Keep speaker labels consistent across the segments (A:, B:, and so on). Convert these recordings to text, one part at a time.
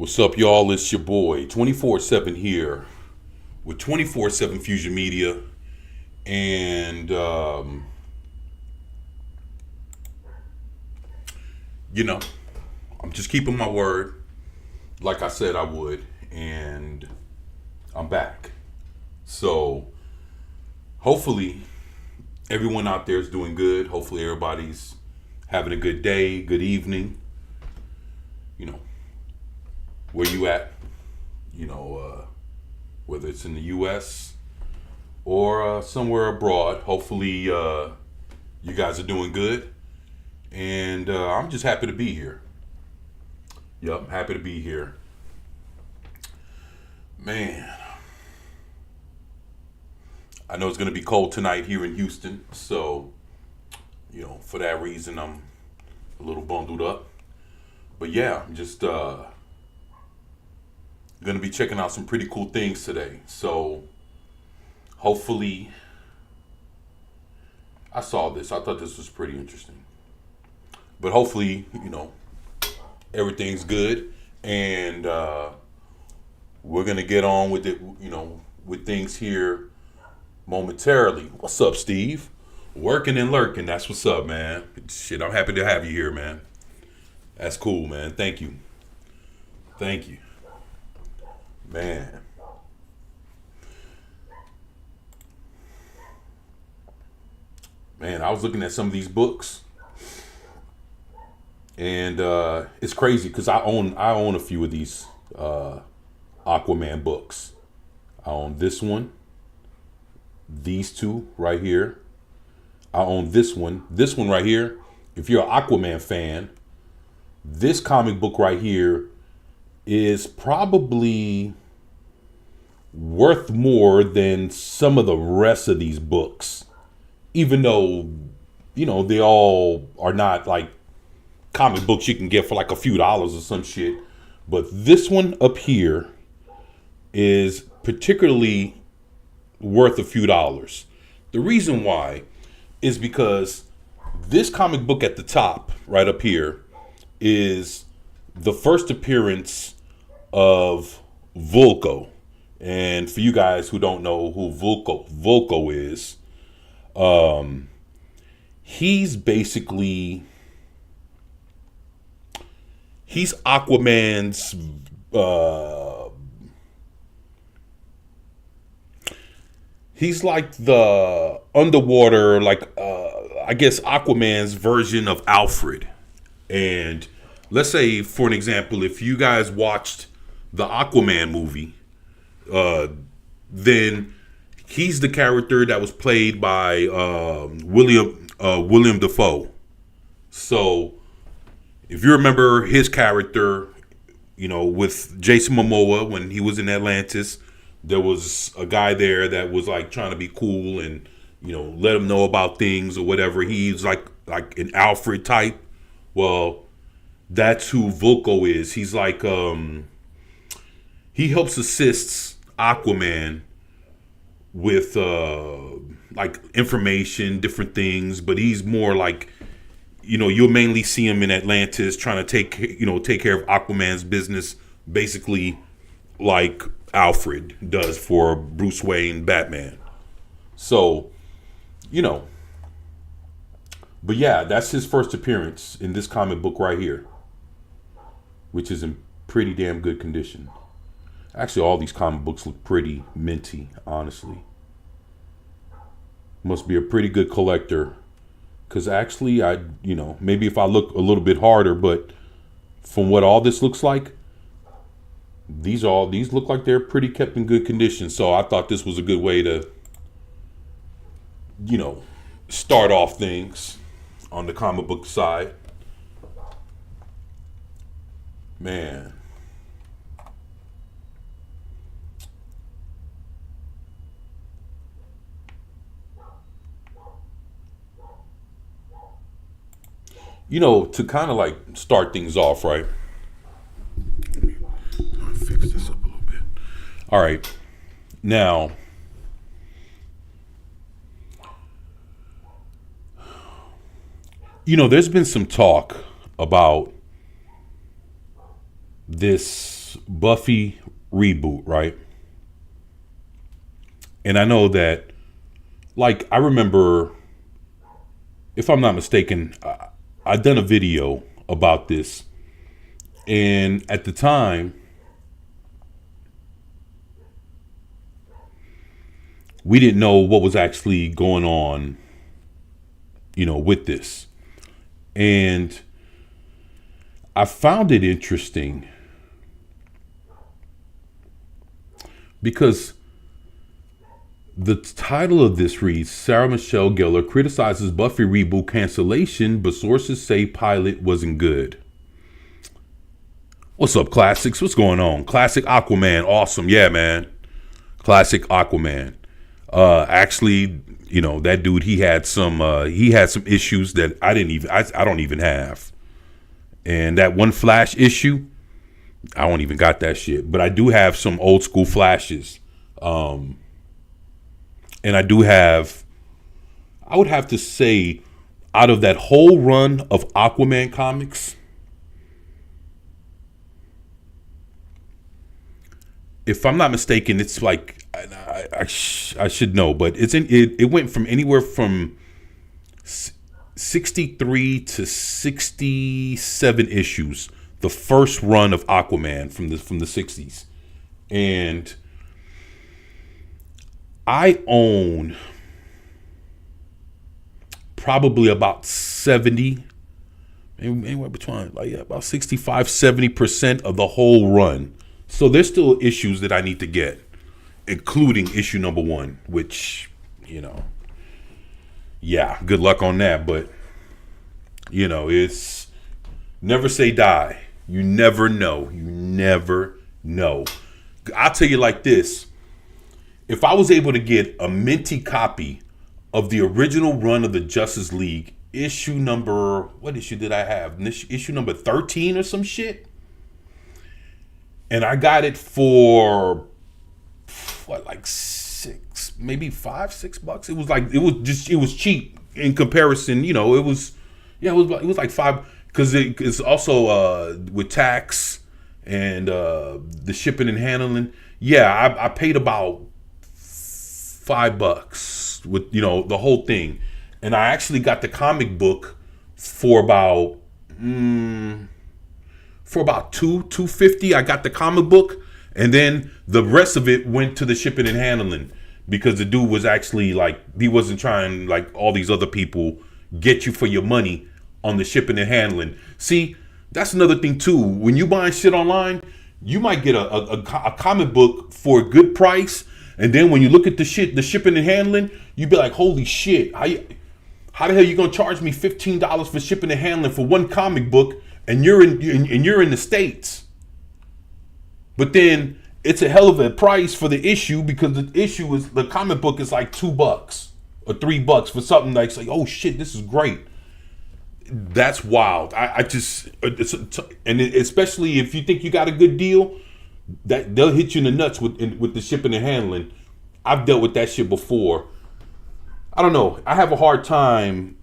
A: What's up, y'all? It's your boy 24/7 here with 24/7 Fusion Media. And, you know, I'm just keeping my word like I said I would. And I'm back. So, hopefully, everyone out there is doing good. Hopefully, everybody's having a good day, good evening. You know, where you at? Whether it's in the U.S. or somewhere abroad. Hopefully, you guys are doing good. And I'm just happy to be here. Yup, happy to be here. Man, I know it's going to be cold tonight here in Houston. So, for that reason, I'm a little bundled up. But yeah, I'm just going to be checking out some pretty cool things today. So, hopefully, I saw this. I thought this was pretty interesting. But hopefully, everything's good. And we're going to get on with it, with things here momentarily. What's up, Steve? Working and lurking. That's what's up, man. Shit, I'm happy to have you here, man. That's cool, man. Thank you. Thank you. Man. Man, I was looking at some of these books, and it's crazy because I own a few of these Aquaman books. I own this one, these two right here. I own this one right here. If you're an Aquaman fan, this comic book right here is probably worth more than some of the rest of these books. Even though, they all are not like comic books you can get for like a few dollars or some shit. But this one up here is particularly worth a few dollars. The reason why is because this comic book at the top, right up here, is the first appearance of Vulko. And for you guys who don't know who Vulko is, he's basically Aquaman's he's like the underwater, like I guess Aquaman's version of Alfred. And let's say, for an example, if you guys watched the Aquaman movie, then he's the character that was played by William Dafoe. So if you remember his character, with Jason Momoa when he was in Atlantis, there was a guy there that was like trying to be cool and let him know about things or whatever. He's like an Alfred type. Well, that's who Vulko is. He's like he helps assists Aquaman with like information, different things, but he's more like, you'll mainly see him in Atlantis trying to take care of Aquaman's business, basically like Alfred does for Bruce Wayne, Batman. So, but yeah, that's his first appearance in this comic book right here, which is in pretty damn good condition. Actually, all these comic books look pretty minty, honestly. Must be a pretty good collector. Because actually, maybe if I look a little bit harder, but from what all this looks like, these look like they're pretty kept in good condition. So I thought this was a good way to, start off things on the comic book side. Man. To kind of like start things off, right? Let me fix this up a little bit. All right. Now, there's been some talk about this this Buffy reboot, right? And I know that, like, I remember, if I'm not mistaken, I've done a video about this. And at the time, we didn't know what was actually going on, with this. And I found it interesting because the title of this reads, Sarah Michelle Gellar criticizes Buffy reboot cancellation, but sources say pilot wasn't good. What's up, Classics? What's going on? Classic Aquaman. Awesome. Yeah, man. Classic Aquaman. Actually, that dude, he had some issues that I don't even have. And that one Flash issue, I don't even got that shit. But I do have some old school Flashes. And I would have to say, out of that whole run of Aquaman comics, if I'm not mistaken, it's like, I should know, but it went from anywhere from 63 to 67 issues, the first run of Aquaman from the 60s. And I own probably about 70, anywhere between about 65-70% of the whole run. So there's still issues that I need to get, including issue number 1, which, yeah, good luck on that. But, it's never say die. You never know. You never know. I'll tell you like this. If I was able to get a minty copy of the original run of the Justice League, what issue did I have? Issue number 13 or some shit? And I got it for like $6 It was cheap in comparison. It was like $5, because it's also with tax and the shipping and handling. Yeah, I paid about $5 with the whole thing, and I actually got the comic book for about $250. I got the comic book, and then the rest of it went to the shipping and handling, because the dude was actually like, he wasn't trying like all these other people get you for your money on the shipping and handling. See, that's another thing too. When you buying shit online, you might get a comic book for a good price, and then when you look at the shipping and handling, you be like, holy shit, how the hell you gonna charge me $15 for shipping and handling for one comic book? And you're in the States, but then it's a hell of a price for the issue, because the comic book is like $2 or $3 for something like, oh shit, this is great. That's wild. Especially if you think you got a good deal, that they'll hit you in the nuts with the shipping and handling. I've dealt with that shit before. I don't know. I have a hard time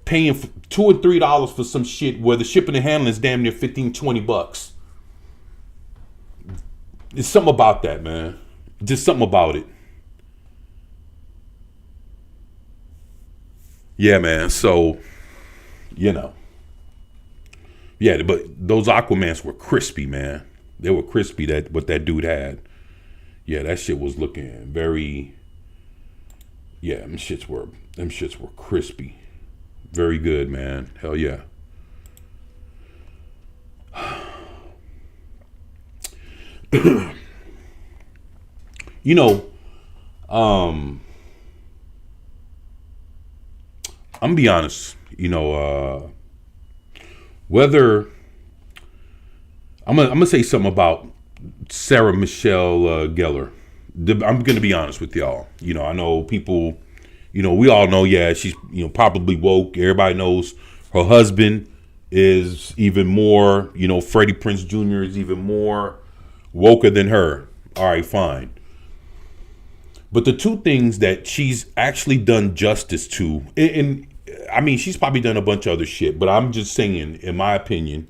A: paying for $2 or $3 for some shit where the shipping and handling is damn near $15-20. There's something about that, man. Just something about it. Yeah, man. So, yeah, but those Aquamans were crispy, man. They were crispy, what that dude had. Yeah, that shit was looking very, yeah, them shits were crispy. Very good, man. Hell yeah. I'm gonna be honest, whether I'm gonna say something about Sarah Michelle Gellar. I'm gonna be honest with y'all. I know people, we all know, yeah, she's probably woke. Everybody knows her husband is even more, Freddie Prinze Jr. is even more woker than her. All right, fine. But the two things that she's actually done justice to, and I mean, she's probably done a bunch of other shit, but I'm just saying, in my opinion,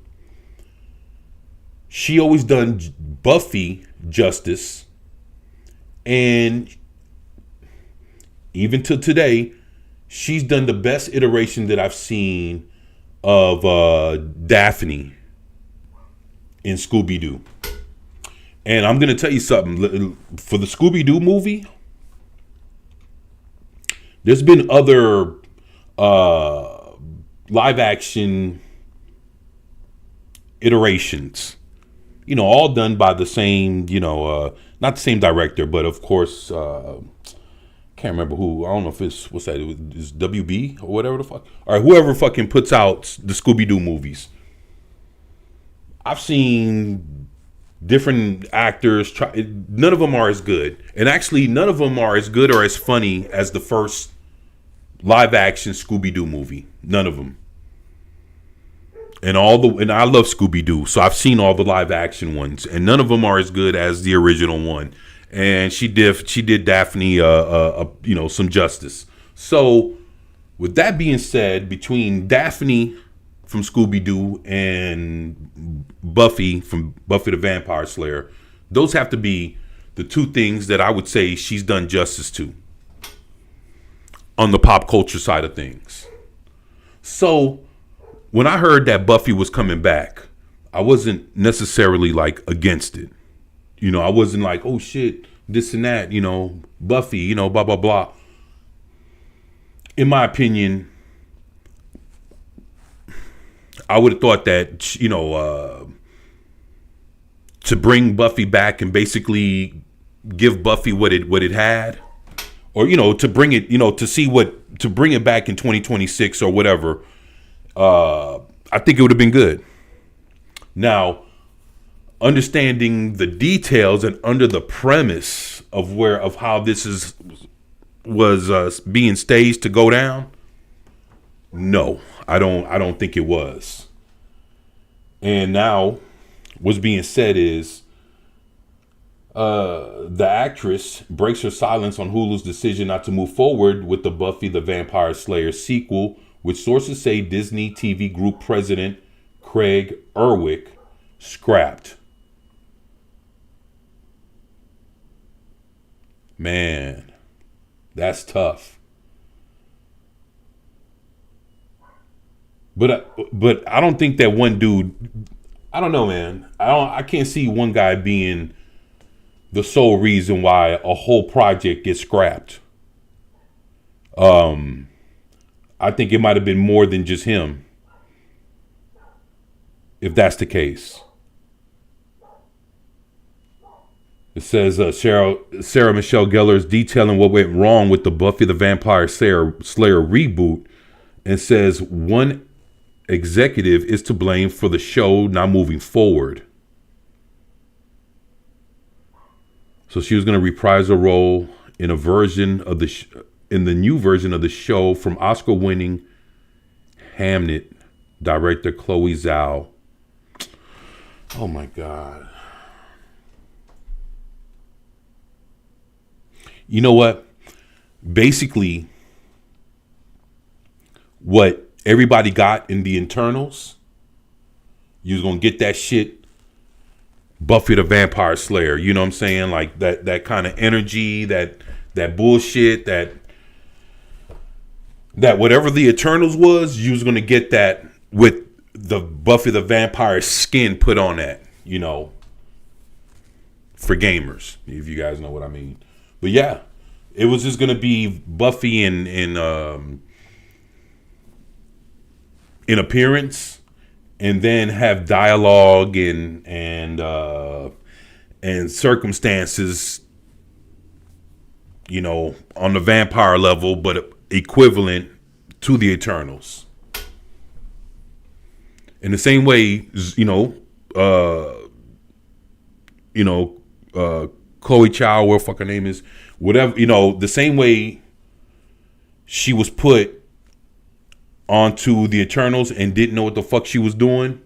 A: she always done Buffy justice, and even to today, she's done the best iteration that I've seen of Daphne in Scooby-Doo. And I'm gonna tell you something. For the Scooby-Doo movie, there's been other live action iterations, all done by the same, not the same director, but of course, can't remember who. I don't know if it's, what's that? It's WB or whatever the fuck. Or whoever fucking puts out the Scooby-Doo movies. I've seen different actors try. None of them are as good. And actually, none of them are as good or as funny as the first live action Scooby-Doo movie. None of them. And I love Scooby-Doo, so I've seen all the live action ones, and none of them are as good as the original one. And she did Daphne some justice. So with that being said, between Daphne from Scooby-Doo and Buffy from Buffy the Vampire Slayer, those have to be the two things that I would say she's done justice to on the pop culture side of things. So when I heard that Buffy was coming back, I wasn't necessarily like against it. I wasn't like, oh shit, this and that, Buffy, blah, blah, blah. In my opinion, I would have thought that, to bring Buffy back and basically give Buffy what it had, or, to bring it, to bring it back in 2026 or whatever, I think it would have been good. Now, understanding the details and under the premise of how this was being staged to go down, no, I don't think it was. And now, what's being said is, the actress breaks her silence on Hulu's decision not to move forward with the Buffy the Vampire Slayer sequel, which sources say Disney TV Group President Craig Erwick scrapped. Man, that's tough. But I don't think that one dude. I don't know, man. I can't see one guy being the sole reason why a whole project gets scrapped. I think it might have been more than just him, if that's the case. It says Sarah Michelle Gellar is detailing what went wrong with the Buffy the Vampire Slayer reboot, and says one executive is to blame for the show not moving forward. So she was going to reprise her role in a version of in the new version of the show from Oscar-winning Hamnet director Chloe Zhao. Oh my God. You know what? Basically, what everybody got in the internals, you was going to get that shit Buffy the Vampire Slayer. You know what I'm saying? Like that kind of energy, that bullshit, that whatever the Eternals was, you was going to get that with the Buffy the Vampire skin put on that, for gamers, if you guys know what I mean. But yeah, it was just going to be Buffy in appearance, and then have dialogue and circumstances, on the vampire level, but equivalent to the Eternals. In the same way, Chloe Chow, whatever fuck her name is, whatever, the same way she was put onto the Eternals and didn't know what the fuck she was doing.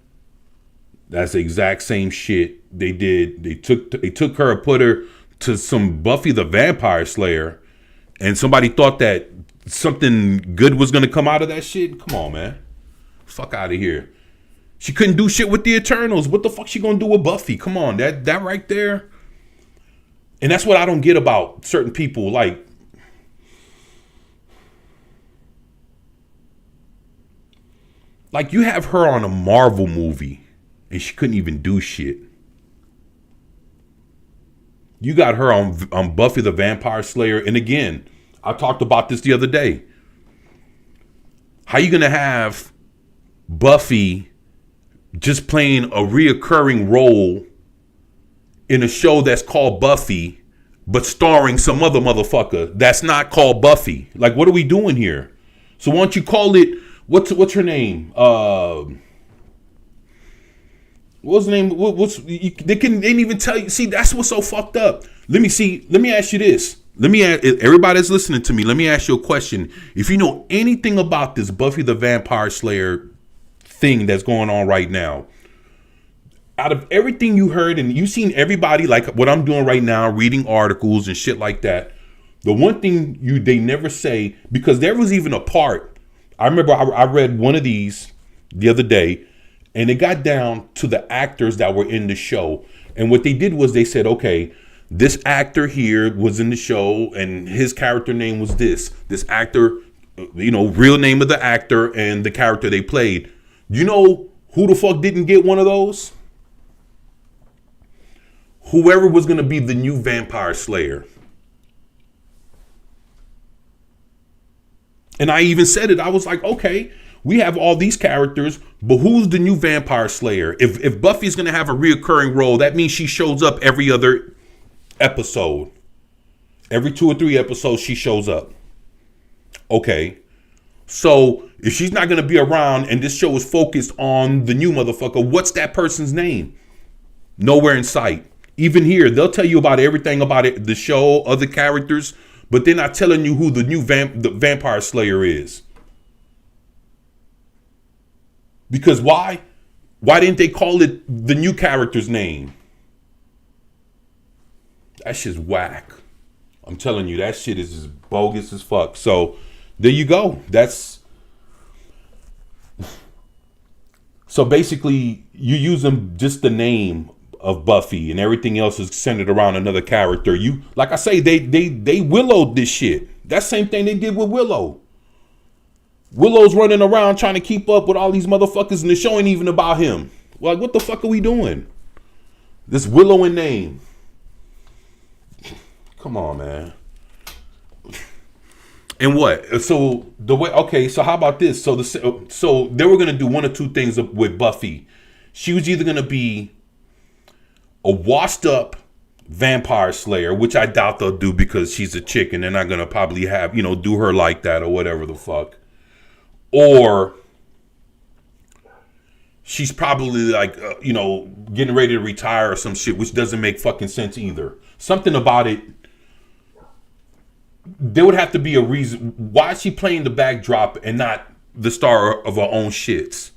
A: That's the exact same shit they did. They took her and put her to some Buffy the Vampire Slayer, and somebody thought that something good was gonna come out of that shit. Come on, man, fuck out of here. She couldn't do shit with the Eternals. What the fuck she gonna do with Buffy? Come on, that right there. And that's what I don't get about certain people. Like you have her on a Marvel movie and she couldn't even do shit. You got her on Buffy the Vampire Slayer. And again, I talked about this the other day. How you gonna have Buffy just playing a reoccurring role in a show that's called Buffy, but starring some other motherfucker that's not called Buffy? Like, what are we doing here? So why don't you call it, what's her name? What's the name? They didn't even tell you. See, that's what's so fucked up. Let me ask you this. Everybody that's listening to me, let me ask you a question. If you know anything about this Buffy the Vampire Slayer thing that's going on right now, out of everything you heard and you've seen everybody like what I'm doing right now, reading articles and shit like that, the one thing they never say, because there was even a part, I remember I read one of these the other day, and it got down to the actors that were in the show. And what they did was they said, okay, this actor here was in the show and his character name was this. This actor, real name of the actor and the character they played. You know who the fuck didn't get one of those? Whoever was going to be the new Vampire Slayer. And I even said it. I was like, okay, we have all these characters, but who's the new Vampire Slayer? If Buffy's going to have a reoccurring role, that means she shows up every other episode. Every 2 or 3 episodes, she shows up. Okay. So if she's not going to be around and this show is focused on the new motherfucker, what's that person's name? Nowhere in sight. Even here, they'll tell you about everything about it, the show, other characters, but they're not telling you who the new the Vampire Slayer is. Because why? Why didn't they call it the new character's name? That shit's whack. I'm telling you, that shit is just bogus as fuck. So there you go. So basically, you use them just the name of Buffy, and everything else is centered around another character. Like I say, they willowed this shit. That same thing they did with Willow. Willow's running around trying to keep up with all these motherfuckers, and the show ain't even about him. Like, what the fuck are we doing? This Willow in name. Come on, man. And what? So how about this? So they were gonna do one or two things with Buffy. She was either gonna be a washed up Vampire Slayer, which I doubt they'll do because she's a chick and they're not gonna probably have, do her like that or whatever the fuck. Or she's probably like, getting ready to retire or some shit, which doesn't make fucking sense either. Something about it. There would have to be a reason. Why is she playing the backdrop and not the star of her own shits?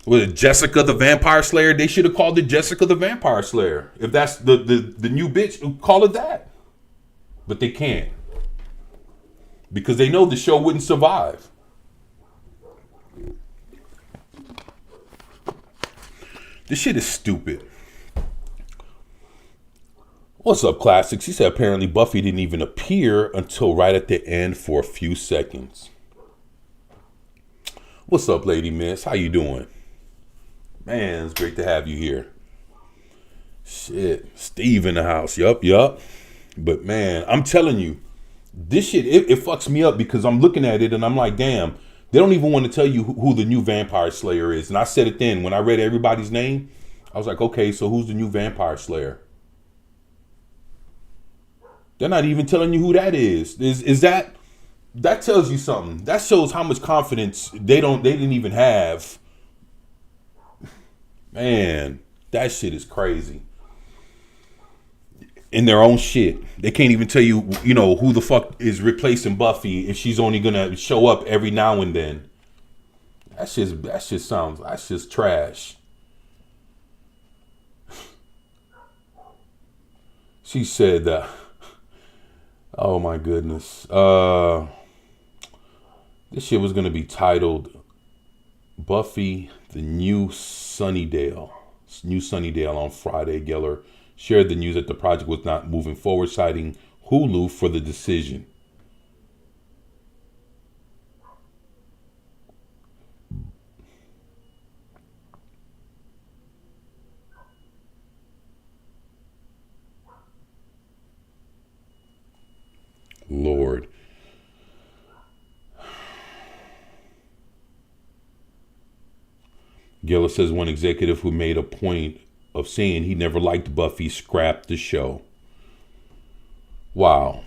A: Was it Jessica the Vampire Slayer? They should have called it Jessica the Vampire Slayer. If that's the new bitch, call it that. But they can't. Because they know the show wouldn't survive. This shit is stupid. What's up, Classics? He said apparently Buffy didn't even appear until right at the end for a few seconds. What's up, Lady Miss? How you doing? Man, it's great to have you here. Shit. Steve in the house. Yup. But man, I'm telling you, this shit, it fucks me up because I'm looking at it and I'm like, damn, they don't even want to tell you who the new Vampire Slayer is. And I said it then when I read everybody's name. I was like, okay, so who's the new Vampire Slayer? They're not even telling you who that is. Is that tells you something. That shows how much confidence they didn't even have. Man, that shit is crazy. In their own shit. They can't even tell you, who the fuck is replacing Buffy if she's only gonna show up every now and then. That's just trash. She said that. Oh my goodness. This shit was gonna be titled Buffy, the new Sunnydale on Friday. Geller shared the news that the project was not moving forward, citing Hulu for the decision. Lord. Geller says one executive who made a point of saying he never liked Buffy scrapped the show. Wow.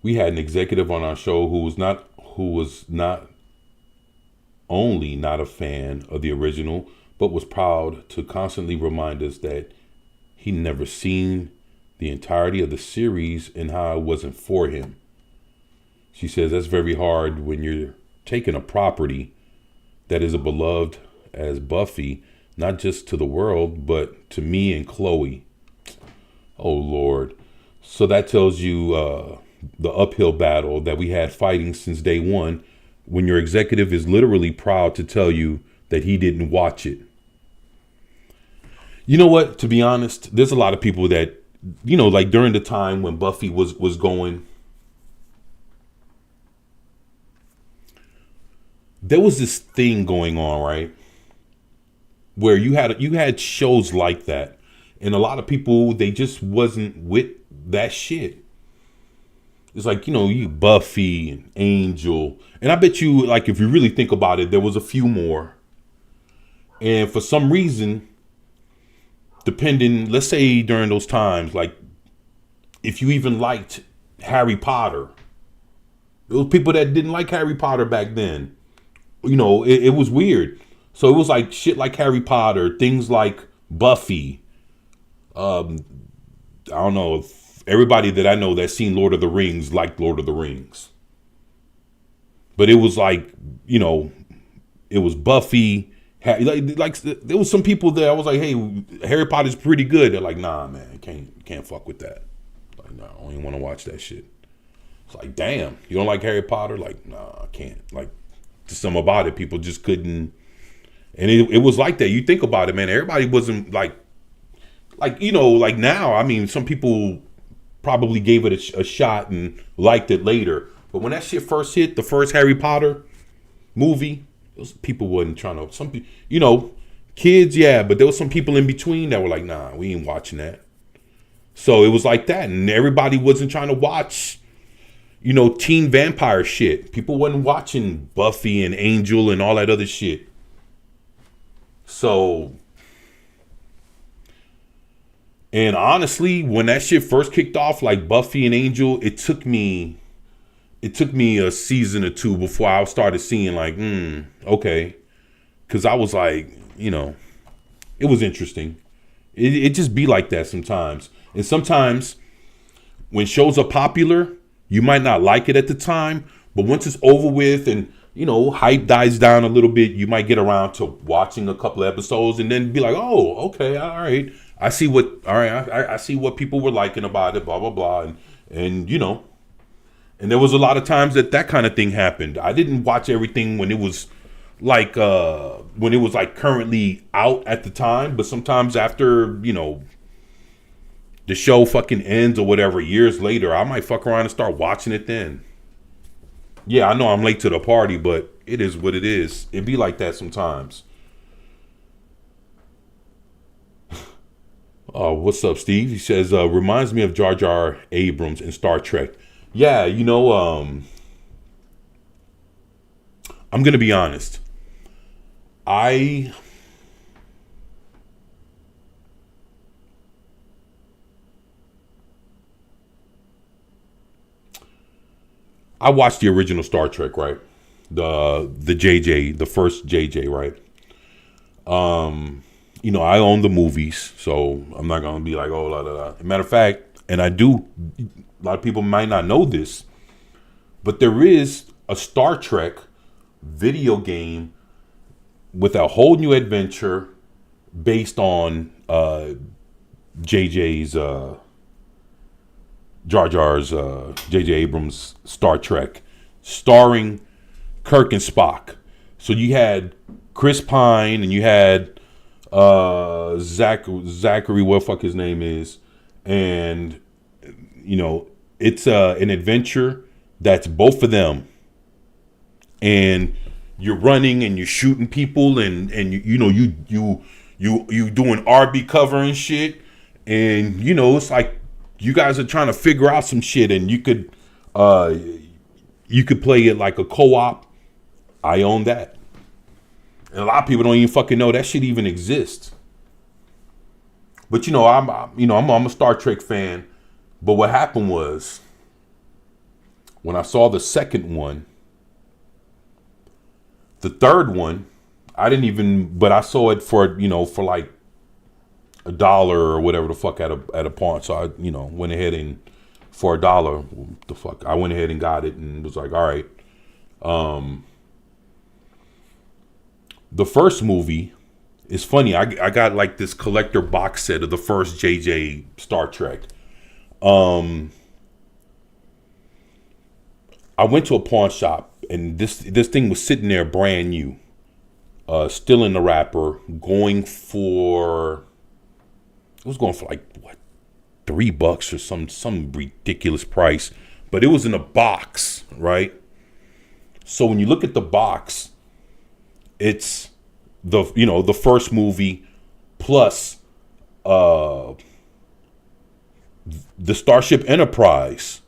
A: We had an executive on our show who was not only not a fan of the original, but was proud to constantly remind us that he never seen the entirety of the series and how it wasn't for him. She says that's very hard when you're taking a property that is a beloved as Buffy, not just to the world, but to me and Chloe. Oh, Lord. So that tells you the uphill battle that we had fighting since day one, when your executive is literally proud to tell you that he didn't watch it. You know what? To be honest, there's a lot of people that, like during the time when Buffy was going, there was this thing going on, right? Where you had shows like that, and a lot of people, they just wasn't with that shit. It's like, you Buffy and Angel, and I bet you, like, if you really think about it, there was a few more. And for some reason, depending, let's say during those times, like if you even liked Harry Potter, there was people that didn't like Harry Potter back then. It was weird. So it was like shit like Harry Potter, things like Buffy. I don't know if everybody that I know that's seen Lord of the Rings liked Lord of the Rings. But it was like, it was Buffy. Like there was some people there. I was like, hey, Harry Potter's pretty good. They're like, nah, man, can't fuck with that. Like, nah, I don't even want to watch that shit. It's like, damn, you don't like Harry Potter? Like, nah, I can't. Like, just something about it, people just couldn't. And it was like that. You think about it, man. Everybody wasn't like now. I mean, some people probably gave it a shot and liked it later. But when that shit first hit, the first Harry Potter movie, those people wasn't trying to. Some people, kids, yeah, but there was some people in between that were like, nah, we ain't watching that. So it was like that, and everybody wasn't trying to watch, teen vampire shit. People wasn't watching Buffy and Angel and all that other shit. So, and honestly, when that shit first kicked off, like Buffy and Angel, it took me a season or two before I started seeing like, okay. Cause I was like, it was interesting. It just be like that sometimes. And sometimes when shows are popular, you might not like it at the time, but once it's over with and, hype dies down a little bit, you might get around to watching a couple of episodes and then be like, oh, okay, all right. I see what people were liking about it, blah, blah, blah. And and there was a lot of times that kind of thing happened. I didn't watch everything when it was like currently out at the time, but sometimes after, the show fucking ends or whatever, years later, I might fuck around and start watching it then. Yeah, I know I'm late to the party, but it is what it is. It be like that sometimes. What's up, Steve? He says, reminds me of Jar Jar Abrams in Star Trek. Yeah, I'm going to be honest. I watched the original Star Trek, right? The JJ, the first JJ, right? I own the movies, so I'm not gonna be like, oh, la la la. Matter of fact, and I do. A lot of people might not know this, but there is a Star Trek video game with a whole new adventure based on JJ's Jar Jar's J.J. Abrams' Star Trek. starring Kirk and Spock. So you had Chris Pine and you had Zachary, what the fuck his name is, and it's an adventure that's both of them, and you're running and you're shooting people, and you doing RB cover and shit, and it's like you guys are trying to figure out some shit, and you could play it like a co-op. I own that. And a lot of people don't even fucking know that shit even exists. But I'm a Star Trek fan. But what happened was, when I saw the second one, the third one, but I saw it for like $1 or whatever the fuck at a pawn. So I went ahead and for $1, the fuck, I went ahead and got it and was like, all right. The first movie is funny. I got like this collector box set of the first JJ Star Trek. I went to a pawn shop and this thing was sitting there brand new, still in the wrapper, going for like what, $3 or some ridiculous price, but it was in a box, right? So when you look at the box, it's the first movie plus the Starship Enterprise,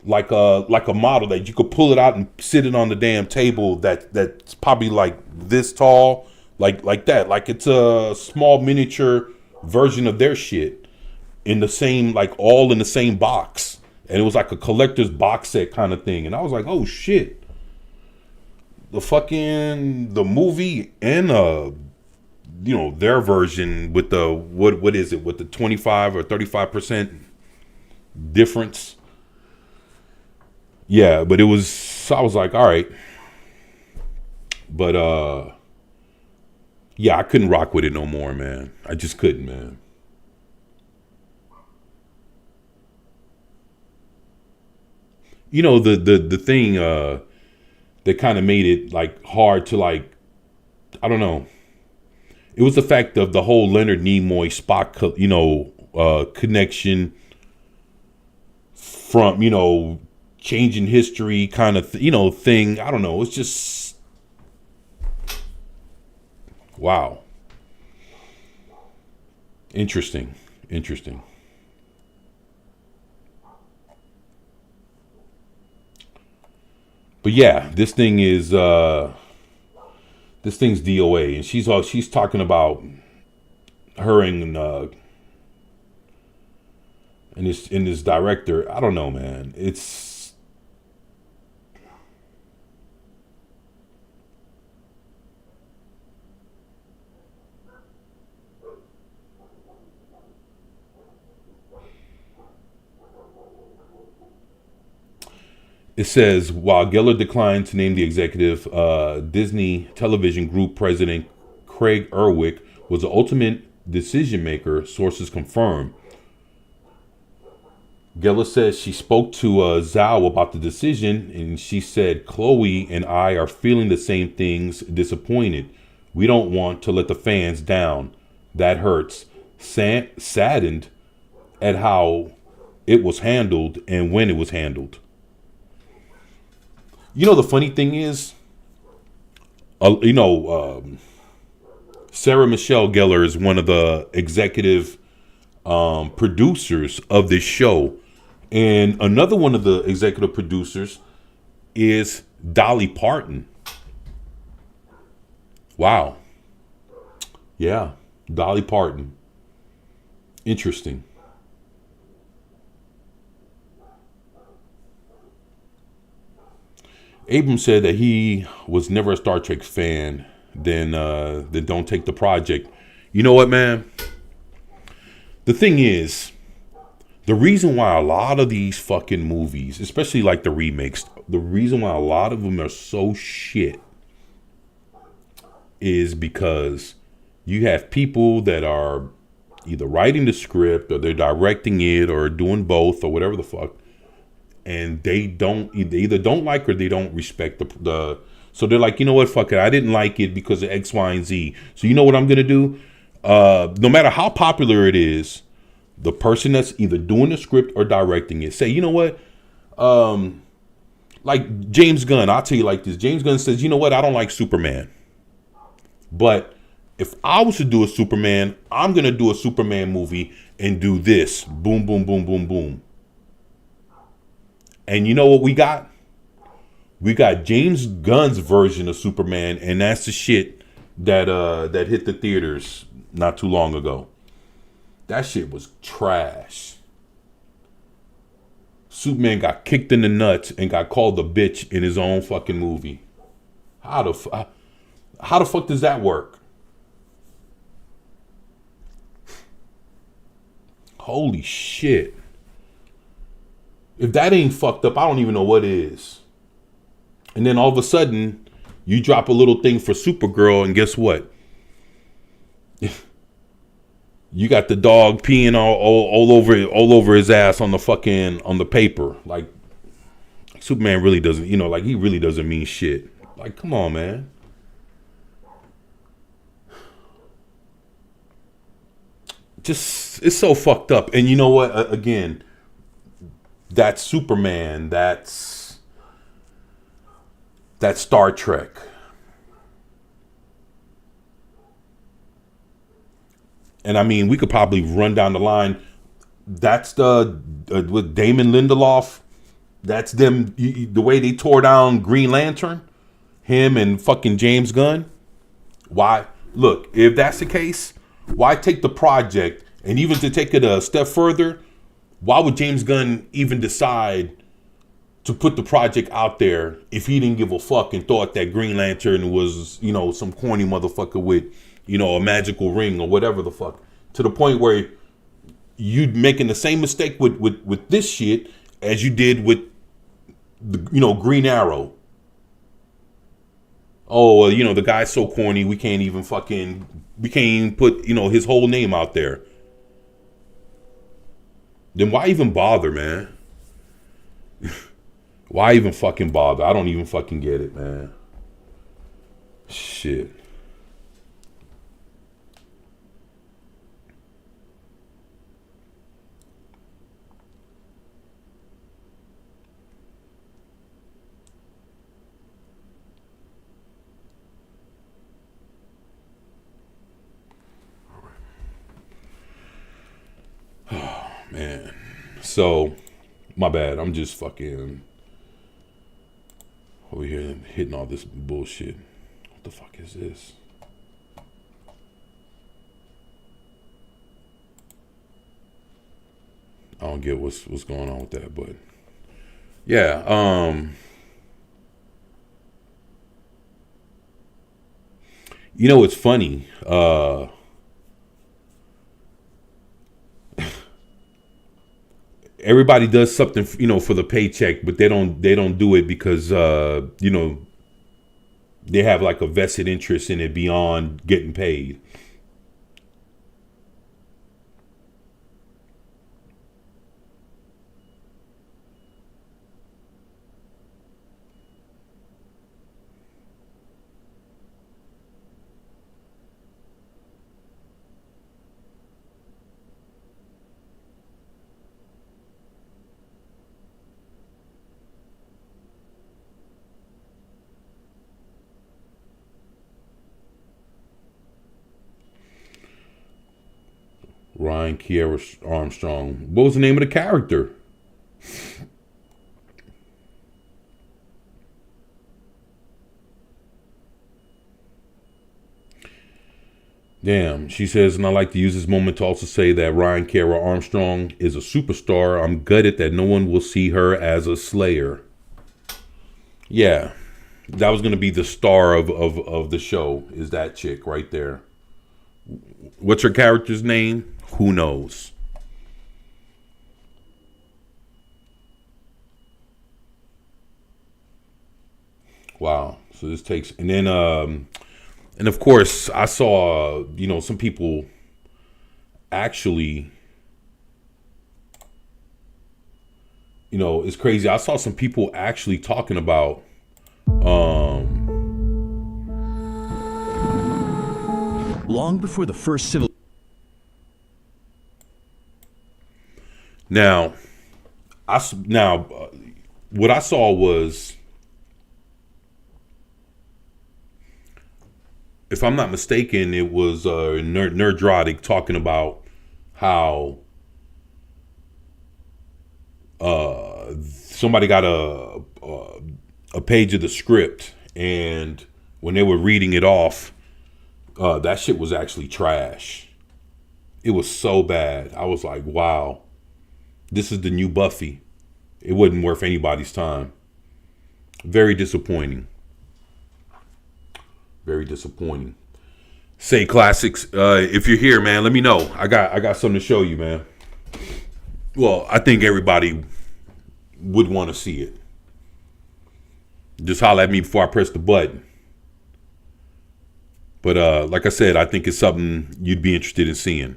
A: like a model that you could pull it out and sit it on the damn table that's probably like this tall, like that, like it's a small miniature version of their shit in the same, like all in the same box, and it was like a collector's box set kind of thing, and I was like, oh shit. The movie and their version with the what is it, with the 25 or 35% difference. Yeah, but I was like, all right. But yeah, I couldn't rock with it no more, man. I just couldn't, man. The thing that kind of made it like hard to, like, I don't know. It was the fact of the whole Leonard Nimoy Spock, connection from, changing history kind of, thing. I don't know. It's just, wow. Interesting. But yeah, this thing's DOA, and she's talking about her and this director. I don't know, man. It says, while Geller declined to name the executive, Disney Television Group President Craig Erwick was the ultimate decision maker, sources confirm. Geller says she spoke to Zhao about the decision, and she said, Chloe and I are feeling the same things, disappointed. We don't want to let the fans down. That hurts. Saddened at how it was handled and when it was handled. The funny thing is, Sarah Michelle Gellar is one of the executive producers of this show. And another one of the executive producers is Dolly Parton. Wow. Yeah, Dolly Parton. Interesting. Abram said that he was never a Star Trek fan. Then don't take the project. You know what, man? The thing is, the reason why a lot of these fucking movies, especially like the remakes, the reason why a lot of them are so shit is because you have people that are either writing the script or they're directing it or doing both or whatever the fuck. and they either don't like or they don't respect the. So they're like, you know what, fuck it, I didn't like it because of X, Y, and Z. So you know what I'm gonna do? No matter how popular it is, the person that's either doing the script or directing it say, you know what, like James Gunn, I'll tell you like this. James Gunn says, you know what, I don't like Superman, but if I was to do a Superman, I'm gonna do a Superman movie and do this, boom, boom, boom, boom, boom. And you know what we got? We got James Gunn's version of Superman, and that's the shit that hit the theaters not too long ago. That shit was trash. Superman got kicked in the nuts and got called a bitch in his own fucking movie. How the fuck does that work? Holy shit. If that ain't fucked up, I don't even know what is. And then all of a sudden, you drop a little thing for Supergirl, and guess what? You got the dog peeing all over his ass on the paper. Like, Superman really doesn't, like, he really doesn't mean shit. Like, come on, man. Just, it's so fucked up. And you know what? Again, that's Superman. That's Star Trek. And I mean, we could probably run down the line. That's the with Damon Lindelof. That's them. The way they tore down Green Lantern, him and fucking James Gunn. Why? Look, if that's the case, why take the project, and even to take it a step further, why would James Gunn even decide to put the project out there if he didn't give a fuck and thought that Green Lantern was, some corny motherfucker with, a magical ring or whatever the fuck, to the point where you making the same mistake with this shit as you did with the, Green Arrow. Oh, well, the guy's so corny, we can't even put, his whole name out there. Then why even bother, man? Why even fucking bother? I don't even fucking get it, man. Shit. Oh, man. So, my bad. I'm just fucking over here hitting all this bullshit. What the fuck is this? I don't get what's going on with that, but yeah, it's funny. Everybody does something, for the paycheck, but they don't do it because they have like a vested interest in it beyond getting paid. Ryan Kiera Armstrong. What was the name of the character? Damn. She says, and I like to use this moment to also say that Ryan Kiera Armstrong is a superstar. I'm gutted that no one will see her as a slayer. Yeah. That was going to be the star of the show, is that chick right there. What's her character's name? Who knows? Wow. So this takes, and then, and of course, I saw, some people actually you know, it's crazy. I saw some people actually talking about
B: long before the first civil.
A: Now, what I saw was, if I'm not mistaken, it was Nerdrotic talking about how somebody got a page of the script, and when they were reading it off, that shit was actually trash. It was so bad. I was like, wow, this is the new Buffy. It wasn't worth anybody's time. Very disappointing. Very disappointing. Say Classics, if you're here, man, let me know. I got something to show you, man. Well, I think everybody would want to see it. Just holler at me before I press the button. But like I said, I think it's something you'd be interested in seeing.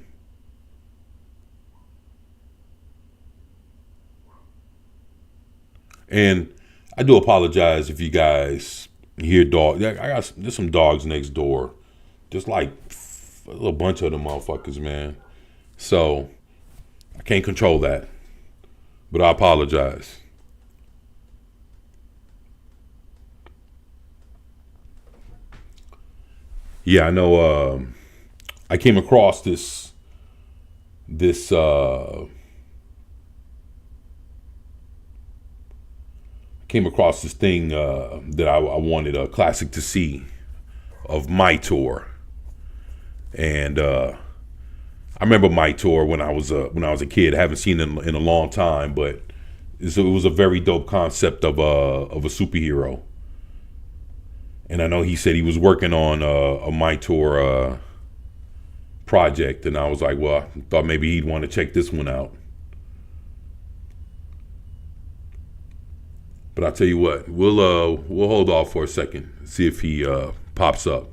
A: And I do apologize if you guys hear dogs. There's some dogs next door. Just like a little bunch of them motherfuckers, man. So I can't control that. But I apologize. Yeah, I know. I came across this thing that I wanted a Classic to see of My Tour, and I remember My Tour when I was a kid. I haven't seen it in a long time, but it was a very dope concept of a superhero. And I know he said he was working on a My Tour project, and I was like, well, I thought maybe he'd want to check this one out. But I'll tell you what, we'll hold off for a second, see if he pops up.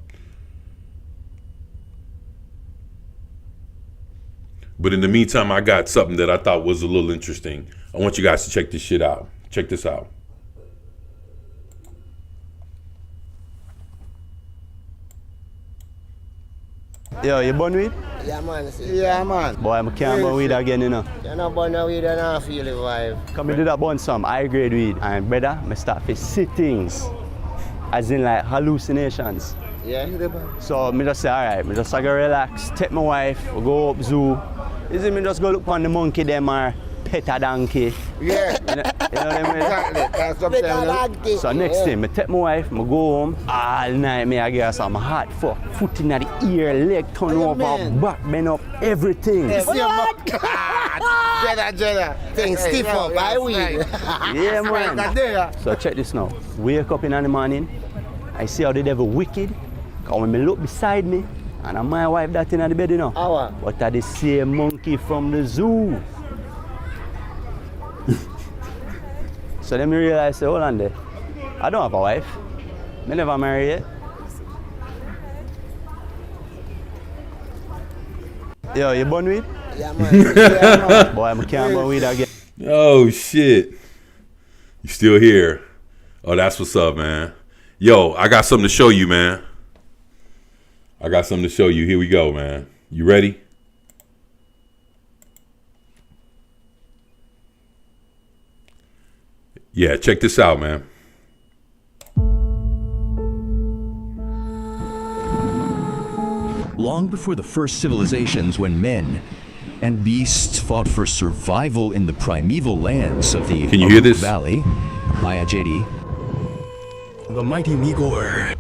A: But in the meantime, I got something that I thought was a little interesting. I want you guys to check this shit out. Check this out.
C: Yo, you burn weed?
D: Yeah, man. Yeah, man.
C: Boy, I can't burn weed again, you know.
D: You know, burn no weed and I feel the vibe.
C: Come and do that burn some high-grade weed. And brother, I start to see things. As in like hallucinations.
D: Yeah,
C: so me just say, alright, me just go relax, take my wife, we go up zoo. You see me just go look on the monkey them or pet a donkey.
D: Yeah.
C: You know what I mean?
D: Exactly. That's what I'm saying.
C: So next thing, I take my wife, I go home, all night me I get some hot fuck, foot in the ear, leg turn over, back bend up, everything.
D: What? Jada. Things stiff up, I weed.
C: Yeah, man. So check this now. Wake up in the morning, I see how the devil wicked. Cause when me look beside me, and my wife that in the bed, you know. But I the same monkey from the zoo. So then me realize, hold on there. I don't have a wife. Me never married yet. Yo, you burn weed?
D: Yeah, man.
C: Boy, I can't burn weed again.
A: Oh, shit. You still here? Oh, that's what's up, man. Yo, I got something to show you, man. I got something to show you. Here we go, man. You ready? Yeah, check this out, man.
B: Long before the first civilizations, when men and beasts fought for survival in the primeval lands of the
A: Can you hear this?
B: Valley, Maya JD, the mighty Migor,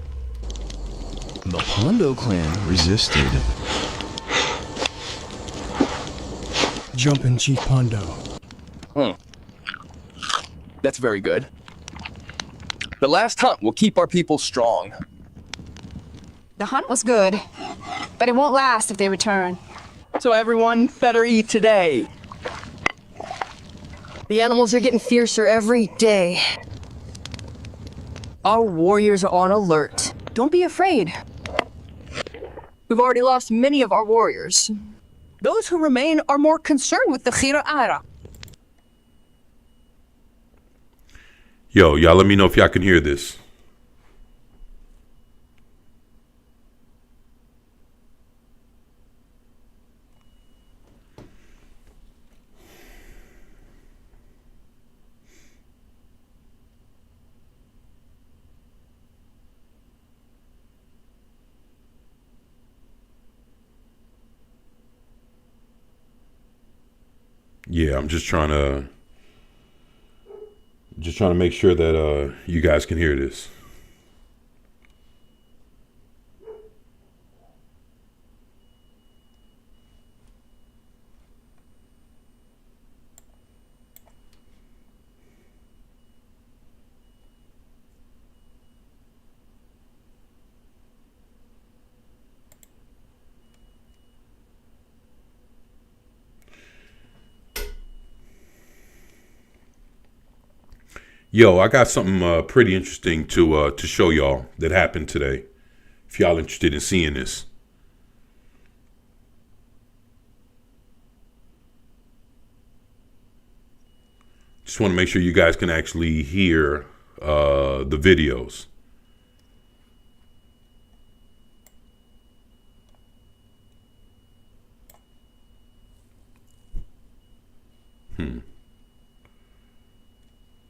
B: the Hondo clan resisted.
E: Jumpin' Chief Pondo.
F: That's very good. The last hunt will keep our people strong.
G: The hunt was good, but it won't last if they return.
F: So everyone better eat today.
H: The animals are getting fiercer every day. Our warriors are on alert. Don't be afraid. We've already lost many of our warriors.
F: Those who remain are more concerned with the Khira Ara.
A: Yo, y'all let me know if y'all can hear this. Yeah, I'm just trying to make sure that you guys can hear this. Yo, I got something pretty interesting to show y'all that happened today. If y'all interested in seeing this. Just want to make sure you guys can actually hear the videos.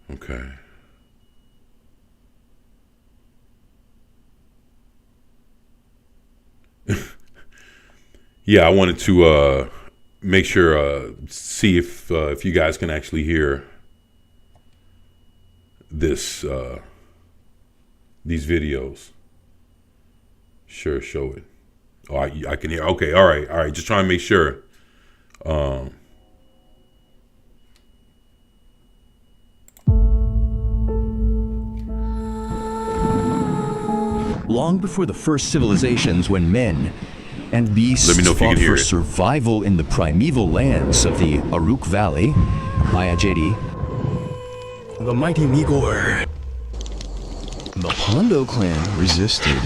A: Okay. Yeah, I wanted to make sure, see if you guys can actually hear this, these videos. Sure, show it. Oh, I can hear. Okay, all right. Just trying to make sure.
B: Long before the first civilizations when men and beasts
A: Let me know if you
B: fought
A: can hear
B: for
A: it.
B: survival in the primeval lands of the Aruk Valley, Ayajedi,
E: The mighty Migor. The Hondo clan resisted.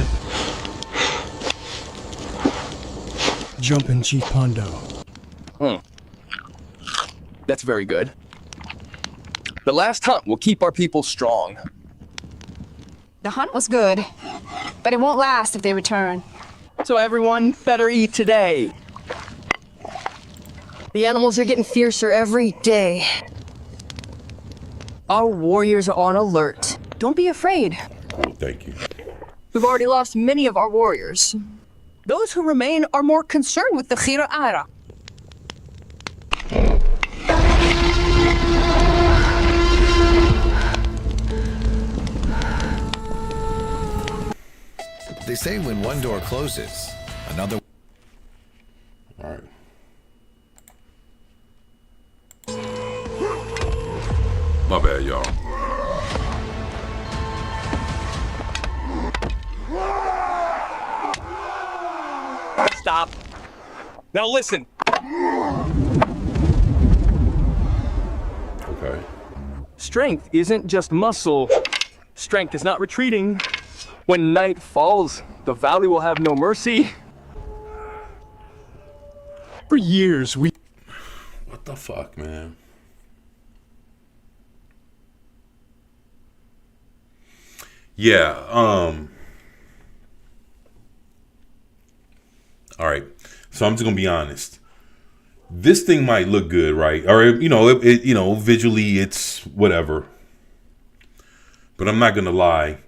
E: Jumpin' Chief Pondo.
F: That's very good. The last hunt will keep our people strong.
G: The hunt was good, but it won't last if they return.
H: So everyone better eat today. The animals are getting fiercer every day. Our warriors are on alert. Don't be afraid.
A: Cool, thank you.
H: We've already lost many of our warriors. Those who remain are more concerned with the Khira'ara.
I: They say when one door closes, another...
A: All right. My bad, y'all.
F: Stop. Now listen.
A: Okay.
F: Strength isn't just muscle. Strength is not retreating. When night falls, the valley will have no mercy.
E: For years, we...
A: What the fuck, man? Yeah, all right. So I'm just gonna be honest. This thing might look good, right? Or visually it's whatever. But I'm not gonna lie.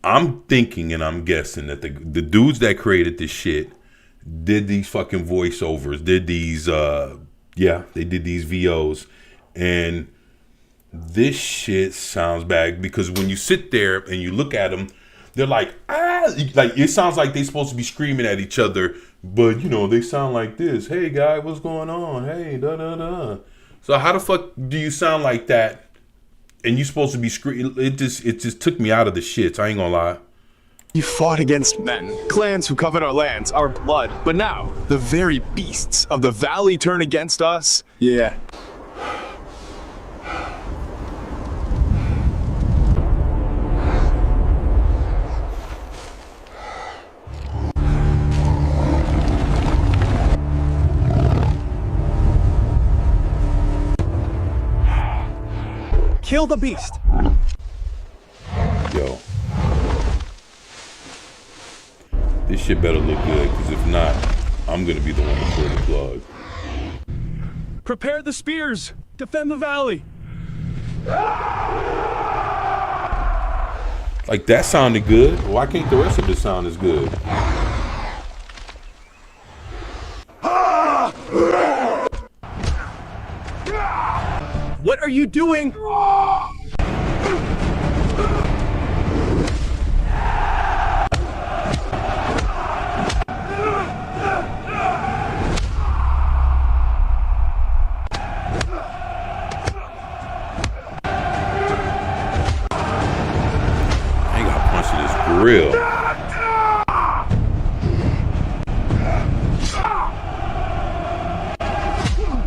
A: I'm thinking and I'm guessing that the dudes that created this shit did these fucking voiceovers, did these they did these VOs, and this shit sounds bad because when you sit there and you look at them, they're like it sounds like they're supposed to be screaming at each other, but they sound like this. Hey guy, what's going on? Hey, da da da. So how the fuck do you sound like that? And you supposed to be screaming? It just took me out of the shits. I ain't gonna lie.
E: We fought against men, clans who covet our lands, our blood. But now, the very beasts of the valley turn against us? Yeah.
F: Kill the beast.
A: Yo. This shit better look good, because if not, I'm going to be the one to pull the plug.
F: Prepare the spears. Defend the valley.
A: Like, that sounded good. Why can't the rest of this sound as good?
F: What are you doing?
A: Real.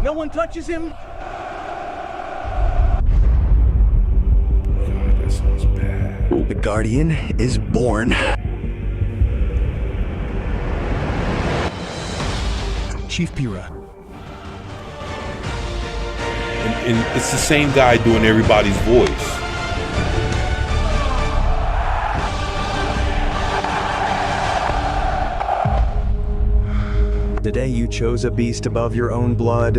F: No one touches him.
A: God, that sounds bad.
B: The Guardian is born.
F: Chief Pira.
A: And it's the same guy doing everybody's voice.
B: The day you chose a beast above your own blood.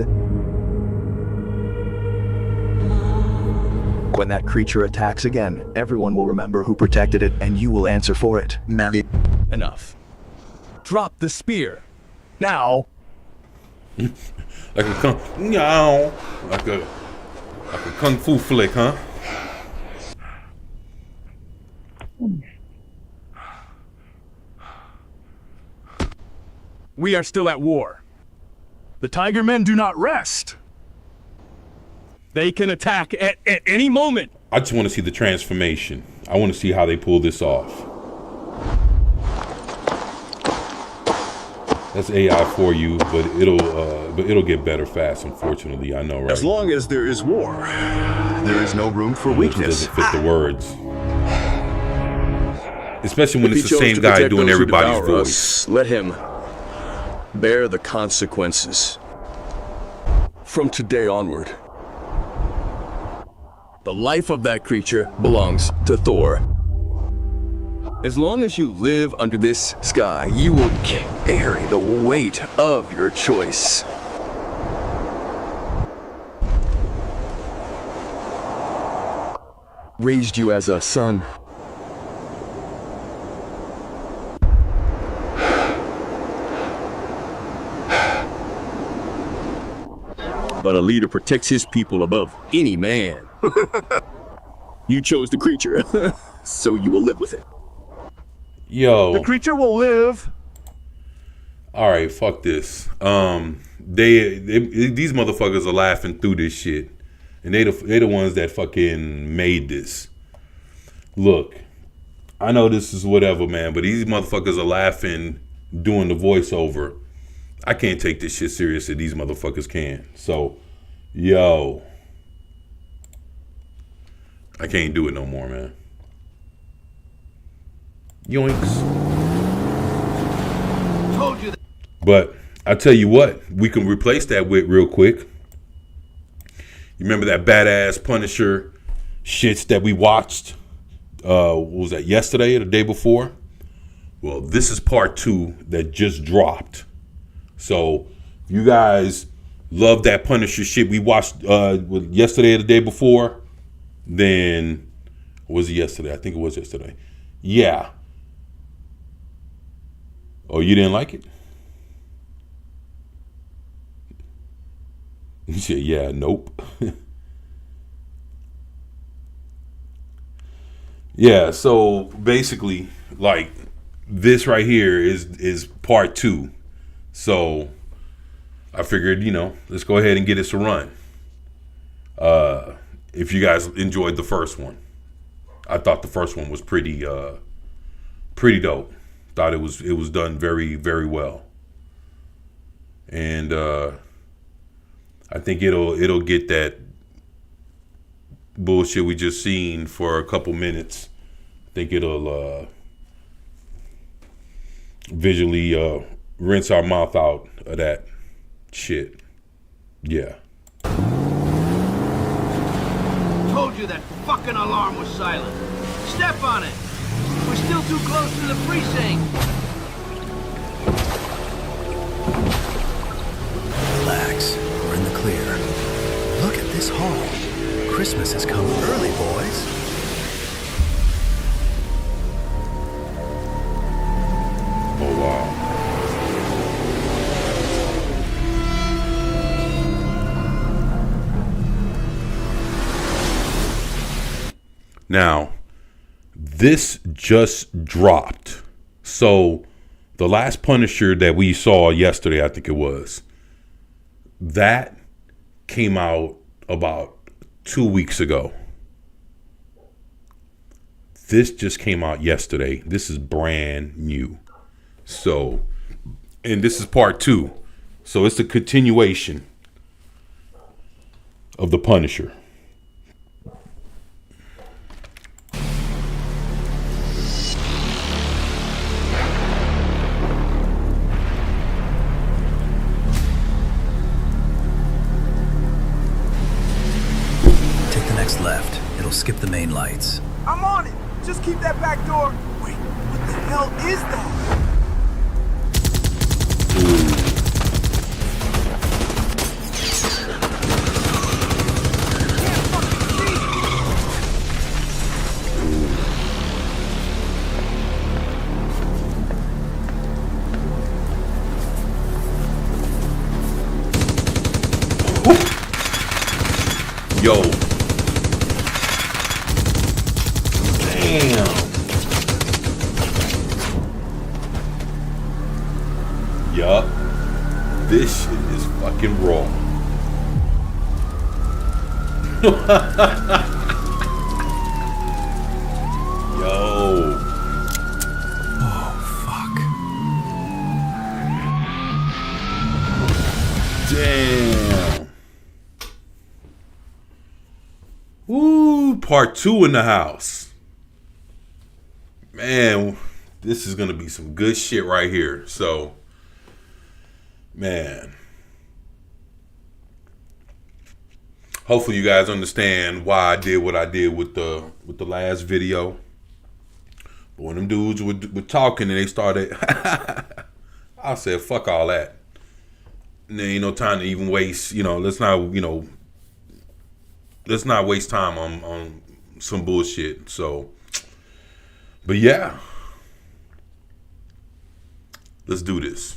B: When that creature attacks again, everyone will remember who protected it, and you will answer for it.
F: Enough. Drop the spear. Now.
A: Like a like a kung fu flick, huh?
F: We are still at war. The Tiger Men do not rest. They can attack at any moment.
A: I just want to see the transformation. I want to see how they pull this off. That's AI for you, but it'll get better fast. Unfortunately, I know, right?
E: As long as there is war, there is no room for weakness.
A: Doesn't fit the words, especially when
E: If
A: it's
E: he
A: the
E: chose
A: same
E: to
A: guy
E: protect
A: doing
E: those who
A: everybody's
E: devour
A: voice.
E: us, let him bear the consequences. From today onward, the life of that creature belongs to Thor. As long as you live under this sky, you will carry the weight of your choice. Raised you as a son. But a leader protects his people above any man. You chose the creature, so you will live with it.
A: Yo.
F: The creature will live.
A: All right, fuck this. These motherfuckers are laughing through this shit, and they the ones that fucking made this. Look, I know this is whatever, man, but these motherfuckers are laughing doing the voiceover. I can't take this shit seriously. These motherfuckers can. So, yo, I can't do it no more, man. Yoinks.
D: Told you that.
A: But I tell you what, we can replace that with real quick. You remember that badass Punisher shits that we watched? What was that, yesterday or the day before? Well, this is part 2 that just dropped. So, if you guys love that Punisher shit we watched yesterday or the day before, then, was it yesterday? I think it was yesterday. Yeah. Oh, you didn't like it? You said, yeah, nope. Yeah, so basically, like, this right here is part 2. So I figured, let's go ahead and get this a run. If you guys enjoyed the first one. I thought the first one was pretty dope. Thought it was done very, very well. And I think it'll get that bullshit we just seen for a couple minutes. I think it'll visually rinse our mouth out of that shit. Yeah.
D: Told you.
J: you that fucking alarm was silent. Step on it. We're still too close to the precinct.
I: Relax. We're in the clear. Look at this hall. Christmas has come early, boys.
A: Oh, wow. Now, this just dropped. So, the last Punisher that we saw yesterday, I think it was, that came out about 2 weeks ago. This just came out yesterday. This is brand new. So, and this is part 2. So it's a continuation of the Punisher.
I: Take the next left. It'll skip the main lights.
K: I'm on it. Just keep that back door. Wait, what the hell is that?
A: Yo. Damn. Yup. This shit is fucking raw. Yo.
I: Oh, fuck.
A: Damn. Woo, part 2 in the house. Man, this is gonna be some good shit right here. So, man, hopefully you guys understand why I did what I did with the last video. But when them dudes were talking and they started, I said, fuck all that. And there ain't no time to even waste. Let's not waste time on some bullshit. So, but yeah, let's do this.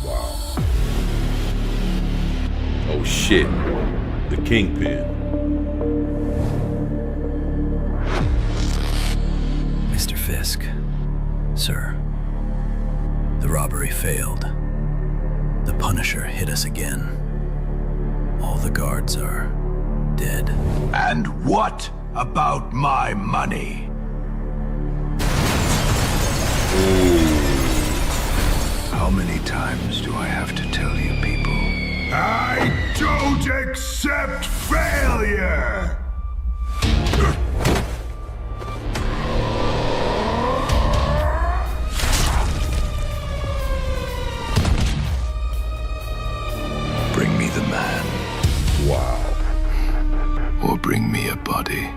A: Wow. Oh shit, the Kingpin.
I: Mr. Fisk, sir, the robbery failed. The Punisher hit us again. All the guards are dead.
K: And what about my money? How many times do I have to tell you people? I don't accept failure! Bring me the man.
A: Wow.
K: Or bring me a body.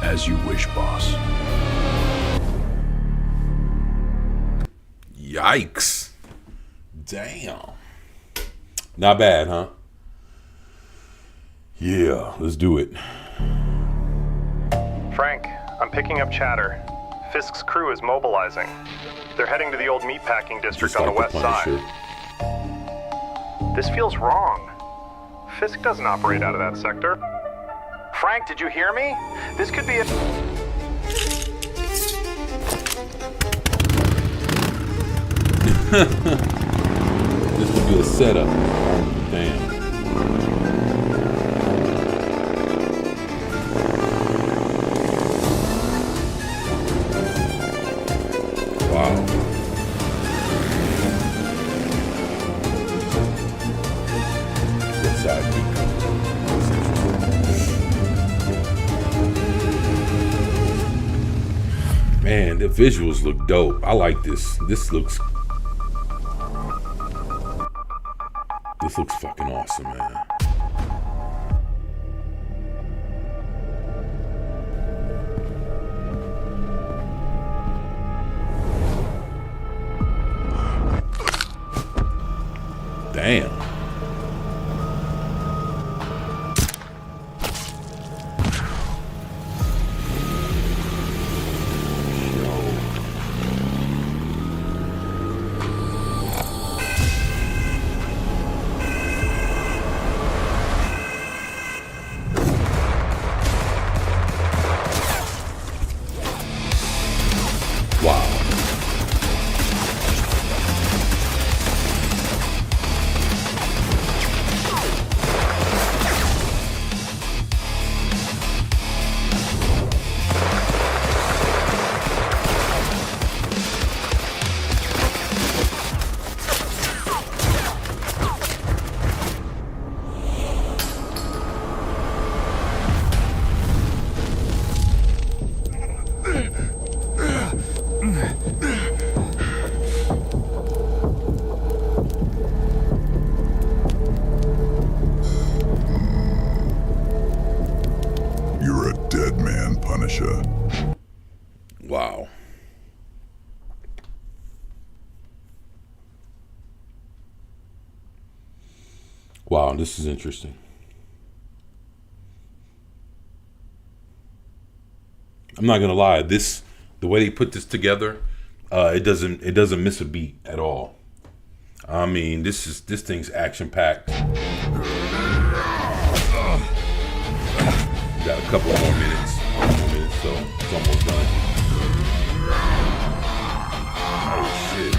K: As you wish, boss.
A: Yikes. Damn. Not bad, huh? Yeah, let's do it.
L: Frank, I'm picking up chatter. Fisk's crew is mobilizing. They're heading to the old meatpacking district on the west side. This feels wrong. Fisk doesn't operate out of that sector. Frank, did you hear me? This could be a...
A: This could be a setup. Damn. Wow. What's that? Man, the visuals look dope. I like this. This looks fucking awesome, man. Damn.
K: You're a dead man, Punisher.
A: Wow. Wow, this is interesting. I'm not gonna lie, the way they put this together, it doesn't miss a beat at all. I mean, this thing's action packed. Got a couple more minutes, so it's almost done. Oh shit.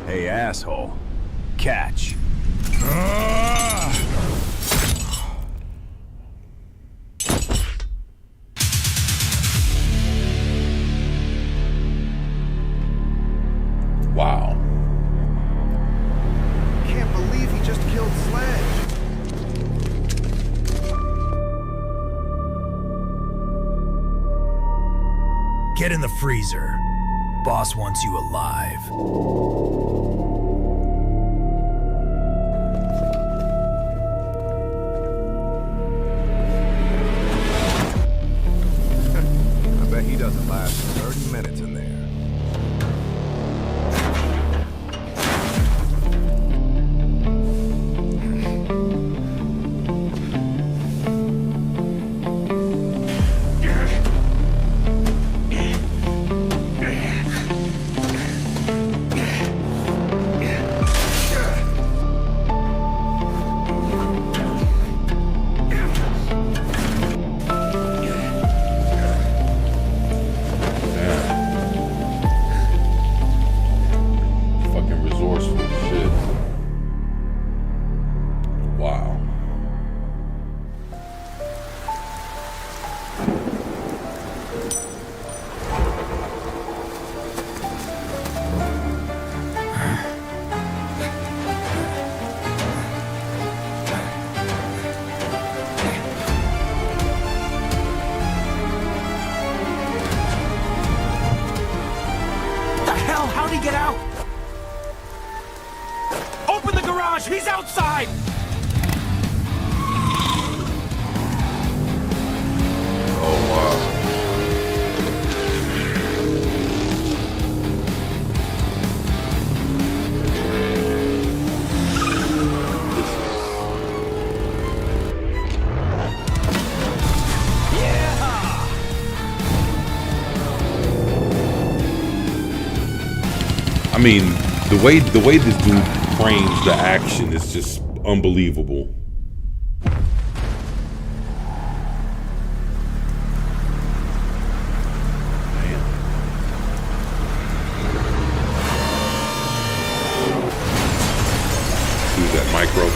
I: Hey, asshole. Catch.
A: Wow.
I: Can't believe he just killed Sledge.
K: Get in the freezer. Boss wants you alive.
I: I bet he doesn't last 30 minutes in there.
A: Fucking resourceful shit. Wow.
J: The hell? How'd he get out? Open the garage! He's outside!
A: Oh wow. I mean, the way this dude frames the action is just unbelievable. Who's that, Micro?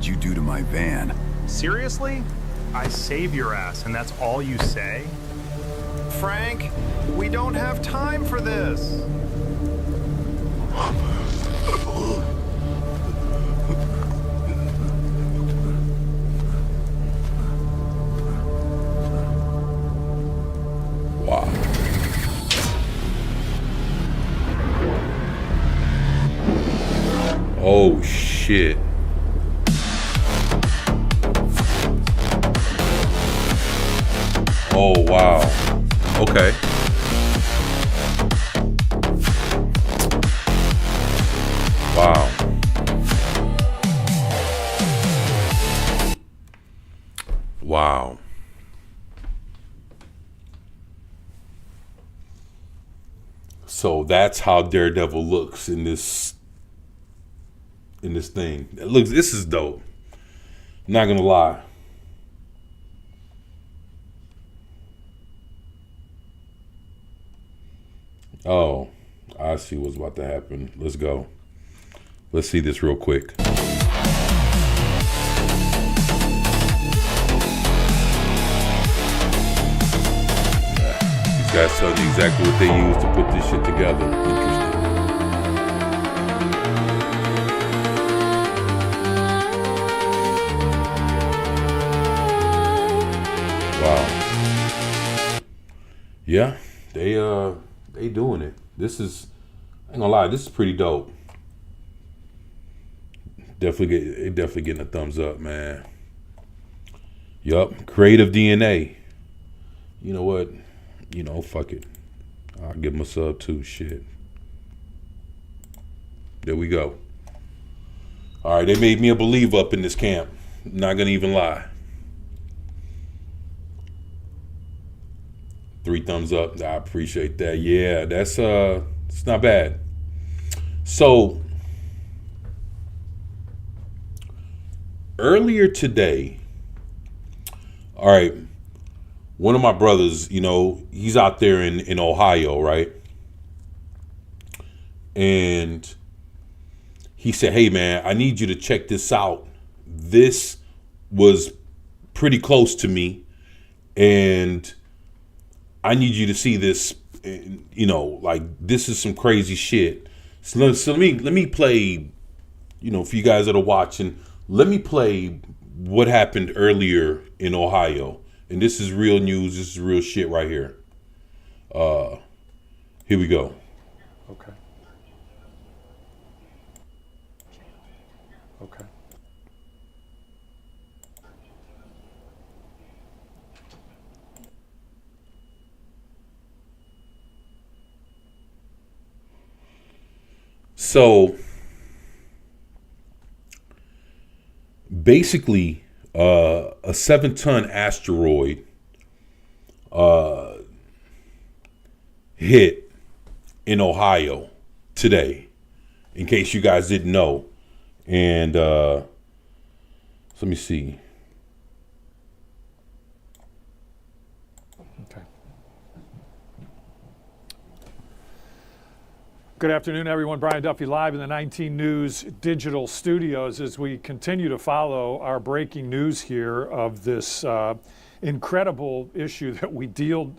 K: did you do to my van?
L: Seriously? I save your ass, and that's all you say? Frank, we don't have time for this.
A: Wow. Oh shit. Oh wow. Okay. Wow. Wow. So that's how Daredevil looks in this thing. This is dope. I'm not gonna lie. Oh, I see what's about to happen. Let's go. Let's see this real quick. These guys tell you exactly what they use to put this shit together. Interesting. Wow. Yeah, they doing it. This is, I ain't gonna lie, this is pretty dope. Definitely getting a thumbs up, man. Yup, creative DNA. You know what? You know, fuck it. I'll give them a sub too. Shit. There we go. All right, they made me a believer up in this camp. Not gonna even lie. 3 thumbs up. I appreciate that. Yeah, that's it's not bad. So earlier today, all right, one of my brothers, you know, he's out there in Ohio, right? And he said, hey man, I need you to check this out. This was pretty close to me, and I need you to see this. You know, like, this is some crazy shit. So let me play, you know, for you guys that are watching, let me play what happened earlier in Ohio. And this is real news. This is real shit right here. Here we go.
M: Okay. Okay.
A: So basically, a 7-ton asteroid hit in Ohio today, in case you guys didn't know. And so let me see.
M: Okay. Good afternoon, everyone. Brian Duffy live in the 19 News digital studios as we continue to follow our breaking news here of this incredible issue that we dealt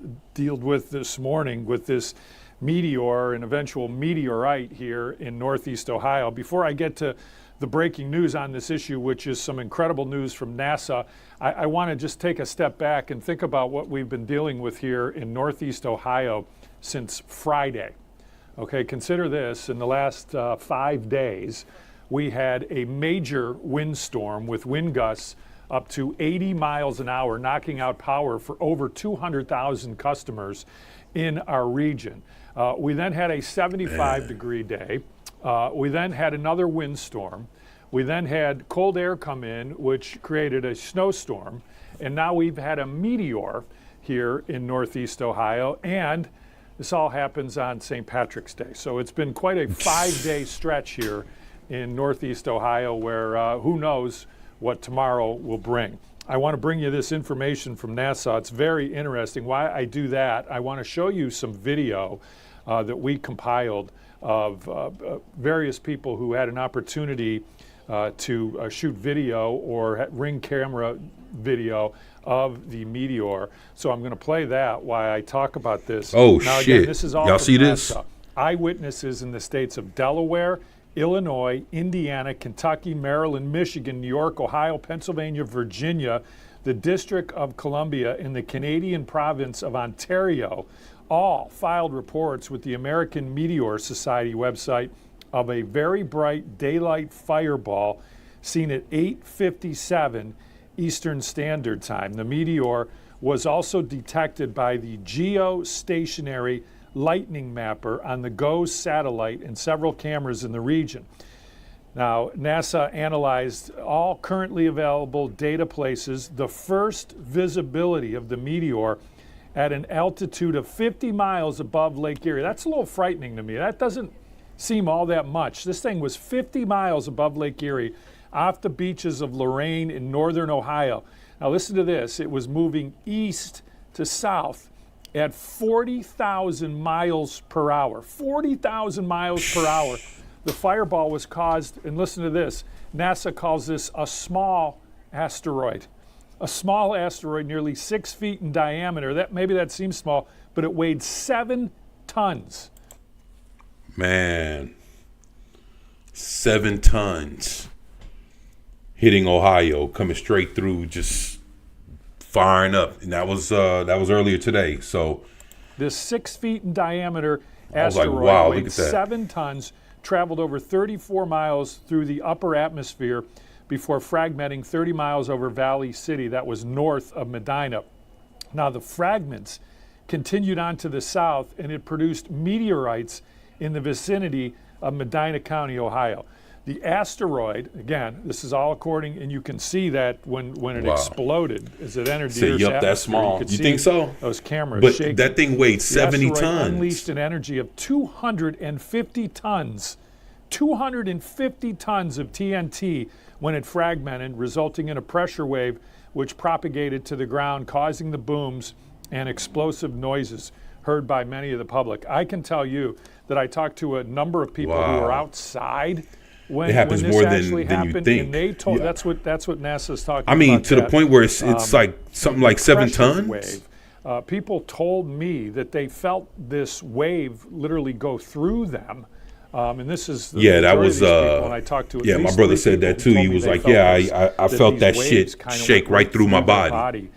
M: with this morning with this meteor, an eventual meteorite here in Northeast Ohio. Before I get to the breaking news on this issue, which is some incredible news from NASA, I want to just take a step back and think about what we've been dealing with here in Northeast Ohio since Friday. Okay, consider this. In the last 5 days, we had a major windstorm with wind gusts up to 80 miles an hour, knocking out power for over 200,000 customers in our region. We then had a 75-degree day. We then had another windstorm. We then had cold air come in, which created a snowstorm. And now we've had a meteor here in Northeast Ohio. And this all happens on St. Patrick's Day. So it's been quite a 5-day stretch here in Northeast Ohio where who knows what tomorrow will bring. I want to bring you this information from NASA. It's very interesting. Why I do that, I want to show you some video that we compiled of various people who had an opportunity to shoot video or ring camera video of the meteor. So I'm going to play that while I talk about this.
A: Oh,
M: now,
A: shit.
M: Again, this is all
A: Y'all
M: from
A: see this?
M: NASA. Eyewitnesses in the states of Delaware, Illinois, Indiana, Kentucky, Maryland, Michigan, New York, Ohio, Pennsylvania, Virginia, the District of Columbia, and the Canadian province of Ontario all filed reports with the American Meteor Society website of a very bright daylight fireball seen at 8:57 Eastern Standard Time. The meteor was also detected by the geostationary lightning mapper on the GOES satellite and several cameras in the region. Now, NASA analyzed all currently available data places the first visibility of the meteor at an altitude of 50 miles above Lake Erie. That's a little frightening to me. That doesn't seem all that much. This thing was 50 miles above Lake Erie off the beaches of Lorain in northern Ohio. Now listen to this. It was moving east to south at 40,000 miles per hour. 40,000 miles per hour. The fireball was caused, and listen to this, NASA calls this a small asteroid. A small asteroid nearly 6 feet in diameter. Maybe that seems small, but it weighed 7 tons.
A: Man, 7 tons hitting Ohio, coming straight through, just firing up. And that was earlier today. So
M: this 6 feet in diameter
A: I was
M: asteroid
A: like, wow,
M: weighed
A: look at that.
M: 7 tons, traveled over 34 miles through the upper atmosphere before fragmenting 30 miles over Valley City, that was north of Medina. Now the fragments continued on to the south, and it produced meteorites in the vicinity of Medina County, Ohio. The asteroid, again, this is all according, and you can see that when it
A: Wow.
M: exploded as it entered the
A: Say,
M: Earth's
A: yup, that's
M: atmosphere.
A: small.
M: could
A: You
M: see
A: think so?
M: Those cameras
A: But
M: shaking.
A: that thing weighed
M: The
A: 70
M: asteroid
A: tons.
M: unleashed an energy of 250 tons. 250 tons of TNT when it fragmented, resulting in a pressure wave which propagated to the ground, causing the booms and explosive noises heard by many of the public. I can tell you that I talked to a number of people who were outside when,
A: It happens
M: this
A: more
M: actually
A: than you
M: happened,
A: think.
M: and they told
A: Yeah.
M: that's what NASA's talking about.
A: I mean, to the
M: that,
A: point where it's like something like 7
M: pressure
A: tons.
M: Wave. People told me that they felt this wave literally go through them. And this is the
A: Yeah, that
M: majority of
A: was
M: these people, and I talked to at
A: yeah, my
M: least
A: brother
M: 3
A: said that
M: people
A: too.
M: who told
A: He
M: me
A: was
M: they
A: like,
M: felt
A: yeah,
M: this,
A: I felt
M: these
A: that
M: waves
A: shit
M: kinda
A: shake
M: went
A: right through my
M: their
A: body.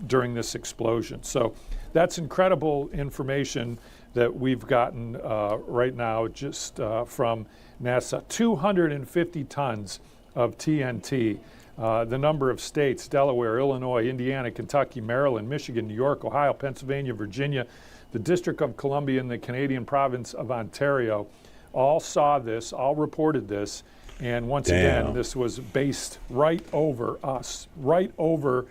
M: during this explosion. So that's incredible information that we've gotten right now just from NASA. 250 tons of TNT. The number of states, Delaware, Illinois, Indiana, Kentucky, Maryland, Michigan, New York, Ohio, Pennsylvania, Virginia, the District of Columbia, and the Canadian province of Ontario, all saw this, all reported this. And once again, this was based right over us, right over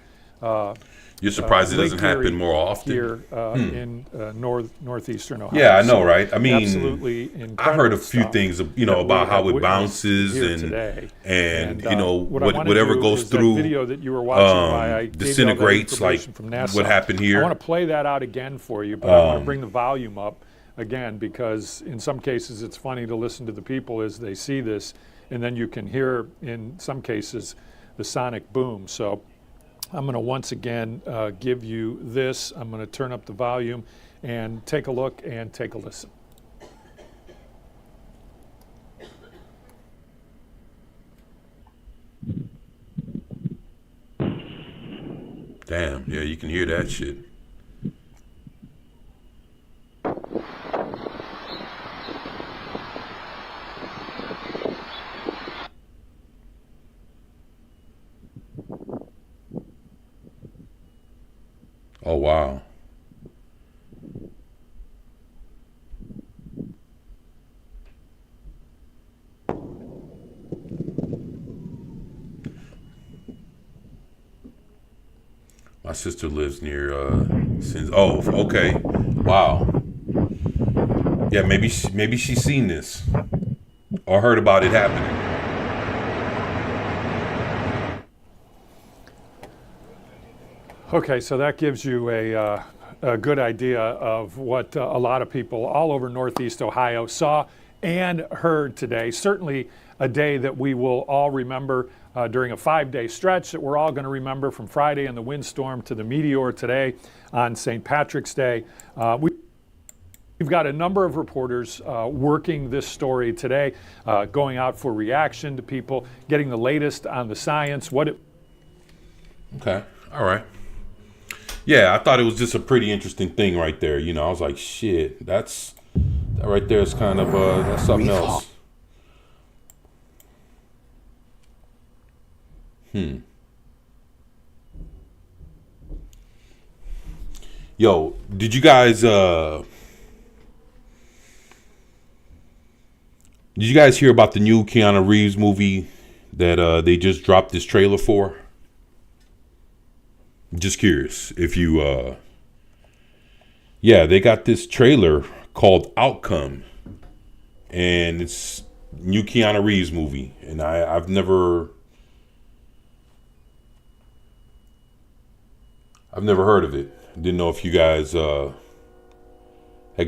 A: You're surprised it doesn't
M: Lake Erie
A: happen more often?
M: here in northeastern Ohio.
A: Yeah, I know,
M: So
A: right? I mean,
M: absolutely
A: I heard a
M: incredible
A: few
M: stuff
A: things,
M: that
A: about
M: we
A: how
M: have
A: it
M: witnessed
A: bounces
M: here
A: and
M: today.
A: what
M: I wanna
A: whatever
M: do
A: goes
M: is that
A: through
M: video that you were watching while I gave you all that
A: disintegrates, like
M: information from NASA.
A: what happened here.
M: I want to play that out again for you, but I want to bring the volume up again because in some cases it's funny to listen to the people as they see this, and then you can hear in some cases the sonic boom. So I'm going to once again give you this. I'm going to turn up the volume and take a look and take a listen.
A: Damn, yeah, you can hear that shit. Oh, wow. My sister lives near, okay. Wow. Yeah, maybe she's seen this or heard about it happening.
M: Okay, so that gives you a good idea of what a lot of people all over Northeast Ohio saw and heard today. Certainly, a day that we will all remember during a 5-day stretch that we're all going to remember, from Friday and the windstorm to the meteor today on St. Patrick's Day. We've got a number of reporters working this story today, going out for reaction to people, getting the latest on the science.
A: Okay, all right. Yeah, I thought it was just a pretty interesting thing right there. You know, I was like, shit, that right there is kind of that's something else. Yo, did you guys hear about the new Keanu Reeves movie that they just dropped this trailer for? Just curious if you yeah, they got this trailer called Outcome, and it's new Keanu Reeves movie, and I've never heard of it. Didn't know if you guys had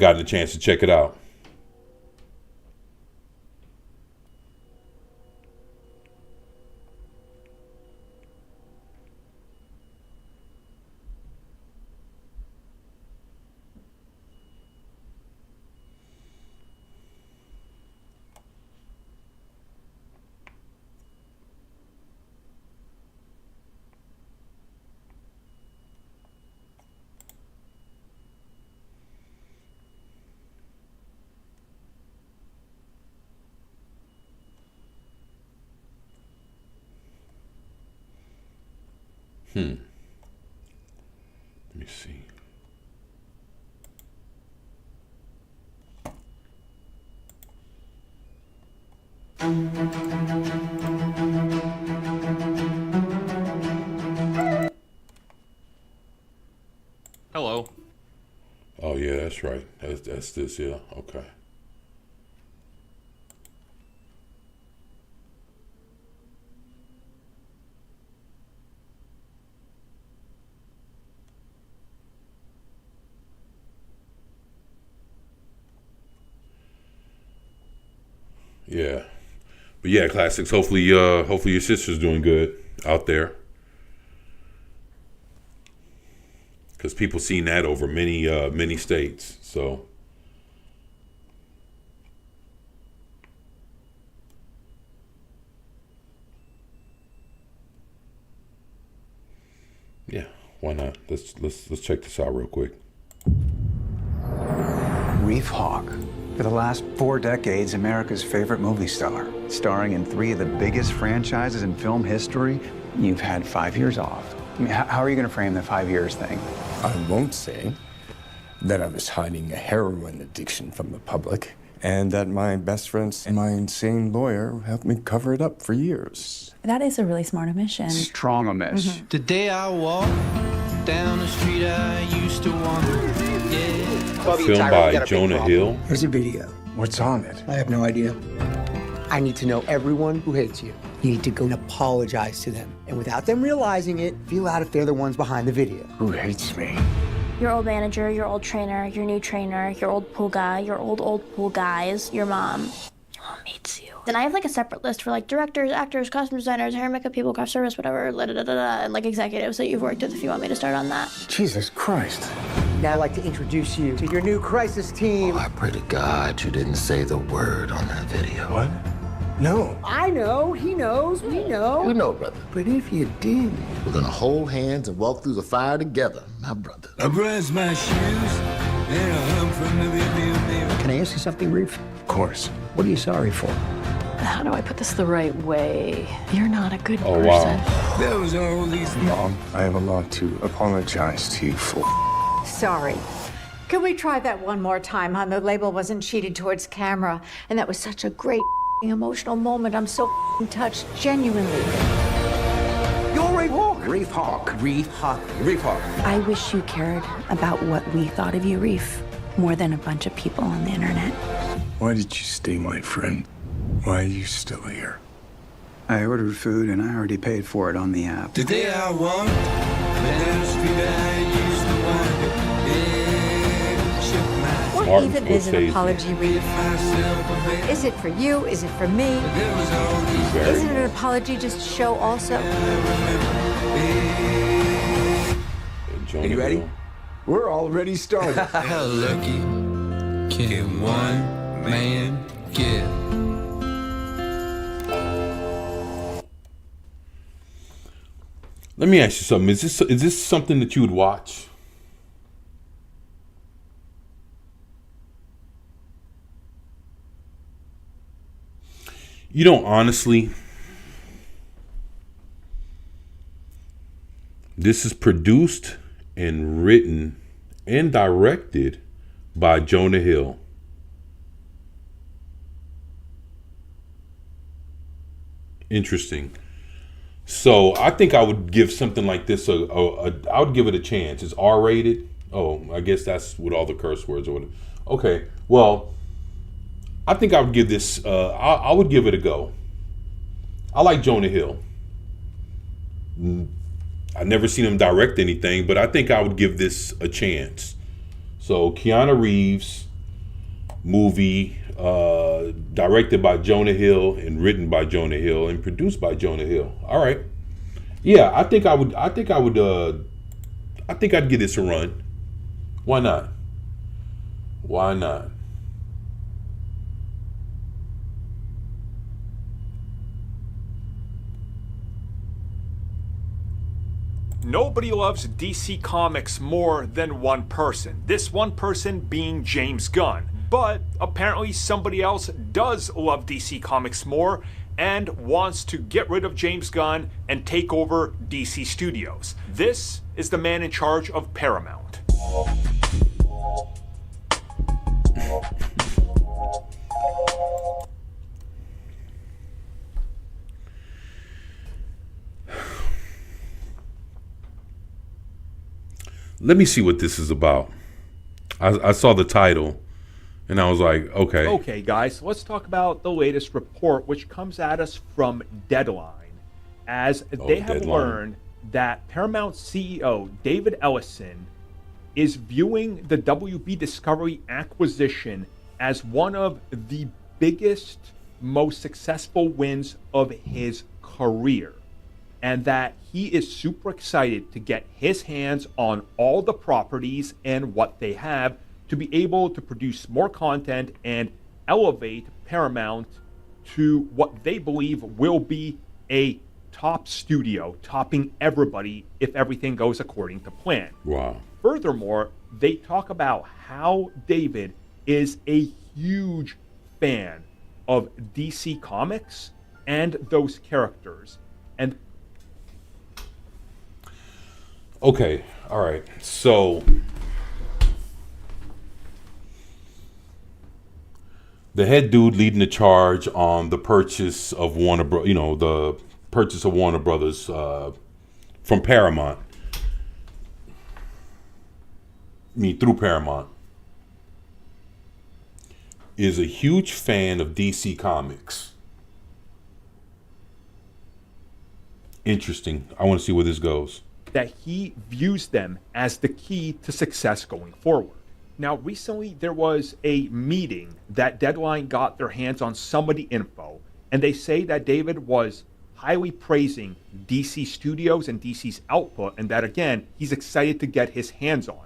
A: gotten a chance to check it out. Let me see.
N: Hello.
A: Oh yeah, that's right. That's this, yeah. Okay. Yeah, but yeah, classics. Hopefully your sister's doing good out there, because people seen that over many states. So yeah, why not? Let's check this out real quick.
O: Reef Hawk. For the last 4 decades, America's favorite movie star. Starring in 3 of the biggest franchises in film history. You've had 5 years off. I mean, how are you going to frame the 5 years thing?
P: I won't say that I was hiding a heroin addiction from the public, and that my best friends and my insane lawyer helped me cover it up for years.
Q: That is a really smart omission.
O: Strong omish.
R: The day I walked down the street I used to wander.
A: Filmed by Jonah Hill.
D: Here's a video.
O: What's on it?
D: I have no idea. I need to know everyone who hates you. You need to go and apologize to them. And without them realizing it, feel out if they're the ones behind the video.
O: Who hates me?
S: Your old manager, your old trainer, your new trainer, your old pool guy, your old pool guys, your mom. Your mom hates you. Then I have like a separate list for like directors, actors, costume designers, hair and makeup people, craft service, whatever, and like executives that you've worked with if you want me to start on that.
O: Jesus Christ.
D: Now I'd like to introduce you to your new crisis team.
T: Oh, I pray to God you didn't say the word on that video.
O: What? No.
D: I know, he knows, we know.
T: We know, brother. But if you did, we're gonna hold hands and walk through the fire together, my brother.
R: I brush my shoes and I hung from the rearview mirror.
D: Can I ask you something, Reef?
O: Of course.
D: What are you sorry for?
H: How do I put this the right way? You're not a good person.
A: Wow.
R: There was all these...
P: Mom, I have a lot to apologize to you for.
Q: Sorry. Could we try that one more time, hon? The label wasn't cheated towards camera, and that was such a great emotional moment. I'm so touched, genuinely.
D: You're Reef Hawk. Reef Hawk. Reef Hawk. Reef Hawk.
Q: I wish you cared about what we thought of you, Reef, more than a bunch of people on the internet.
P: Why did you stay my friend? Why are you still here?
O: I ordered food and I already paid for it on the app.
R: The day I walked down the street I used to wander. Yeah, shook my
A: Martin
Q: even is an
A: Scorsese.
Q: apology really for? Is it for you? Is it for me?
A: Very
Q: Isn't an apology just a show also?
A: Are
E: you ready? We're already started.
R: How lucky can one man get?
A: Let me ask you something. Is this something that you would watch? You know, honestly, this is produced and written and directed by Jonah Hill. Interesting. So I think I would give something like this I would give it a chance. It's R-rated. Oh, I guess that's with all the curse words or whatever. Okay, well, I think I would give this. I would give it a go. I like Jonah Hill. I've never seen him direct anything, but I think I would give this a chance. So Keanu Reeves movie, directed by Jonah Hill and written by Jonah Hill and produced by Jonah Hill. All right. Yeah, I think I'd give this a run. Why not? Why not?
L: Nobody loves DC Comics more than one person. This one person being James Gunn. But apparently somebody else does love DC Comics more and wants to get rid of James Gunn and take over DC Studios. This is the man in charge of Paramount.
A: Let me see what this is about. I saw the title and I was like, okay.
U: Okay, guys, let's talk about the latest report, which comes at us from Deadline, as they have learned that Paramount CEO David Ellison is viewing the WB Discovery acquisition as one of the biggest, most successful wins of his career, and that he is super excited to get his hands on all the properties and what they have to be able to produce more content and elevate Paramount to what they believe will be a top studio, topping everybody if everything goes according to plan.
A: Wow.
U: Furthermore, they talk about how David is a huge fan of DC Comics and those characters. And
A: okay, all right. So the head dude leading the charge on the purchase of the purchase of Warner Brothers from Paramount. Through Paramount, is a huge fan of DC Comics. Interesting. I want to see where this goes.
U: That he views them as the key to success going forward. Now, recently there was a meeting that Deadline got their hands on some of the info, and they say that David was highly praising DC Studios and DC's output, and that, again, he's excited to get his hands on it.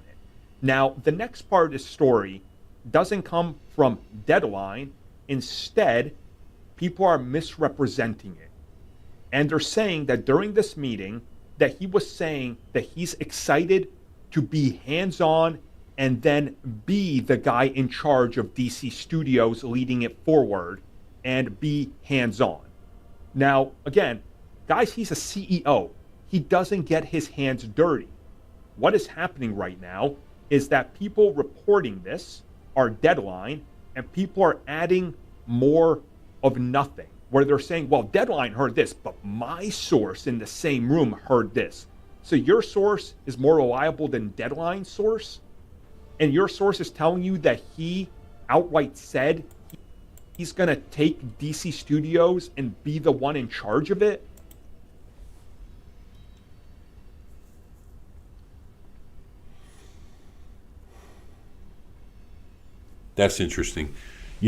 U: Now, the next part of this story doesn't come from Deadline. Instead, people are misrepresenting it. And they're saying that during this meeting, that he was saying that he's excited to be hands-on and then be the guy in charge of DC Studios leading it forward and be hands-on. Now, again, guys, he's a CEO. He doesn't get his hands dirty. What is happening right now is that people reporting this are Deadline, and people are adding more of nothing, where they're saying, well, Deadline heard this, but my source in the same room heard this. So your source is more reliable than Deadline's source? And your source is telling you that he outright said he's going to take DC Studios and be the one in charge of it?
A: That's interesting. I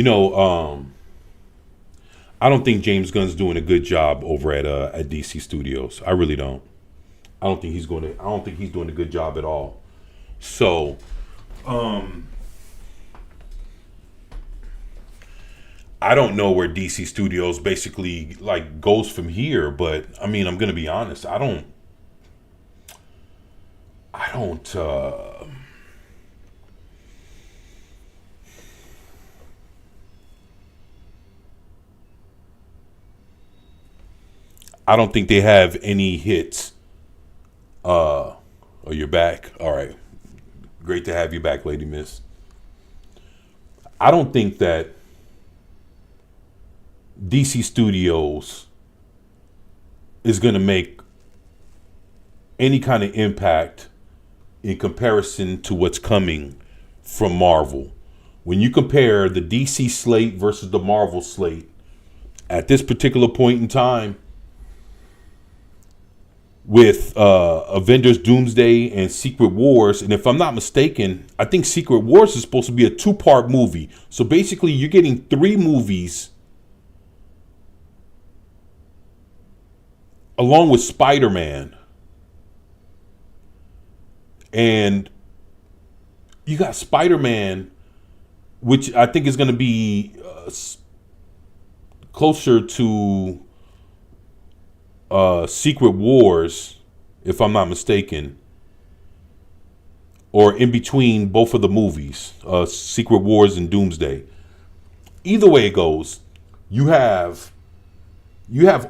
A: don't think James Gunn's doing a good job over at DC Studios. I really don't. I don't think he's doing a good job at all. So, I don't know where DC Studios basically like goes from here, but I mean, I'm gonna be honest. I don't think they have any hits. Oh, you're back. All right. Great to have you back, Lady Miss. I don't think that DC Studios is going to make any kind of impact in comparison to what's coming from Marvel. When you compare the DC slate versus the Marvel slate at this particular point in time, with Avengers Doomsday and Secret Wars, and if I'm not mistaken, I think Secret Wars is supposed to be a 2-part movie. So basically you're getting 3 movies along with Spider-Man. And you got Spider-Man, which I think is going to be closer to Secret Wars, if I'm not mistaken, or in between both of the movies, Secret Wars and Doomsday. Either way it goes, you have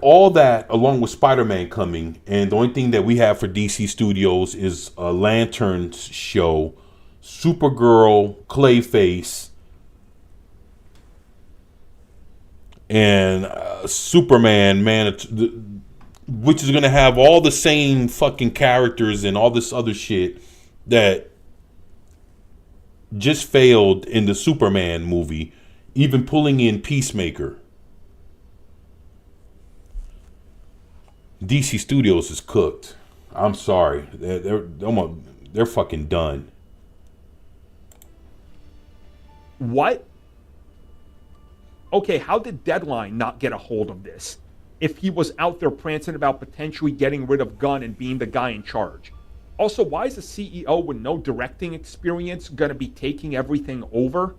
A: all that along with Spider-Man coming, and the only thing that we have for DC Studios is a Lanterns show, Supergirl, Clayface, and Superman, which is going to have all the same fucking characters and all this other shit that just failed in the Superman movie, even pulling in Peacemaker. DC Studios is cooked. I'm sorry. They're fucking done.
U: What? Okay, how did Deadline not get a hold of this? If he was out there prancing about potentially getting rid of Gunn and being the guy in charge. Also, why is the CEO with no directing experience going to be taking everything over?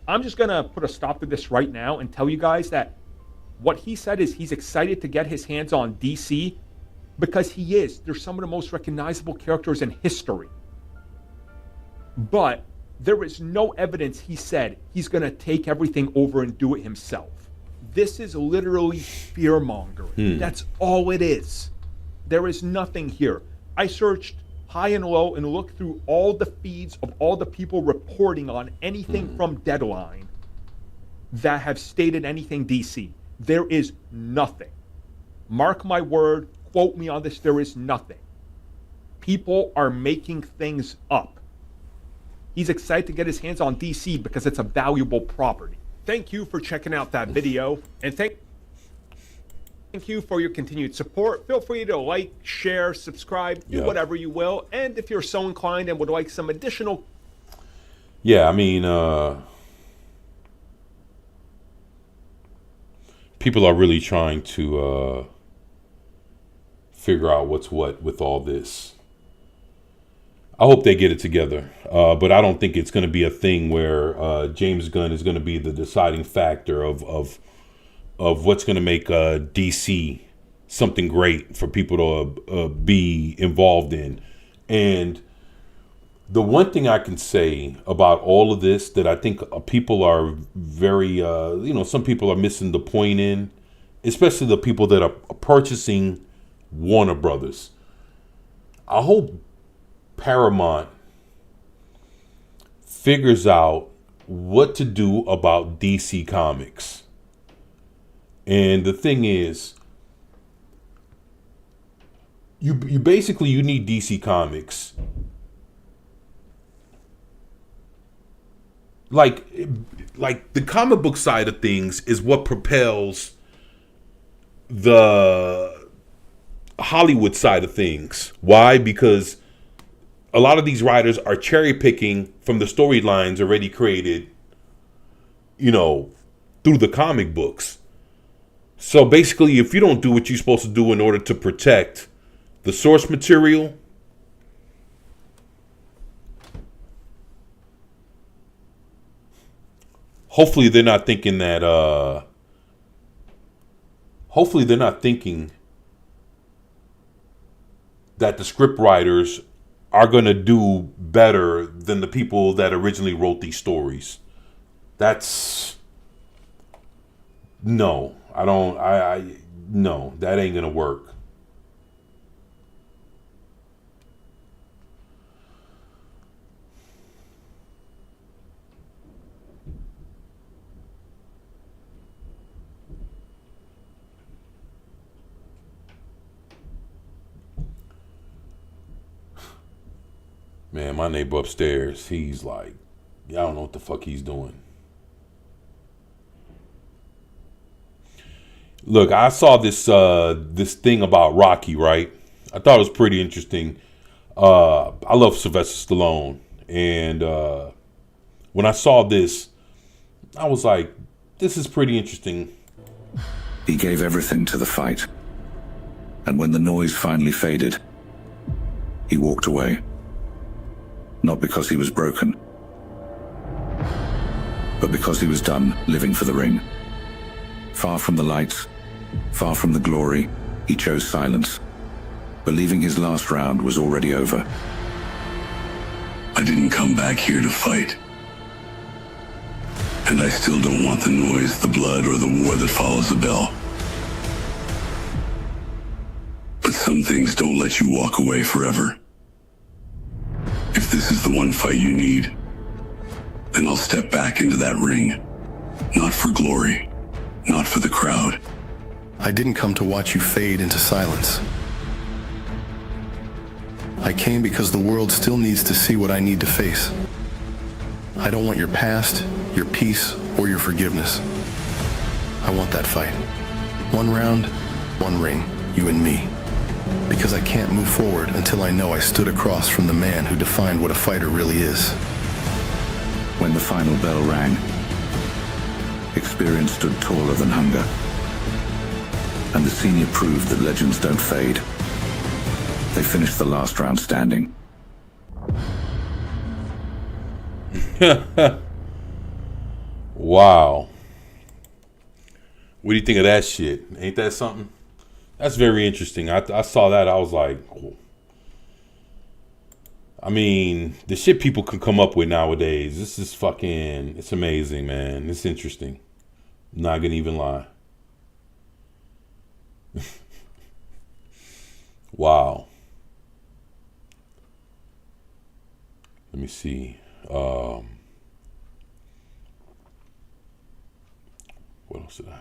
U: I'm just going to put a stop to this right now and tell you guys that what he said is he's excited to get his hands on DC because he is. They're some of the most recognizable characters in history. But there is no evidence he said he's going to take everything over and do it himself. This is literally fear-mongering. That's all it is. There is nothing here. I searched high and low and looked through all the feeds of all the people reporting on anything from Deadline that have stated anything DC. There is nothing. Mark my word, quote me on this, there is nothing. People are making things up. He's excited to get his hands on DC because it's a valuable property. Thank you for checking out that video, and thank you for your continued support. Feel free to like, share, subscribe, do whatever you will. And if you're so inclined and would like some additional...
A: Yeah, I mean, people are really trying to figure out what's what with all this. I hope they get it together, but I don't think it's going to be a thing where James Gunn is going to be the deciding factor of what's going to make DC something great for people to be involved in. And the one thing I can say about all of this that I think people are very, some people are missing the point in, especially the people that are purchasing Warner Brothers. I hope Paramount figures out what to do about DC Comics. And the thing is, you basically need DC Comics. Like the comic book side of things is what propels the Hollywood side of things. Why? Because a lot of these writers are cherry picking from the storylines already created through the comic books. So basically, if you don't do what you're supposed to do in order to protect the source material, hopefully they're not thinking that the script writers are going to do better than the people that originally wrote these stories. No, that ain't going to work. Man, my neighbor upstairs, he's like, I don't know what the fuck he's doing. Look, I saw this thing about Rocky, right? I thought it was pretty interesting. I love Sylvester Stallone. And when I saw this, I was like, this is pretty interesting.
C: He gave everything to the fight. And when the noise finally faded, he walked away. Not because he was broken, but because he was done living for the ring. Far from the lights, far from the glory, he chose silence, believing his last round was already over.
K: I didn't come back here to fight. And I still don't want the noise, the blood, or the war that follows the bell. But some things don't let you walk away forever. If this is the one fight you need, then I'll step back into that ring. Not for glory, not for the crowd.
I: I didn't come to watch you fade into silence. I came because the world still needs to see what I need to face. I don't want your past, your peace, or your forgiveness. I want that fight. One round, one ring, you and me. Because I can't move forward until I know I stood across from the man who defined what a fighter really is.
C: When the final bell rang, experience stood taller than hunger. And the senior proved that legends don't fade. They finished the last round standing.
A: Wow. What do you think of that shit? Ain't that something? That's very interesting. I saw that. I was like, oh. I mean, the shit people can come up with nowadays. This is fucking, it's amazing, man. It's interesting. I'm not gonna even lie. Wow. Let me see. What else did I have?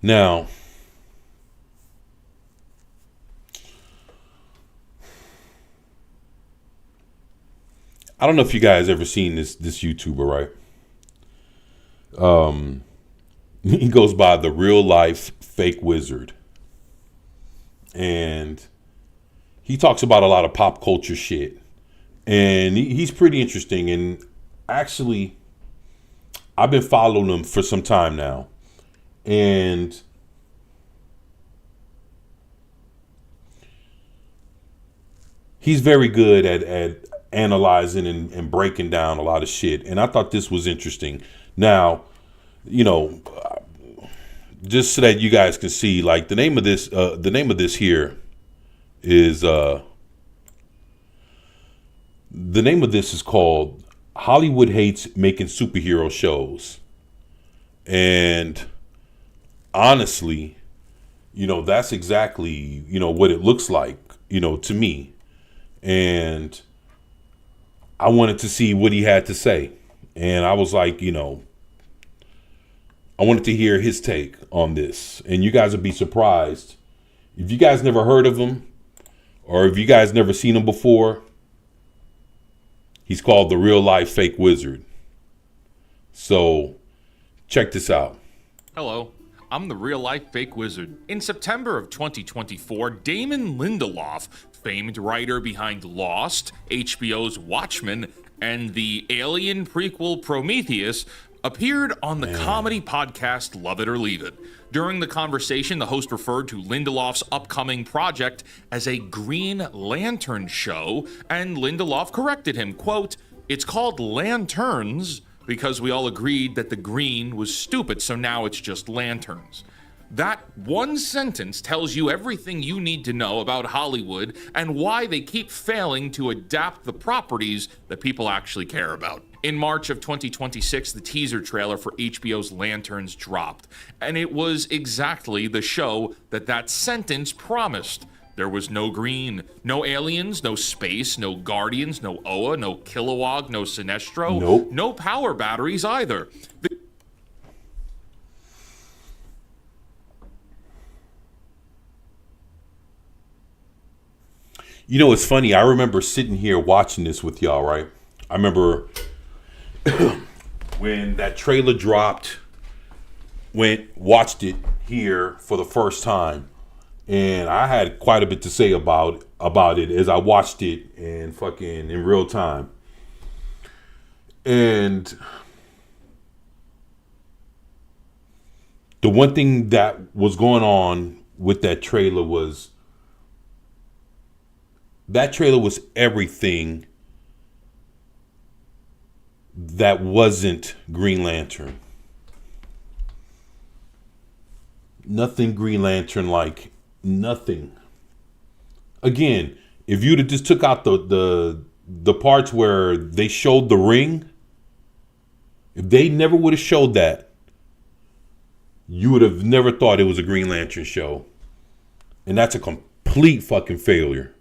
A: Now, I don't know if you guys ever seen this YouTuber, right? He goes by the Real Life Fake Wizard. And he talks about a lot of pop culture shit. And he's pretty interesting. And actually, I've been following him for some time now. And he's very good at analyzing and breaking down a lot of shit. And I thought this was interesting. Now, you know, just so that you guys can see, like, the name of this here is the name of this is called Hollywood Hates Making Superhero Shows. And honestly, you know, that's exactly, you know, what it looks like, you know, to me. And I wanted to see what he had to say. And I was like, you know, I wanted to hear his take on this. And you guys would be surprised. If you guys never heard of him, or if you guys never seen him before, he's called the Real Life Fake Wizard. So, check this out.
N: Hello, I'm the Real Life Fake Wizard. In September of 2024, Damon Lindelof, famed writer behind Lost, HBO's Watchmen, and the Alien prequel Prometheus, appeared on the comedy podcast Love It or Leave It. During the conversation, the host referred to Lindelof's upcoming project as a Green Lantern show, and Lindelof corrected him, quote, "It's called Lanterns because we all agreed that the green was stupid, so now it's just lanterns." That one sentence tells you everything you need to know about Hollywood and why they keep failing to adapt the properties that people actually care about. In March of 2026, the teaser trailer for HBO's Lanterns dropped, and it was exactly the show that sentence promised. There was no green, no aliens, no space, no guardians, no Oa, no Kilowog, no Sinestro, no power batteries either.
A: You know, it's funny. I remember sitting here watching this with y'all, right? I remember when that trailer dropped, watched it here for the first time. And I had quite a bit to say about it as I watched it in real time. And the one thing that was going on with that trailer was everything that wasn't Green Lantern. Nothing Green Lantern like. Nothing. Again, if you'd have just took out the parts where they showed the ring, if they never would have showed that, you would have never thought it was a Green Lantern show. And that's a complete fucking failure.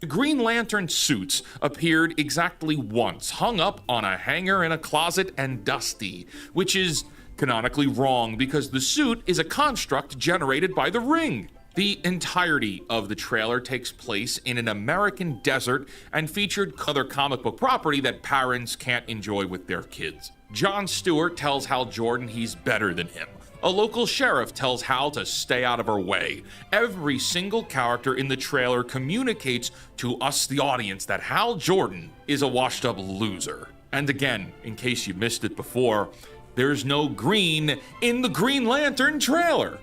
N: The Green Lantern suits appeared exactly once, hung up on a hanger in a closet and dusty, which is canonically wrong because the suit is a construct generated by the ring. The entirety of the trailer takes place in an American desert and featured other comic book property that parents can't enjoy with their kids. Jon Stewart tells Hal Jordan he's better than him. A local sheriff tells Hal to stay out of her way. Every single character in the trailer communicates to us, the audience, that Hal Jordan is a washed-up loser. And again, in case you missed it before, there's no green in the Green Lantern trailer.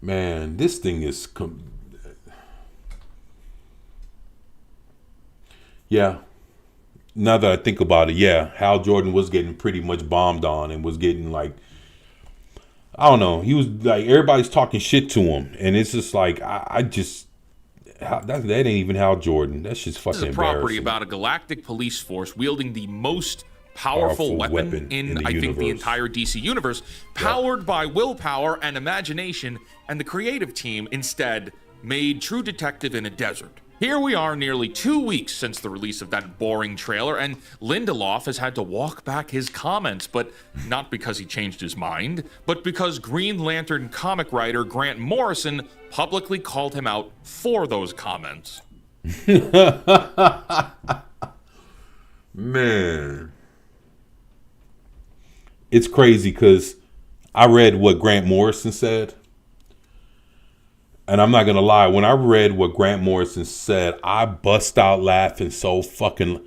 A: Man, this thing is... Yeah. Now that I think about it, yeah, Hal Jordan was getting pretty much bombed on and was getting like, I don't know, he was like, everybody's talking shit to him, and it's just like, that ain't even Hal Jordan. That's just fucking embarrassing.
N: This is a property about a galactic police force wielding the most powerful weapon in I think the entire DC universe, powered by willpower and imagination, and the creative team instead made True Detective in a desert. Here we are nearly 2 weeks since the release of that boring trailer, and Lindelof has had to walk back his comments, but not because he changed his mind, but because Green Lantern comic writer Grant Morrison publicly called him out for those comments.
A: Man. It's crazy because I read what Grant Morrison said. And I'm not going to lie, when I read what Grant Morrison said, I bust out laughing so fucking...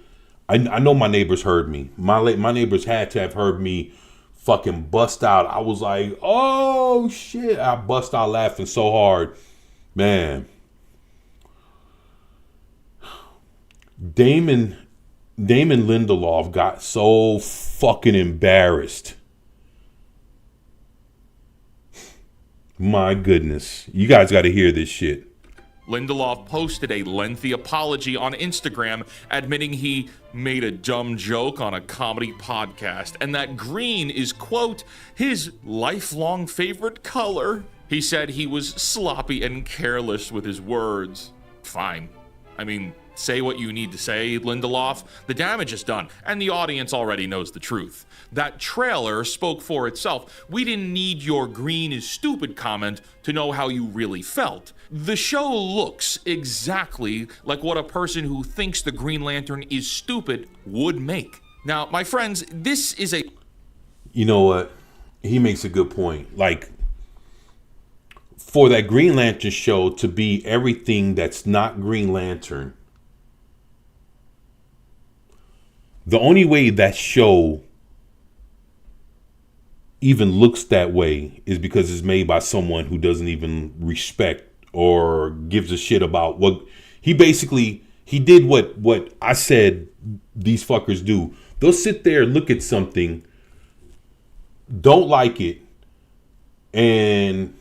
A: I know my neighbors heard me. My neighbors had to have heard me fucking bust out. I was like, oh shit. I bust out laughing so hard. Man. Damon Lindelof got so fucking embarrassed. My goodness. You guys got to hear this shit.
N: Lindelof posted a lengthy apology on Instagram admitting he made a dumb joke on a comedy podcast and that green is, quote, his lifelong favorite color. He said he was sloppy and careless with his words. Fine. I mean, say what you need to say, Lindelof. The damage is done, and the audience already knows the truth. That trailer spoke for itself. We didn't need your green is stupid comment to know how you really felt. The show looks exactly like what a person who thinks the Green Lantern is stupid would make. Now, my friends, this is a...
A: You know what? He makes a good point. Like, for that Green Lantern show to be everything that's not Green Lantern, the only way that show even looks that way is because it's made by someone who doesn't even respect or gives a shit about what he did what I said these fuckers do. They'll sit there, look at something, don't like it, and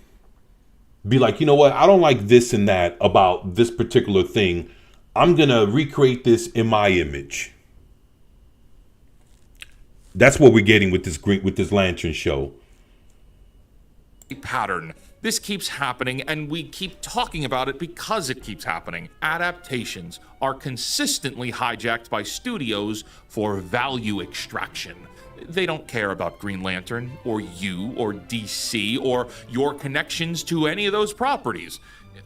A: be like, you know what, I don't like this and that about this particular thing. I'm gonna recreate this in my image. That's what we're getting with this Lantern show.
N: Pattern. This keeps happening, and we keep talking about it because it keeps happening. Adaptations are consistently hijacked by studios for value extraction. They don't care about Green Lantern, or you, or DC, or your connections to any of those properties.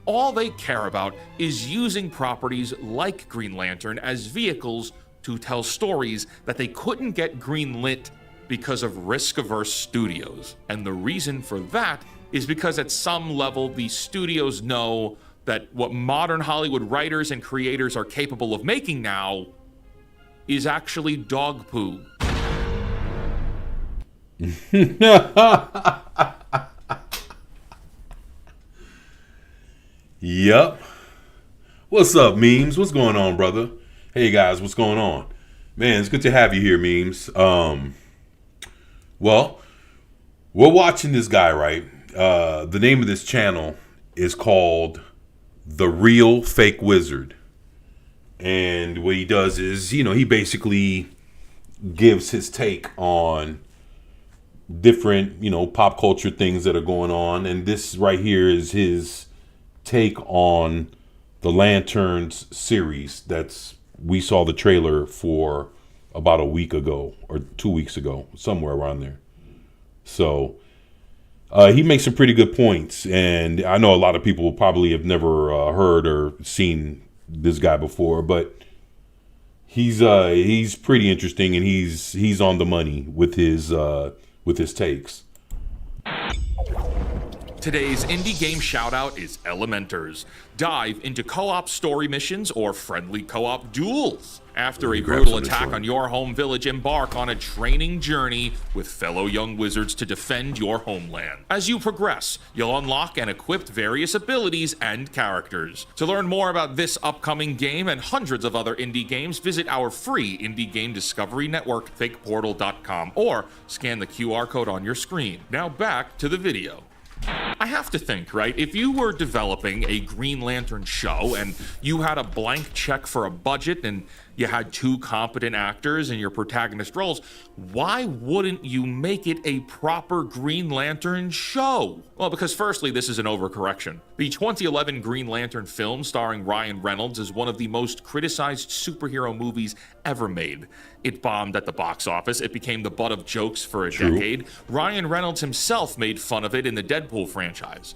N: All they care about is using properties like Green Lantern as vehicles to tell stories that they couldn't get greenlit because of risk-averse studios. And the reason for that is because at some level, these studios know that what modern Hollywood writers and creators are capable of making now is actually dog poo.
A: Yep. What's up, Memes? What's going on, brother? Hey guys, what's going on? Man, it's good to have you here, Memes. Well, we're watching this guy, right? The name of this channel is called The Real Fake Wizard. And what he does is, he basically gives his take on different, pop culture things that are going on. And this right here is his take on the Lanterns series we saw the trailer for about a week ago or 2 weeks ago, somewhere around there. So he makes some pretty good points, and I know a lot of people probably have never heard or seen this guy before, but he's pretty interesting, and he's on the money with his takes.
N: Today's indie game shoutout is Elementers. Dive into co-op story missions or friendly co-op duels. After a brutal attack on your home village, embark on a training journey with fellow young wizards to defend your homeland. As you progress, you'll unlock and equip various abilities and characters. To learn more about this upcoming game and hundreds of other indie games, visit our free indie game discovery network, fakeportal.com, or scan the QR code on your screen. Now back to the video. I have to think, right? If you were developing a Green Lantern show and you had a blank check for a budget and you had 2 competent actors in your protagonist roles, why wouldn't you make it a proper Green Lantern show? Well, because firstly, this is an overcorrection. The 2011 Green Lantern film starring Ryan Reynolds is one of the most criticized superhero movies ever made. It bombed at the box office. It became the butt of jokes for a decade. Ryan Reynolds himself made fun of it in the Deadpool franchise.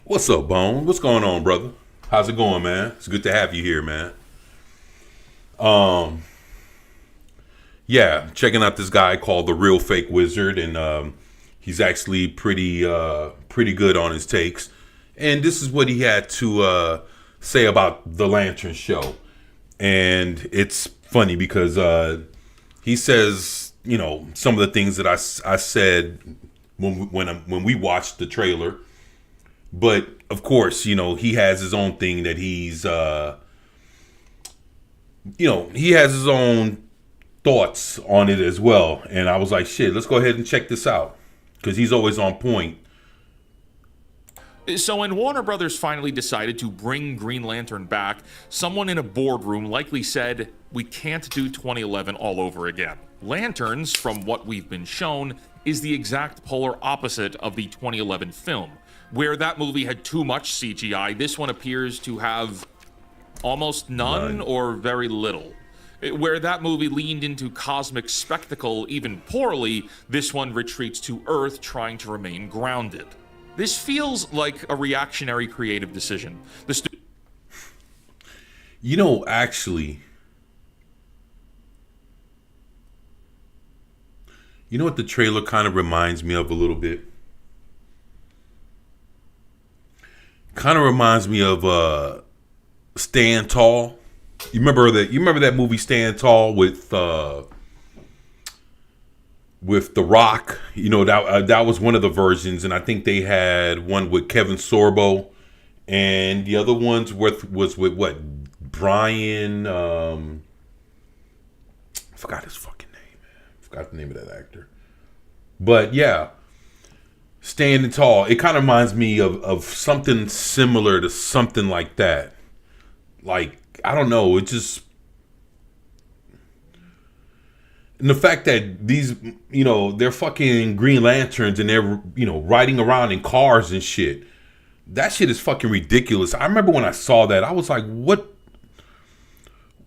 A: What's up, Bone? What's going on, brother? How's it going, man? It's good to have you here, man. Yeah, checking out this guy called The Real Fake Wizard, and he's actually pretty good on his takes. And this is what he had to say about the Lantern show. And it's funny because he says, some of the things that I said when we watched the trailer. But of course, he has his own thing that he's he has his own thoughts on it as well. And I was like, shit, let's go ahead and check this out, because he's always on point.
N: So when Warner Brothers finally decided to bring Green Lantern back, someone in a boardroom likely said, we can't do 2011 all over again. Lanterns, from what we've been shown, is the exact polar opposite of the 2011 film. Where that movie had too much CGI, this one appears to have Almost none or very little. Where that movie leaned into cosmic spectacle even poorly, this one retreats to Earth trying to remain grounded. This feels like a reactionary creative decision.
A: You know, actually, you know what the trailer kind of reminds me of a little bit? Kind of reminds me of Stand Tall. You remember that movie Stand Tall with The Rock? You know, that was one of the versions, and I think they had one with Kevin Sorbo, and the other ones was with what? Brian, I forgot his fucking name, man. I forgot the name of that actor. But yeah, Standing Tall. It kind of reminds me of something similar to something like that. Like, I don't know. It just, and the fact that these, you know, they're fucking Green Lanterns and they're, you know, riding around in cars and shit. That shit is fucking ridiculous. I remember when I saw that, I was like, what?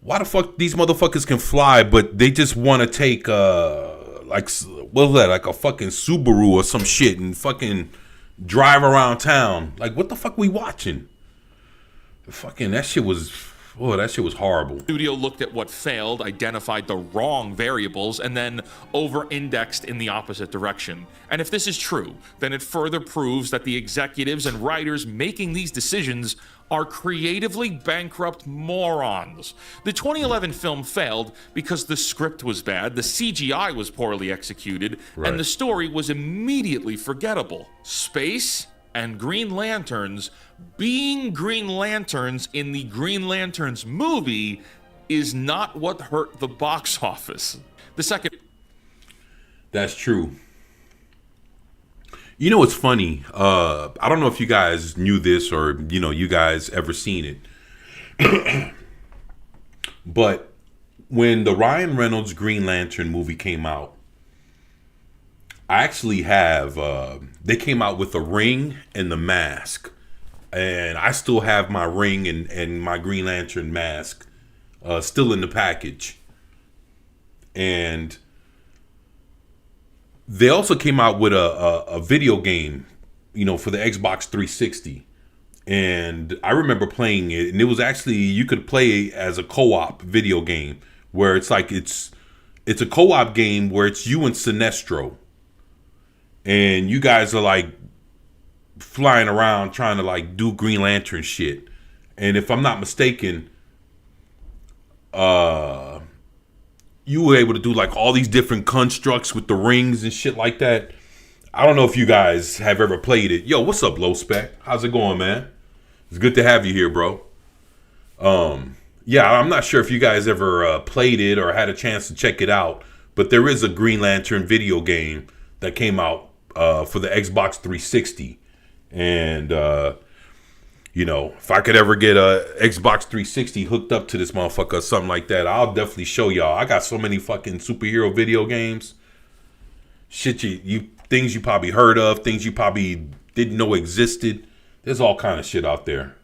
A: Why the fuck these motherfuckers can fly, but they just want to take like, what was that, like a fucking Subaru or some shit and fucking drive around town? Like, what the fuck we watching? Fucking that shit was horrible.
N: Studio looked at what failed, identified the wrong variables, and then over-indexed in the opposite direction. And if this is true, then it further proves that the executives and writers making these decisions are creatively bankrupt morons. The 2011 film failed because the script was bad, the CGI was poorly executed, and the story was immediately forgettable. Space and Green Lanterns being Green Lanterns in the Green Lanterns movie is not what hurt the box office. The second...
A: That's true. You know what's funny? I don't know if you guys knew this or, you know, you guys ever seen it. But when the Ryan Reynolds Green Lantern movie came out, I actually have, they came out with the ring and the mask. And I still have my ring and my Green Lantern mask still in the package. And they also came out with a video game, you know, for the Xbox 360. And I remember playing it, and it was actually, you could play as a co-op video game where it's like, it's a co-op game where it's you and Sinestro. And you guys are like flying around trying to like do Green Lantern shit. And if I'm not mistaken, you were able to do like all these different constructs with the rings and shit like that. I don't know if you guys have ever played it. Yo, what's up, Low Spec? How's it going, man? It's good to have you here, bro. Yeah, I'm not sure if you guys ever played it or had a chance to check it out, but there is a Green Lantern video game that came out for the Xbox 360. And, you know, if I could ever get a Xbox 360 hooked up to this motherfucker or something like that, I'll definitely show y'all. I got so many fucking superhero video games. Shit, you things you probably heard of, things you probably didn't know existed. There's all kind of shit out there.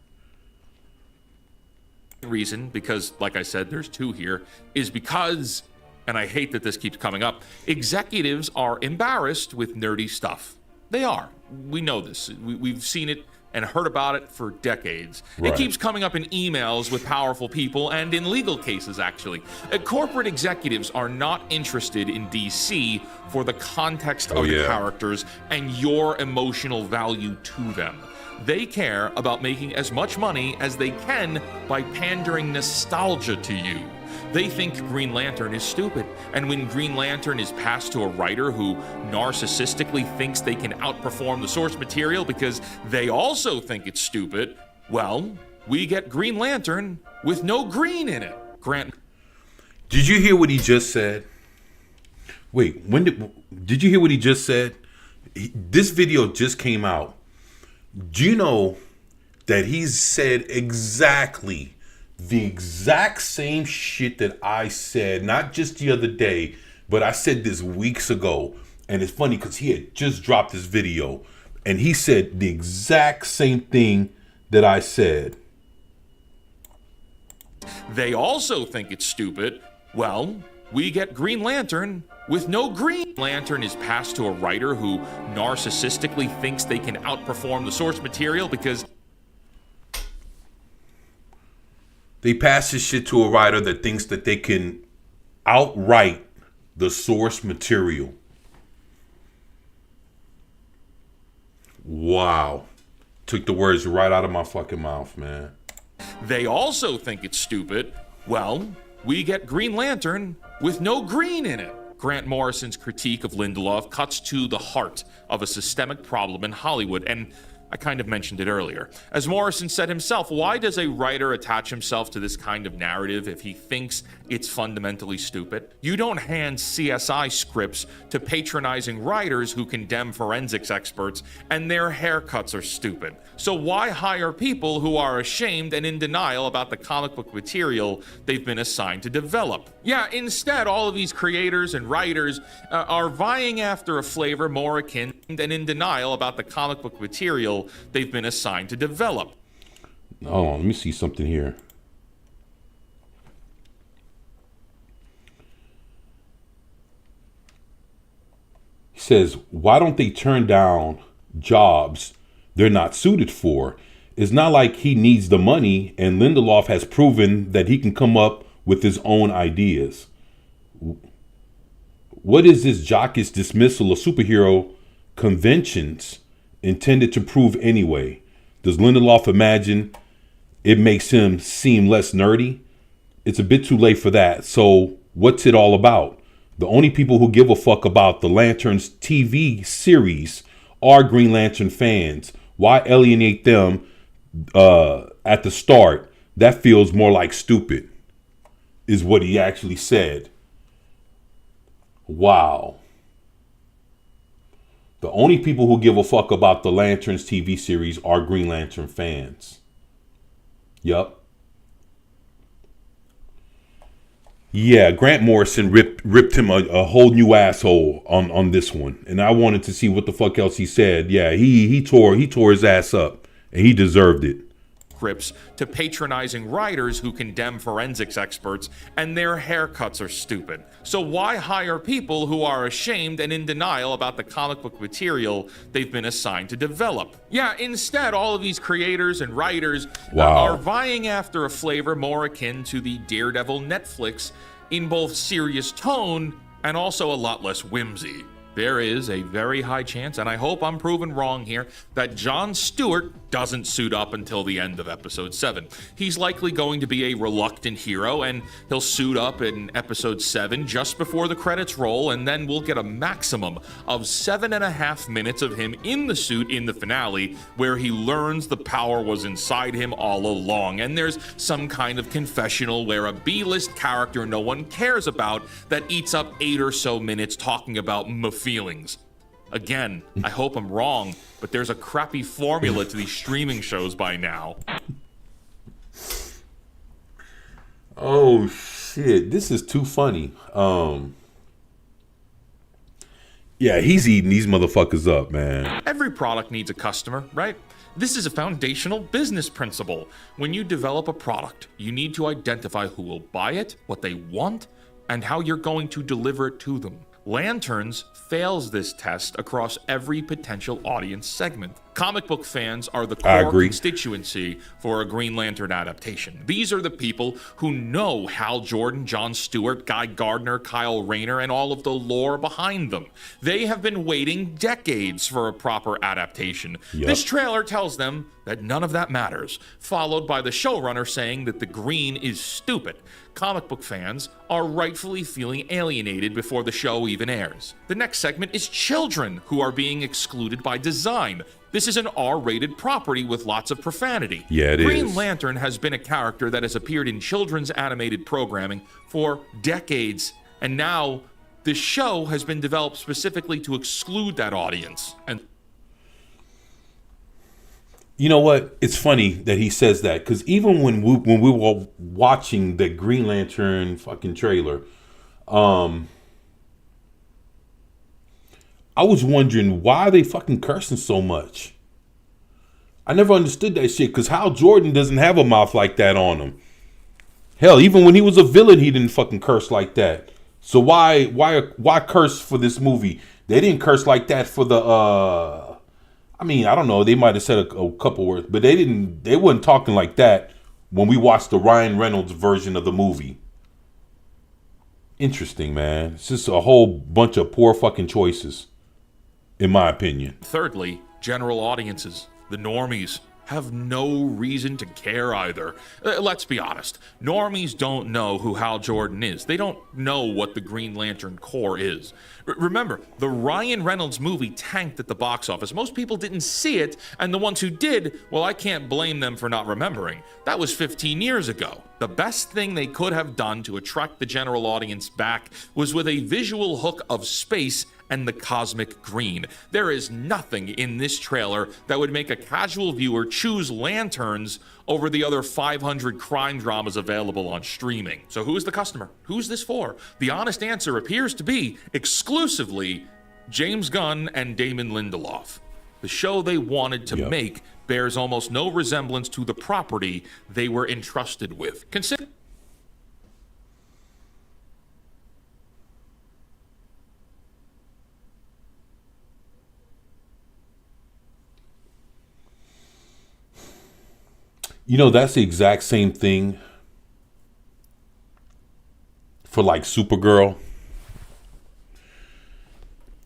N: Reason, because like I said, there's two here, is because, and I hate that this keeps coming up, executives are embarrassed with nerdy stuff. They are. We know this. We've seen it and heard about it for decades.
A: Right.
N: It keeps coming up in emails with powerful people and in legal cases, actually. Corporate executives are not interested in DC for the context of the characters and your emotional value to them. They care about making as much money as they can by pandering nostalgia to you. They think Green Lantern is stupid, and when Green Lantern is passed to a writer who narcissistically thinks they can outperform the source material because they also think it's stupid, well, we get Green Lantern with no green in it. Grant.
A: Did you hear what he just said? Wait, did you hear what he just said? This video just came out. Do you know that he's said exactly the exact same shit that I said, not just the other day, but I said this weeks ago. And it's funny because he had just dropped this video and he said the exact same thing that I said.
N: They also think it's stupid. Well, we get Green Lantern with no Green Lantern is passed to a writer who narcissistically thinks they can outperform the source material because
A: they pass this shit to a writer that thinks that they can outright the source material. Wow. Took the words right out of my fucking mouth, man.
N: they also think it's stupid. Well, we get Green Lantern with no green in it. Grant Morrison's critique of Lindelof cuts to the heart of a systemic problem in Hollywood, and I kind of mentioned it earlier. As Morrison said himself, why does a writer attach himself to this kind of narrative if he thinks it's fundamentally stupid? You don't hand CSI scripts to patronizing writers who condemn forensics experts and their haircuts are stupid. So why hire people who are ashamed and in denial about the comic book material they've been assigned to develop? Yeah, instead, all of these creators and writers are vying after a flavor more akin and in denial about the comic book material they've been assigned to develop.
A: Oh, let me see something here. He says, why don't they turn down jobs they're not suited for? It's not like he needs the money, and Lindelof has proven that he can come up with his own ideas. What is this jockey's dismissal of superhero conventions intended to prove anyway? Does Lindelof imagine it makes him seem less nerdy? It's a bit too late for that. So what's it all about? The only people who give a fuck about the Lantern's TV series are Green Lantern fans. Why alienate them at the start? That feels more like stupid, is what he actually said. Wow. The only people who give a fuck about the Lantern's TV series are Green Lantern fans. Yup. Yeah, Grant Morrison ripped him a whole new asshole on this one. And I wanted to see what the fuck else he said. Yeah, he tore his ass up. And he deserved it.
N: Scripts to patronizing writers who condemn forensics experts and their haircuts are stupid. So why hire people who are ashamed and in denial about the comic book material they've been assigned to develop? Yeah, instead, all of these creators and writers are vying after a flavor more akin to the Daredevil Netflix in both serious tone and also a lot less whimsy. There is a very high chance, and I hope I'm proven wrong here, that Jon Stewart doesn't suit up until the end of episode 7. He's likely going to be a reluctant hero, and he'll suit up in episode 7 just before the credits roll, and then we'll get a maximum of 7.5 minutes of him in the suit in the finale, where he learns the power was inside him all along, and there's some kind of confessional where a B-list character no one cares about that eats up 8 or so minutes talking about feelings. Again, I hope I'm wrong, but there's a crappy formula to these streaming shows by now.
A: Oh shit, this is too funny. Yeah, he's eating these motherfuckers up, man.
N: Every product needs a customer, right? This is a foundational business principle. When you develop a product, you need to identify who will buy it, what they want, and how you're going to deliver it to them. Lanterns fails this test across every potential audience segment. Comic book fans are the core constituency for a Green Lantern adaptation. These are the people who know Hal Jordan, Jon Stewart, Guy Gardner, Kyle Rayner, and all of the lore behind them. They have been waiting decades for a proper adaptation.
A: Yep.
N: This trailer tells them that none of that matters, followed by the showrunner saying that the green is stupid. Comic book fans are rightfully feeling alienated before the show even airs. The next segment is children who are being excluded by design. This is an R-rated property with lots of profanity.
A: Yeah, it is.
N: Green Lantern has been a character that has appeared in children's animated programming for decades, and now this show has been developed specifically to exclude that audience. And
A: you know what? It's funny that he says that, because even when we were watching the Green Lantern fucking trailer, I was wondering why are they fucking cursing so much. I never understood that shit, because Hal Jordan doesn't have a mouth like that on him. Hell, even when he was a villain, he didn't fucking curse like that. So why curse for this movie? They didn't curse like that for the I mean, I don't know, they might have said a couple words, but they weren't talking like that when we watched the Ryan Reynolds version of the movie. Interesting, man. It's just a whole bunch of poor fucking choices, in my opinion.
N: Thirdly, general audiences, the normies, have no reason to care either. Let's be honest. Normies don't know who Hal Jordan is. They don't know what the Green Lantern Corps is. Remember, the Ryan Reynolds movie tanked at the box office. Most people didn't see it, and the ones who did, well, I can't blame them for not remembering. That was 15 years ago. The best thing they could have done to attract the general audience back was with a visual hook of space and the cosmic green. There is nothing in this trailer that would make a casual viewer choose Lanterns over the other 500 crime dramas available on streaming. So who is the customer? Who's this for? The honest answer appears to be exclusively James Gunn and Damon Lindelof. The show they wanted to make bears almost no resemblance to the property they were entrusted with. Consider
A: You know, that's the exact same thing for like Supergirl.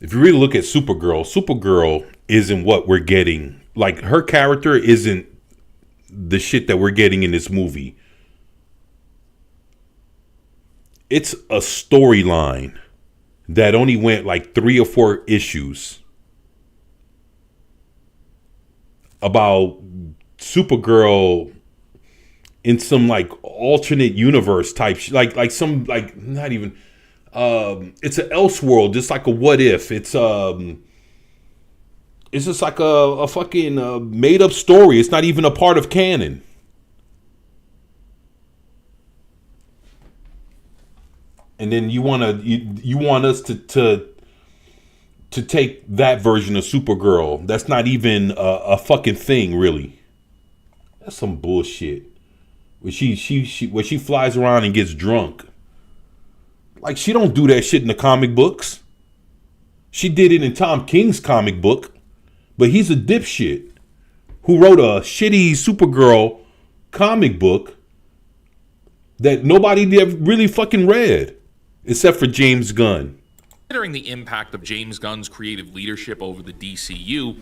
A: If you really look at Supergirl isn't what we're getting. Like, her character isn't the shit that we're getting in this movie. It's a storyline that only went like 3 or 4 issues about Supergirl in some like alternate universe type like some like not even it's an Elseworld, just like a what if. It's just like a fucking made up story. It's not even a part of canon. And then you want us to take that version of Supergirl that's not even a fucking thing, really. That's some bullshit. Where she flies around and gets drunk. Like, she don't do that shit in the comic books. She did it in Tom King's comic book, but he's a dipshit who wrote a shitty Supergirl comic book that nobody really fucking read, except for James Gunn.
N: Considering the impact of James Gunn's creative leadership over the DCU,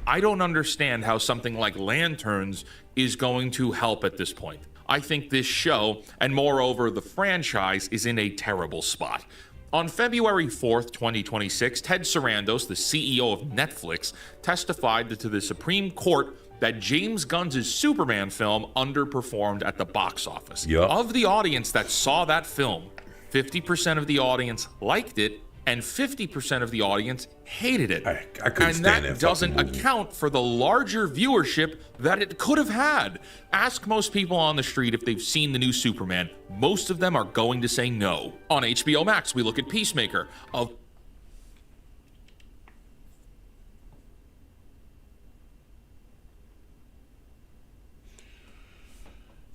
N: I don't understand how something like Lanterns is going to help at this point. I think this show, and moreover the franchise, is in a terrible spot. On February 4th, 2026, Ted Sarandos, the CEO of Netflix, testified to the Supreme Court that James Gunn's Superman film underperformed at the box office.
A: Yep.
N: Of the audience that saw that film, 50% of the audience liked it, and 50% of the audience hated it.
A: I couldn't stand
N: that doesn't account for the larger viewership that it could have had. Ask most people on the street if they've seen the new Superman. Most of them are going to say no. On HBO Max, we look at Peacemaker.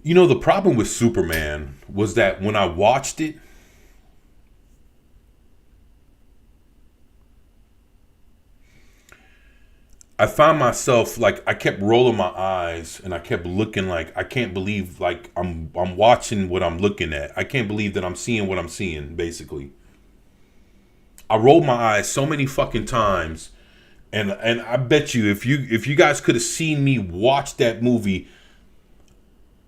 A: You know, the problem with Superman was that when I watched it, I found myself, like, I kept rolling my eyes and I kept looking like, I can't believe, like, I'm watching what I'm looking at. I can't believe that I'm seeing what I'm seeing, basically. I rolled my eyes so many fucking times, and I bet you if you guys could have seen me watch that movie,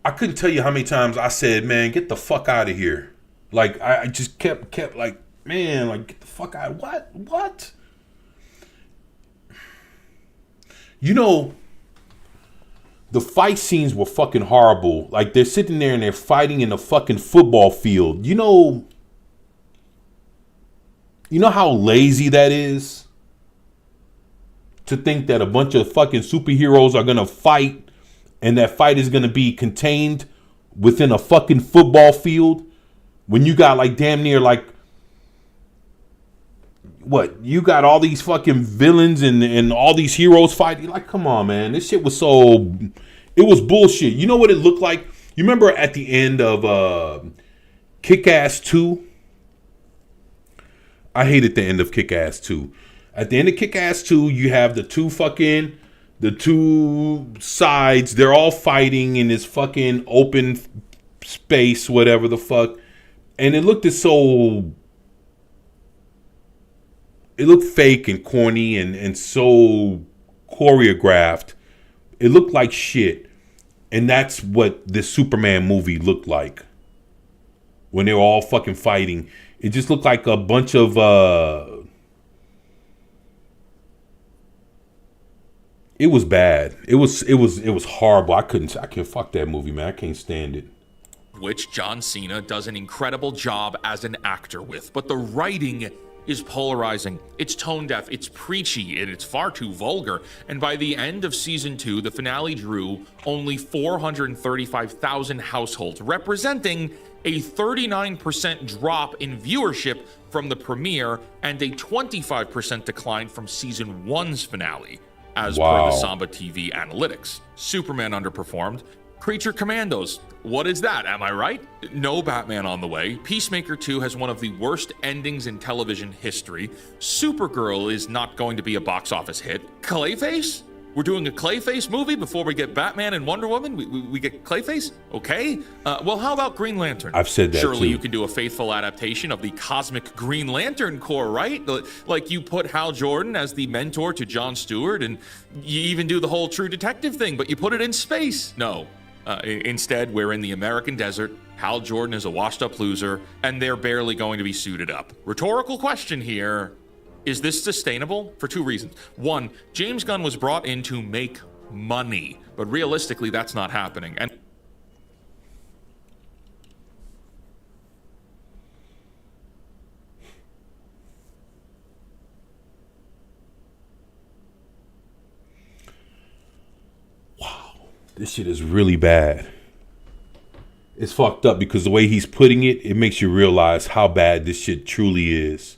A: I couldn't tell you how many times I said, man, get the fuck out of here. Like, I just kept like, man, like, get the fuck out. What? You know, the fight scenes were fucking horrible. Like, they're sitting there and they're fighting in a fucking football field. You know how lazy that is? To think that a bunch of fucking superheroes are gonna fight and that fight is gonna be contained within a fucking football field when you got like damn near like what, you got all these fucking villains and all these heroes fighting. Like, come on, man. This shit was it was bullshit. You know what it looked like? You remember at the end of Kick-Ass 2? I hated the end of Kick-Ass 2. At the end of Kick-Ass 2, you have the two sides. They're all fighting in this fucking open space, whatever the fuck. And it looked fake and corny and so choreographed. It looked like shit. And that's what this Superman movie looked like. When they were all fucking fighting. It just looked like a bunch of it was bad. It was horrible. I can't fuck that movie, man. I can't stand it.
N: Which John Cena does an incredible job as an actor with, but the writing is polarizing. It's tone deaf, it's preachy, and it's far too vulgar. And by the end of season 2, the finale drew only 435,000 households, representing a 39% drop in viewership from the premiere and a 25% decline from season 1's finale, as per the Samba TV analytics. Superman underperformed. Creature Commandos. What is that? Am I right? No Batman on the way. Peacemaker 2 has one of the worst endings in television history. Supergirl is not going to be a box office hit. Clayface? We're doing a Clayface movie before we get Batman and Wonder Woman? We get Clayface? Okay. Well, how about Green Lantern?
A: I've said that
N: Surely
A: too.
N: You can do a faithful adaptation of the cosmic Green Lantern Corps, right? Like you put Hal Jordan as the mentor to Jon Stewart, and you even do the whole True Detective thing, but you put it in space. No. Instead, we're in the American desert. Hal Jordan is a washed-up loser, and they're barely going to be suited up. Rhetorical question here. Is this sustainable? For 2 reasons. 1, James Gunn was brought in to make money, but realistically, that's not happening. And
A: This shit is really bad. It's fucked up because the way he's putting it, it makes you realize how bad this shit truly is.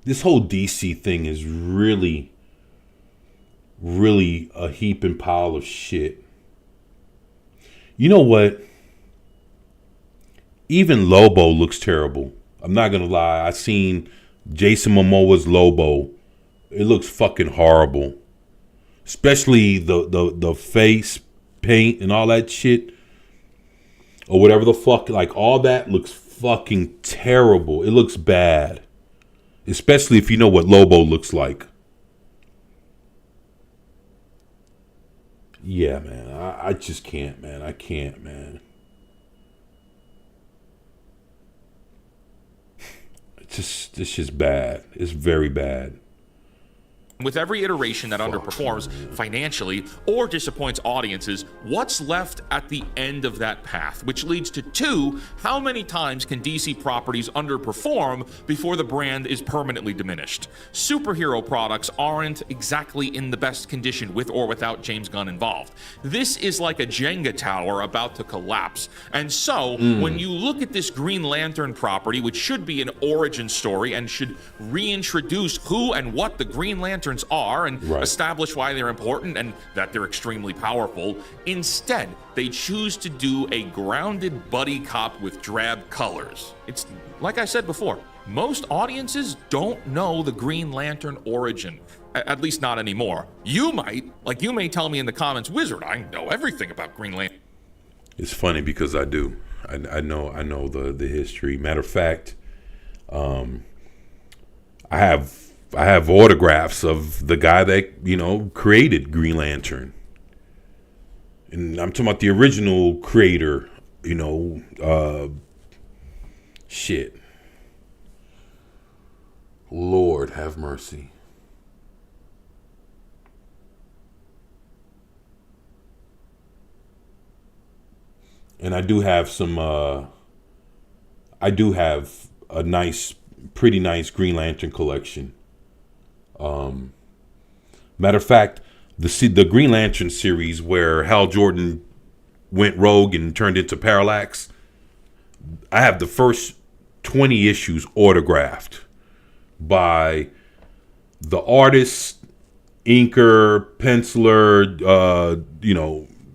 A: This whole DC thing is really, really a heaping pile of shit. You know what? Even Lobo looks terrible. I'm not gonna lie. I seen Jason Momoa's Lobo. It looks fucking horrible. Especially the face paint and all that shit. Or whatever the fuck. Like, all that looks fucking terrible. It looks bad. Especially if you know what Lobo looks like. Yeah, man. I just can't, man. I can't, man. It's just bad. It's very bad.
N: with every iteration that underperforms financially or disappoints audiences, what's left at the end of that path? Which leads to 2, how many times can DC properties underperform before the brand is permanently diminished? Superhero products aren't exactly in the best condition with or without James Gunn involved. This is like a Jenga tower about to collapse. And so, when you look at this Green Lantern property, which should be an origin story and should reintroduce who and what the Green Lanterns are and establish why they're important and that they're extremely powerful, instead, they choose to do a grounded buddy cop with drab colors. It's like I said before, most audiences don't know the Green Lantern origin. At least not anymore. You might. Like, you may tell me in the comments, Wizard, I know everything about Green Lantern.
A: It's funny because I do. I know the history. Matter of fact, I have autographs of the guy that, created Green Lantern. And I'm talking about the original creator, shit. Lord have mercy. And I do have a pretty nice Green Lantern collection. Matter of fact, the Green Lantern series where Hal Jordan went rogue and turned into Parallax, I have the first 20 issues autographed by the artist, inker, penciler,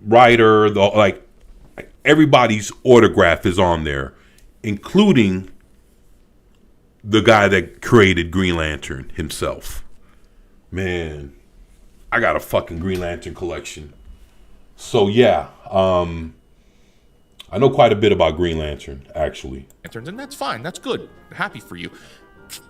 A: writer, everybody's autograph is on there, including the guy that created Green Lantern himself. Man, I got a fucking Green Lantern collection. So yeah, I know quite a bit about Green Lantern, actually.
N: Lanterns, and that's fine. That's good. Happy for you.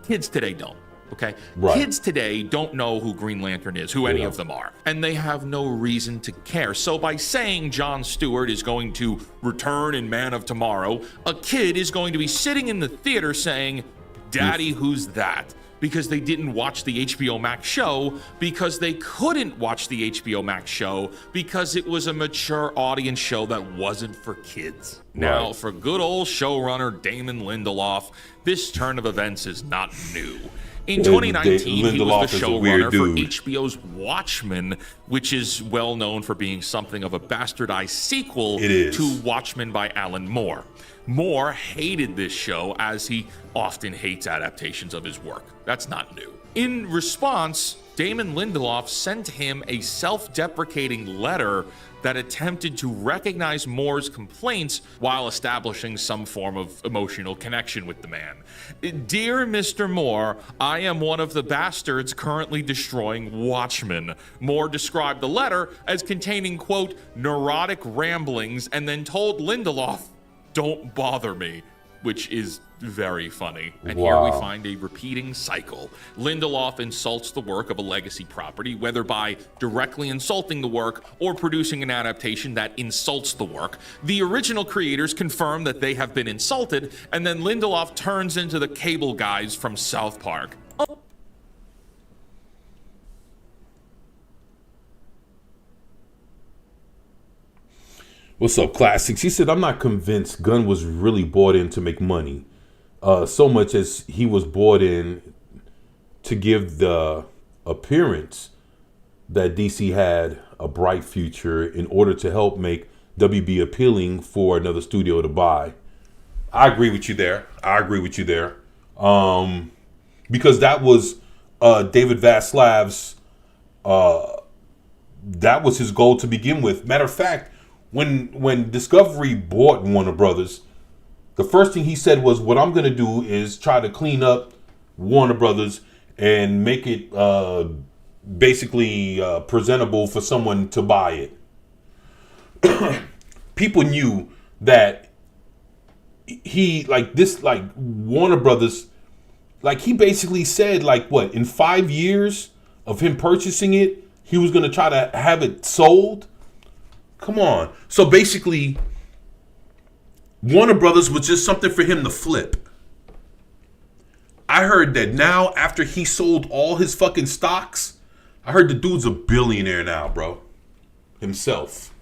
N: Kids today don't. Okay?
A: Right.
N: Kids today don't know who Green Lantern is, who any of them are. And they have no reason to care. So by saying Jon Stewart is going to return in Man of Tomorrow, a kid is going to be sitting in the theater saying, Daddy, who's that? Because they didn't watch the HBO Max show, because they couldn't watch the HBO Max show, because it was a mature audience show that wasn't for kids. Now,
A: Right.
N: for good old showrunner Damon Lindelof, this turn of events is not new. In 2019, he
A: Lindelof
N: was the
A: is a weird
N: showrunner for
A: dude.
N: HBO's Watchmen, which is well known for being something of a bastardized sequel to Watchmen by Alan Moore. Moore hated this show, as he often hates adaptations of his work. That's not new. In response, Damon Lindelof sent him a self-deprecating letter that attempted to recognize Moore's complaints while establishing some form of emotional connection with the man. Dear Mr. Moore, I am one of the bastards currently destroying Watchmen. Moore described the letter as containing, quote, neurotic ramblings, and then told Lindelof, don't bother me, which is very funny. And here we
A: Wow.
N: find a repeating cycle. Lindelof insults the work of a legacy property, whether by directly insulting the work or producing an adaptation that insults the work. The original creators confirm that they have been insulted, and then Lindelof turns into the cable guys from South Park.
A: What's up, Classics? He said, I'm not convinced Gunn was really bought in to make money, so much as he was bought in to give the appearance that DC had a bright future in order to help make WB appealing for another studio to buy. I agree with you there. Because that was David Vaslav's, that was his goal to begin with. Matter of fact, when Discovery bought Warner Brothers, the first thing he said was, what I'm going to do is try to clean up Warner Brothers and make it basically presentable for someone to buy it. People knew that he, Warner Brothers, he basically said, in 5 years of him purchasing it, he was going to try to have it sold. Come on. So basically, Warner Brothers was just something for him to flip. I heard that now, after he sold all his fucking stocks, I heard the dude's a billionaire now, bro. Himself.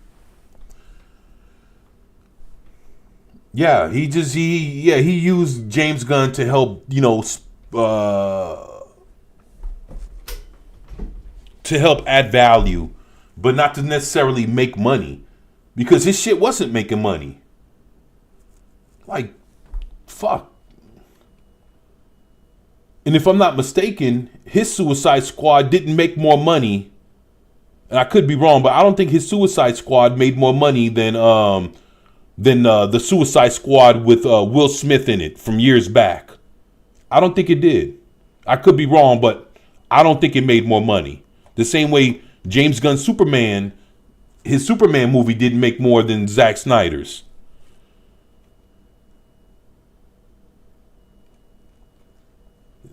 A: Yeah, he used James Gunn to help, to help add value, but not to necessarily make money, because his shit wasn't making money. Fuck. And if I'm not mistaken, his Suicide Squad didn't make more money. And I could be wrong, but I don't think his Suicide Squad made more money than the Suicide Squad with Will Smith in it from years back. I don't think it did. I could be wrong, but I don't think it made more money. The same way James Gunn's Superman, his Superman movie didn't make more than Zack Snyder's.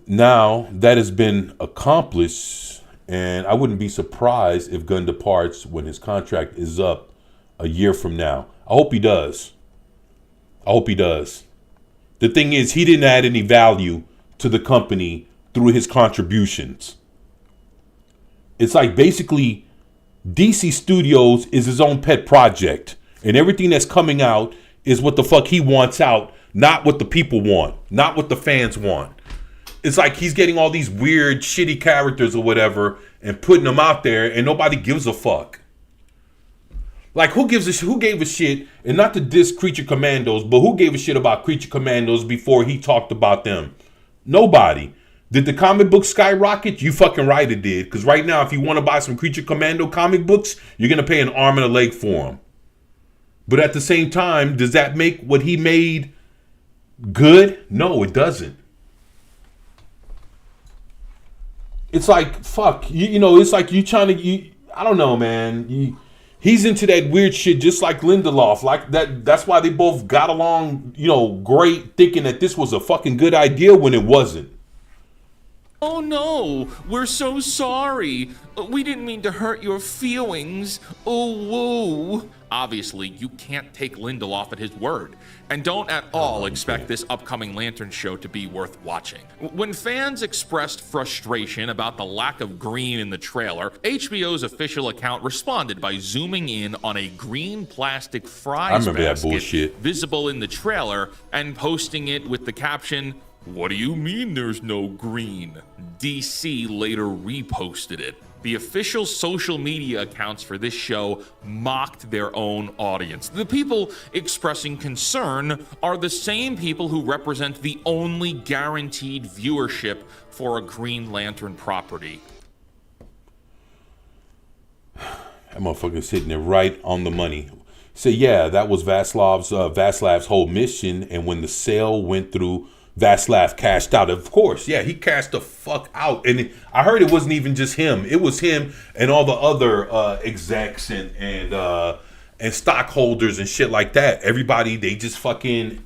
A: Now that has been accomplished, and I wouldn't be surprised if Gunn departs when his contract is up a year from now. I hope he does. The thing is, he didn't add any value to the company through his contributions. It's like basically DC Studios is his own pet project, and everything that's coming out is what the fuck he wants out, not what the people want, not what the fans want. It's like he's getting all these weird, shitty characters or whatever and putting them out there, and nobody gives a fuck. Who gave a shit, and not to diss Creature Commandos, but who gave a shit about Creature Commandos before he talked about them? Nobody. Did the comic book skyrocket? You fucking right it did. Because right now, if you want to buy some Creature Commando comic books, you're going to pay an arm and a leg for them. But at the same time, does that make what he made good? No, it doesn't. It's like, fuck, you know, it's like you trying to, I don't know, man. He's into that weird shit just like Lindelof. Like that's why they both got along, you know, great, thinking that this was a fucking good idea when it wasn't.
N: Oh no, we're so sorry. We didn't mean to hurt your feelings. Oh, whoa. Obviously, you can't take Lindelof at his word. And don't at all expect this upcoming Lantern show to be worth watching. When fans expressed frustration about the lack of green in the trailer, HBO's official account responded by zooming in on a green plastic fries basket visible in the trailer and posting it with the caption, "What do you mean there's no green?" DC later reposted it. The official social media accounts for this show mocked their own audience. The people expressing concern are the same people who represent the only guaranteed viewership for a Green Lantern property.
A: That motherfucker's hitting it right on the money. So yeah, that was Vaslav's whole mission, and when the sale went through, Vaslav cashed out. Of course, yeah, he cashed the fuck out. And I heard it wasn't even just him. It was him and all the other execs and stockholders and shit like that. Everybody, they just fucking...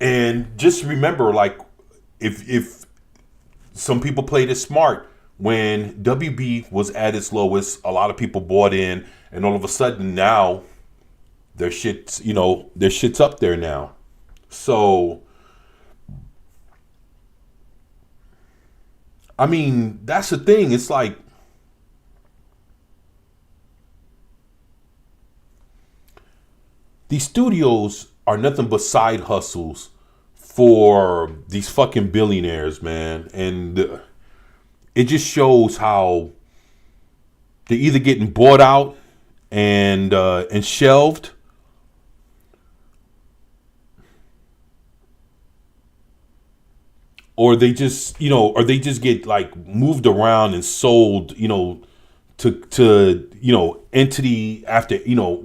A: And just remember, like, if some people played it smart, when WB was at its lowest, a lot of people bought in, and all of a sudden now their shit's up there now. So, I mean, that's the thing. It's like, these studios are nothing but side hustles for these fucking billionaires, man. And it just shows how they're either getting bought out and shelved, or they just, get like moved around and sold, to entity after,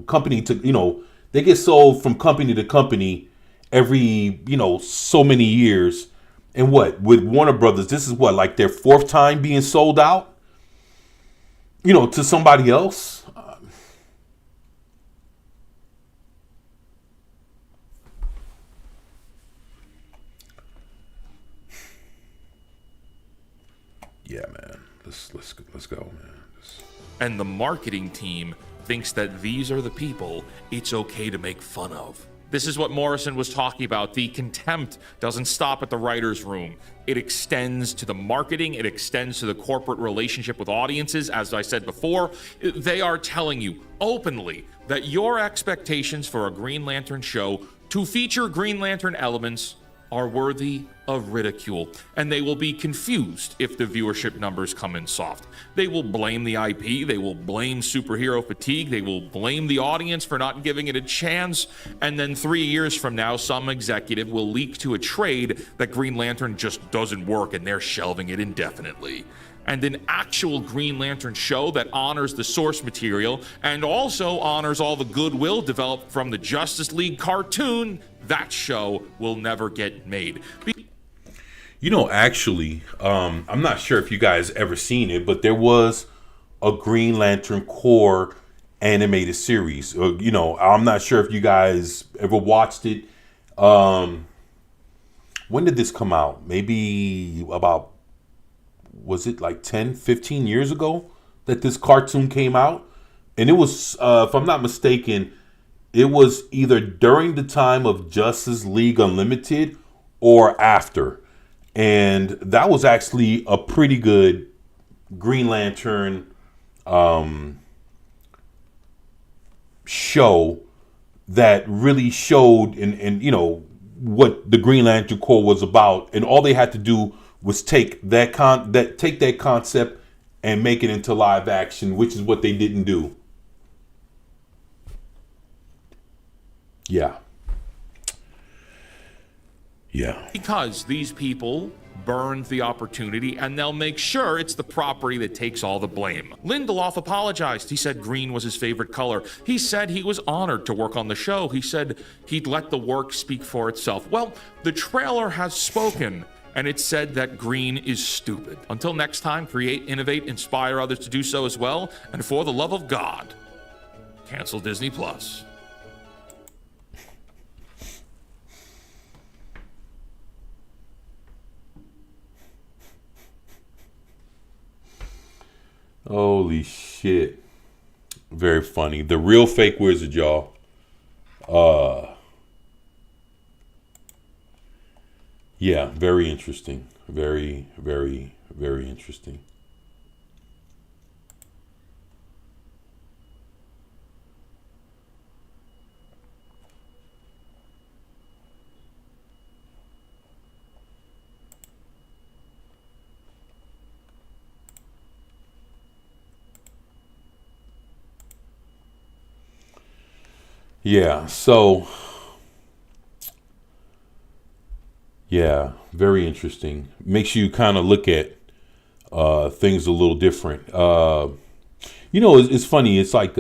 A: company to, they get sold from company to company every, so many years. And what, with Warner Brothers, this is what, like their fourth time being sold out, to somebody else. Yeah, man. Let's go, man.
N: And the marketing team thinks that these are the people it's okay to make fun of. This is what Morrison was talking about. The contempt doesn't stop at the writer's room. It extends to the marketing. It extends to the corporate relationship with audiences. As I said before, they are telling you openly that your expectations for a Green Lantern show to feature Green Lantern elements are worthy of ridicule, and they will be confused if the viewership numbers come in soft. They will blame the IP, they will blame superhero fatigue, they will blame the audience for not giving it a chance, and then 3 years from now, some executive will leak to a trade that Green Lantern just doesn't work and they're shelving it indefinitely. And an actual Green Lantern show that honors the source material and also honors all the goodwill developed from the Justice League cartoon, that show will never get made.
A: Actually, I'm not sure if you guys ever seen it, but there was a Green Lantern Corps animated series. I'm not sure if you guys ever watched it. When did this come out? Maybe about, was it like 10, 15 years ago that this cartoon came out? And it was, if I'm not mistaken, it was either during the time of Justice League Unlimited or after. And that was actually a pretty good Green Lantern show that really showed and what the Green Lantern Corps was about. And all they had to do was take that concept and make it into live action, which is what they didn't do. Yeah.
N: Because these people burned the opportunity, and they'll make sure it's the property that takes all the blame. Lindelof apologized. He said green was his favorite color. He said he was honored to work on the show. He said he'd let the work speak for itself. Well, the trailer has spoken, and it said that green is stupid. Until next time, create, innovate, inspire others to do so as well, and for the love of God, cancel Disney Plus.
A: Holy shit. Very funny. The real fake wizard, y'all. Yeah, very interesting. Very, very, very interesting. Yeah, so yeah, very interesting. Makes you kind of look at things a little different. It's funny. It's like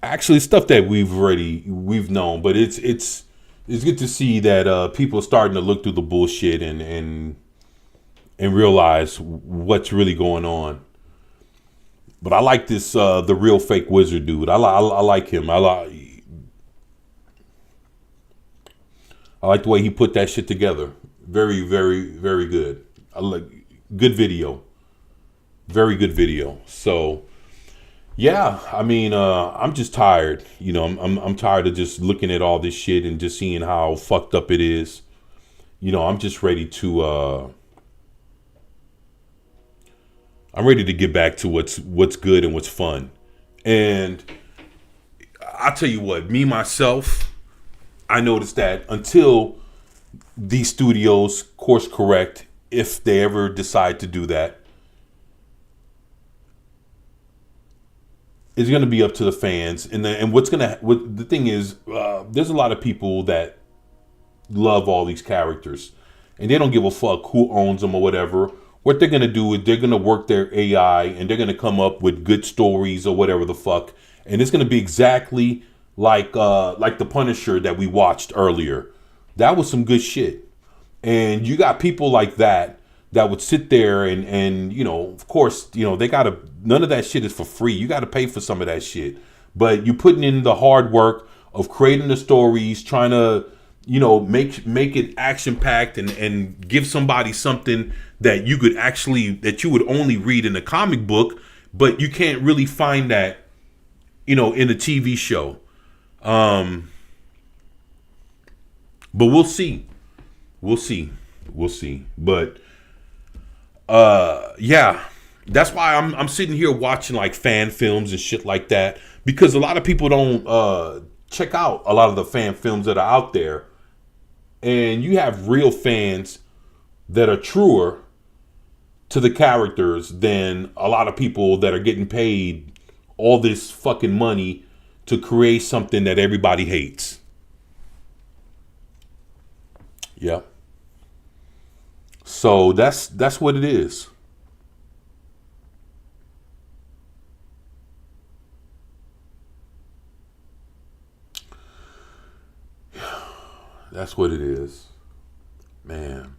A: actually stuff that we've known, but it's good to see that people are starting to look through the bullshit and realize what's really going on. But I like this the real fake wizard dude. I like him. I like the way he put that shit together. Very, very, very good. I like good video. Very good video. So yeah, I mean, I'm just tired. I'm tired of just looking at all this shit and just seeing how fucked up it is. I'm just ready to I'm ready to get back to what's good and what's fun. And I'll tell you what, me myself, I noticed that until these studios course correct, if they ever decide to do that, it's going to be up to the fans. And the thing is, there's a lot of people that love all these characters, and they don't give a fuck who owns them or whatever. What they're going to do is they're going to work their AI and they're going to come up with good stories or whatever the fuck. And it's going to be exactly like the Punisher that we watched earlier. That was some good shit. And you got people like that would sit there and of course, they gotta, none of that shit is for free. You got to pay for some of that shit. But you putting in the hard work of creating the stories, trying to, make it action packed and give somebody something that you would only read in a comic book, but you can't really find that, in a TV show. But we'll see. But yeah, that's why I'm sitting here watching like fan films and shit like that, because a lot of people don't check out a lot of the fan films that are out there. And you have real fans that are truer to the characters than a lot of people that are getting paid all this fucking money to create something that everybody hates. Yeah. So that's what it is. That's what it is. Man.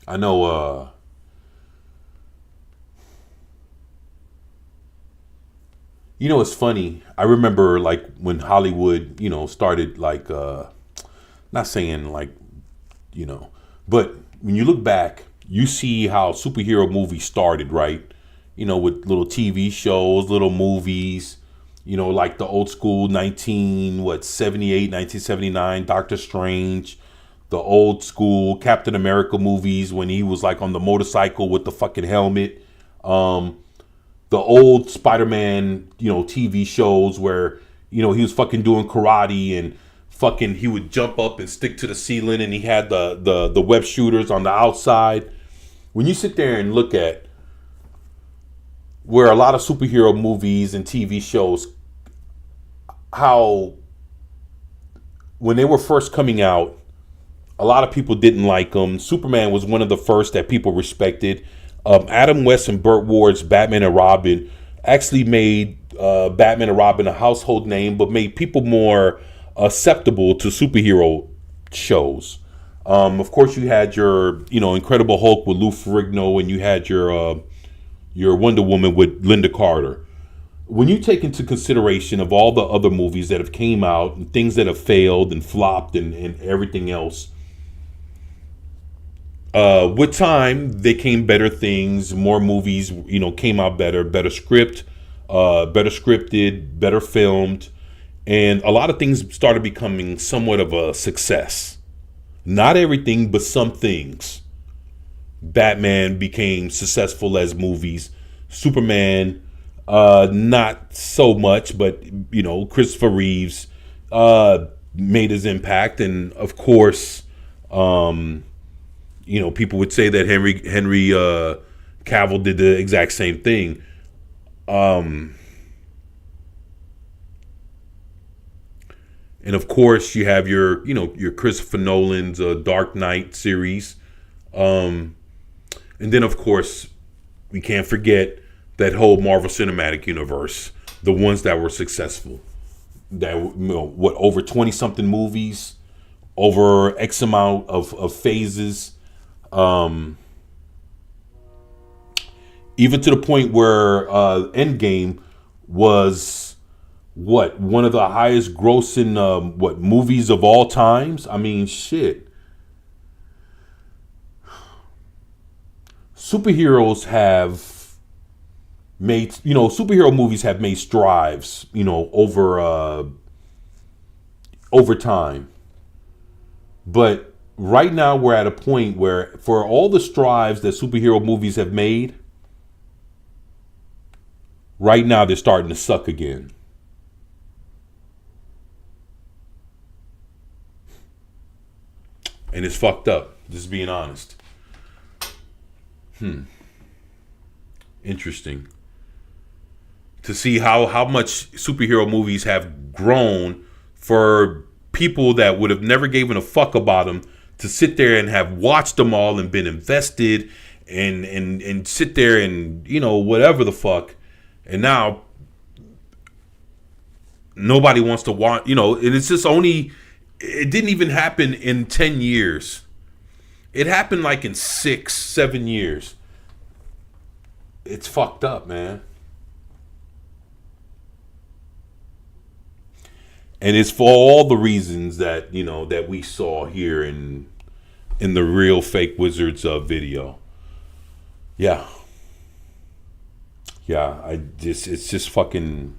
A: I know it's funny. I remember like when Hollywood, started like not saying like, but when you look back, you see how superhero movies started, right? With little TV shows, little movies, like the old school 1979, Doctor Strange, the old school Captain America movies when he was like on the motorcycle with the fucking helmet. The old Spider-Man, TV shows where, he was fucking doing karate and fucking he would jump up and stick to the ceiling and he had the web shooters on the outside. When you sit there and look at where a lot of superhero movies and TV shows how when they were first coming out, a lot of people didn't like them. Superman was one of the first that people respected. Adam West and Burt Ward's Batman and Robin actually made Batman and Robin a household name, but made people more acceptable to superhero shows. Of course, you had your, Incredible Hulk with Lou Ferrigno, and you had your Wonder Woman with Linda Carter. When you take into consideration of all the other movies that have came out and things that have failed and flopped and everything else, with time, they came better things. More movies, came out better script, better scripted, better filmed. And a lot of things started becoming somewhat of a success. Not everything, but some things. Batman became successful as movies. Superman, not so much, but, Christopher Reeves made his impact. And, of course, people would say that Henry Cavill did the exact same thing. And of course, you have your Christopher Nolan's Dark Knight series. And then, of course, we can't forget that whole Marvel Cinematic Universe, the ones that were successful. That, over 20-something movies, over X amount of phases. Even to the point where Endgame was one of the highest grossing movies of all times. I mean, shit. Superheroes have made, superhero movies have made strides, over time. But right now we're at a point where, for all the strides that superhero movies have made, right now they're starting to suck again. And it's fucked up, just being honest. Interesting. To see how much superhero movies have grown for people that would have never given a fuck about them to sit there and have watched them all and been invested and sit there and, whatever the fuck. And now nobody wants to watch, and it's just it didn't even happen in 10 years. It happened like in 6-7 years. It's fucked up, man. And it's for all the reasons that, that we saw here in the Real Fake Wizards video. Yeah. Yeah, it's just fucking,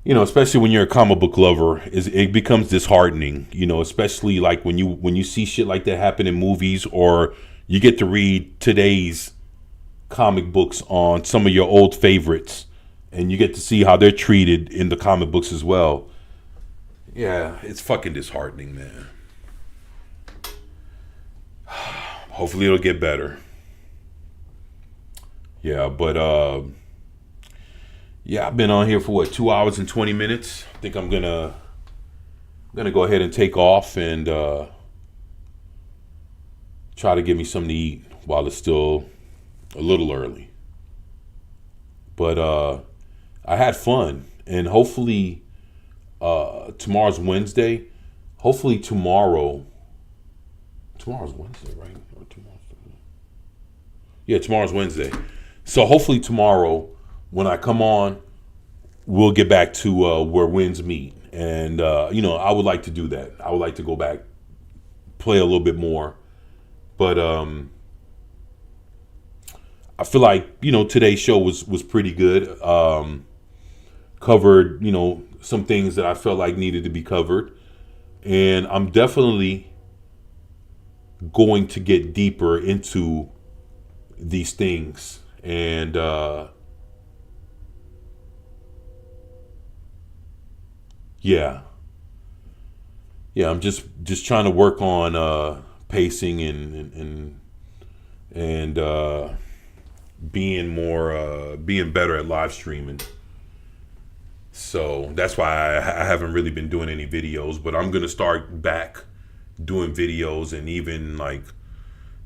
A: especially when you're a comic book lover, it becomes disheartening, especially like when you see shit like that happen in movies, or you get to read today's comic books on some of your old favorites, and you get to see how they're treated in the comic books as well. Yeah, it's fucking disheartening, man. Hopefully it'll get better. Yeah, but I've been on here for 2 hours and 20 minutes. I think I'm gonna go ahead and take off and try to get me something to eat while it's still a little early. But I had fun, and hopefully tomorrow's Wednesday. Hopefully tomorrow's Wednesday, right? Or tomorrow's Wednesday. So hopefully tomorrow, when I come on, we'll get back to where winds meet. And, I would like to do that. I would like to go back, play a little bit more. But I feel like, today's show was pretty good. Covered, some things that I felt like needed to be covered. And I'm definitely going to get deeper into these things. And I'm just trying to work on pacing and being better at live streaming. So that's why I haven't really been doing any videos, but I'm going to start back doing videos and even like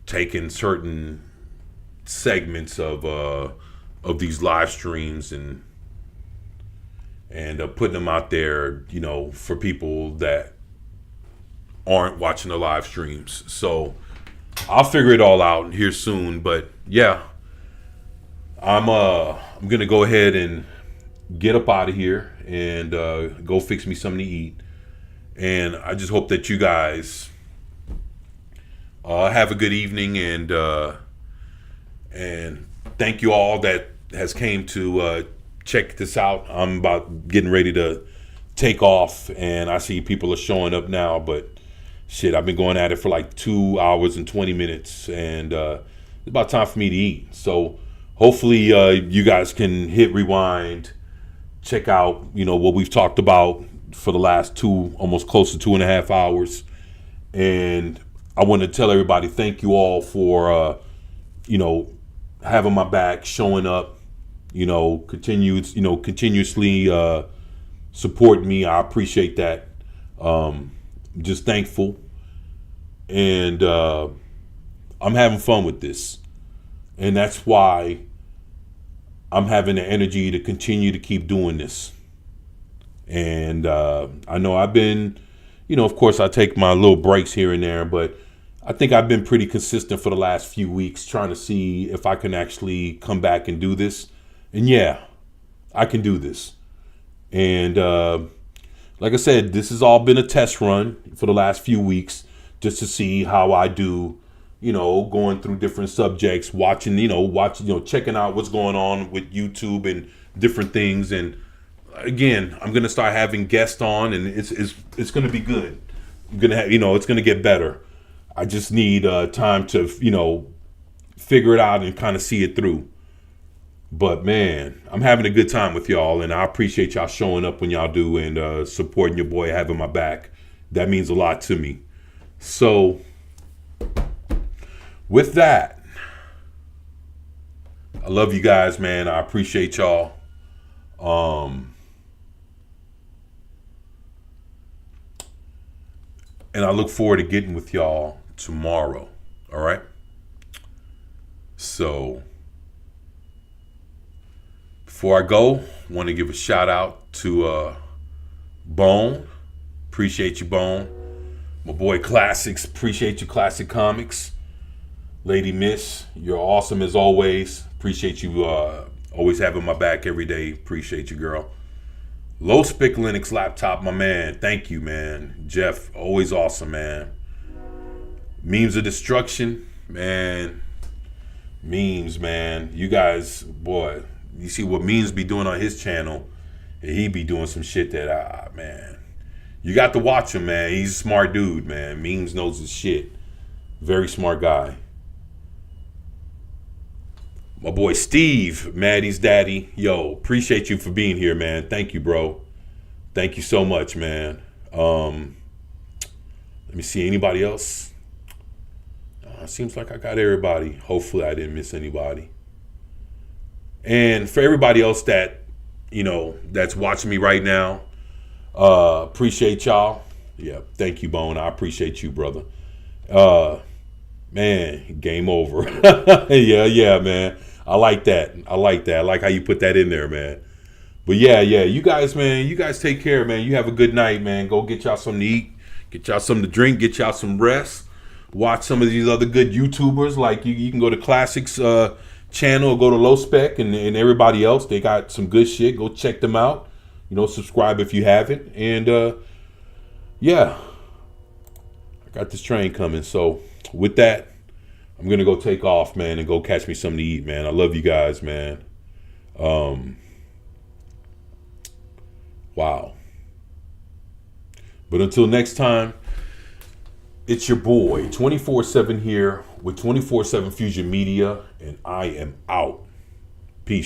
A: taking certain segments of these live streams and putting them out there, you know, for people that aren't watching the live streams. So I'll figure it all out here soon, but yeah, I'm going to go ahead and get up out of here and go fix me something to eat. And I just hope that you guys have a good evening, and thank you all that has came to check this out. I'm about getting ready to take off, and I see people are showing up now, but shit, I've been going at it for like 2 hours and 20 minutes, and it's about time for me to eat. So hopefully you guys can hit rewind, check out, you know, what we've talked about for the last almost close to 2.5 hours. And I want to tell everybody, thank you all for, you know, having my back, showing up, you know, continuously support me. I appreciate that. Just thankful. And I'm having fun with this. And that's why I'm having the energy to continue to keep doing this. And I know I've been, you know, of course I take my little breaks here and there, but I think I've been pretty consistent for the last few weeks trying to see if I can actually come back and do this. And yeah, I can do this. And like I said, this has all been a test run for the last few weeks just to see how I do, you know, going through different subjects, watching, checking out what's going on with YouTube and different things. And again, I'm going to start having guests on, and it's going to be good. I'm going to have, it's going to get better. I just need time to, figure it out and kind of see it through. But man, I'm having a good time with y'all, and I appreciate y'all showing up when y'all do and supporting your boy, having my back. That means a lot to me. So with that, I love you guys, man. I appreciate y'all. And I look forward to getting with y'all tomorrow. All right. So before I go, I want to give a shout out to Bone. Appreciate you, Bone. My boy Classics. Appreciate you, Classic Comics. Lady Miss, you're awesome as always. Appreciate you always having my back every day. Appreciate you, girl. Low Spick Linux Laptop, my man. Thank you, man. Jeff, always awesome, man. Memes of Destruction, man. Memes, man. You guys, boy, you see what Memes be doing on his channel, and he be doing some shit that, man. You got to watch him, man. He's a smart dude, man. Memes knows his shit. Very smart guy. My boy Steve, Maddie's daddy. Yo, appreciate you for being here, man. Thank you, bro. Thank you so much, man. Let me see, anybody else? Seems like I got everybody. Hopefully I didn't miss anybody. And for everybody else that, that's watching me right now, appreciate y'all. Yeah, thank you, Bone. I appreciate you, brother. Man, game over. yeah, man. I like that. I like how you put that in there, man. But yeah, you guys, man, you guys take care, man. You have a good night, man. Go get y'all something to eat, get y'all something to drink, get y'all some rest. Watch some of these other good YouTubers. Like you can go to Classics channel or go to Low Spec and everybody else. They got some good shit. Go check them out. Subscribe if you haven't. And yeah, I got this train coming. So with that, I'm going to go take off, man, and go catch me something to eat, man. I love you guys, man. Wow. But until next time, it's your boy, 24/7 here with 24/7 Fusion Media, and I am out. Peace.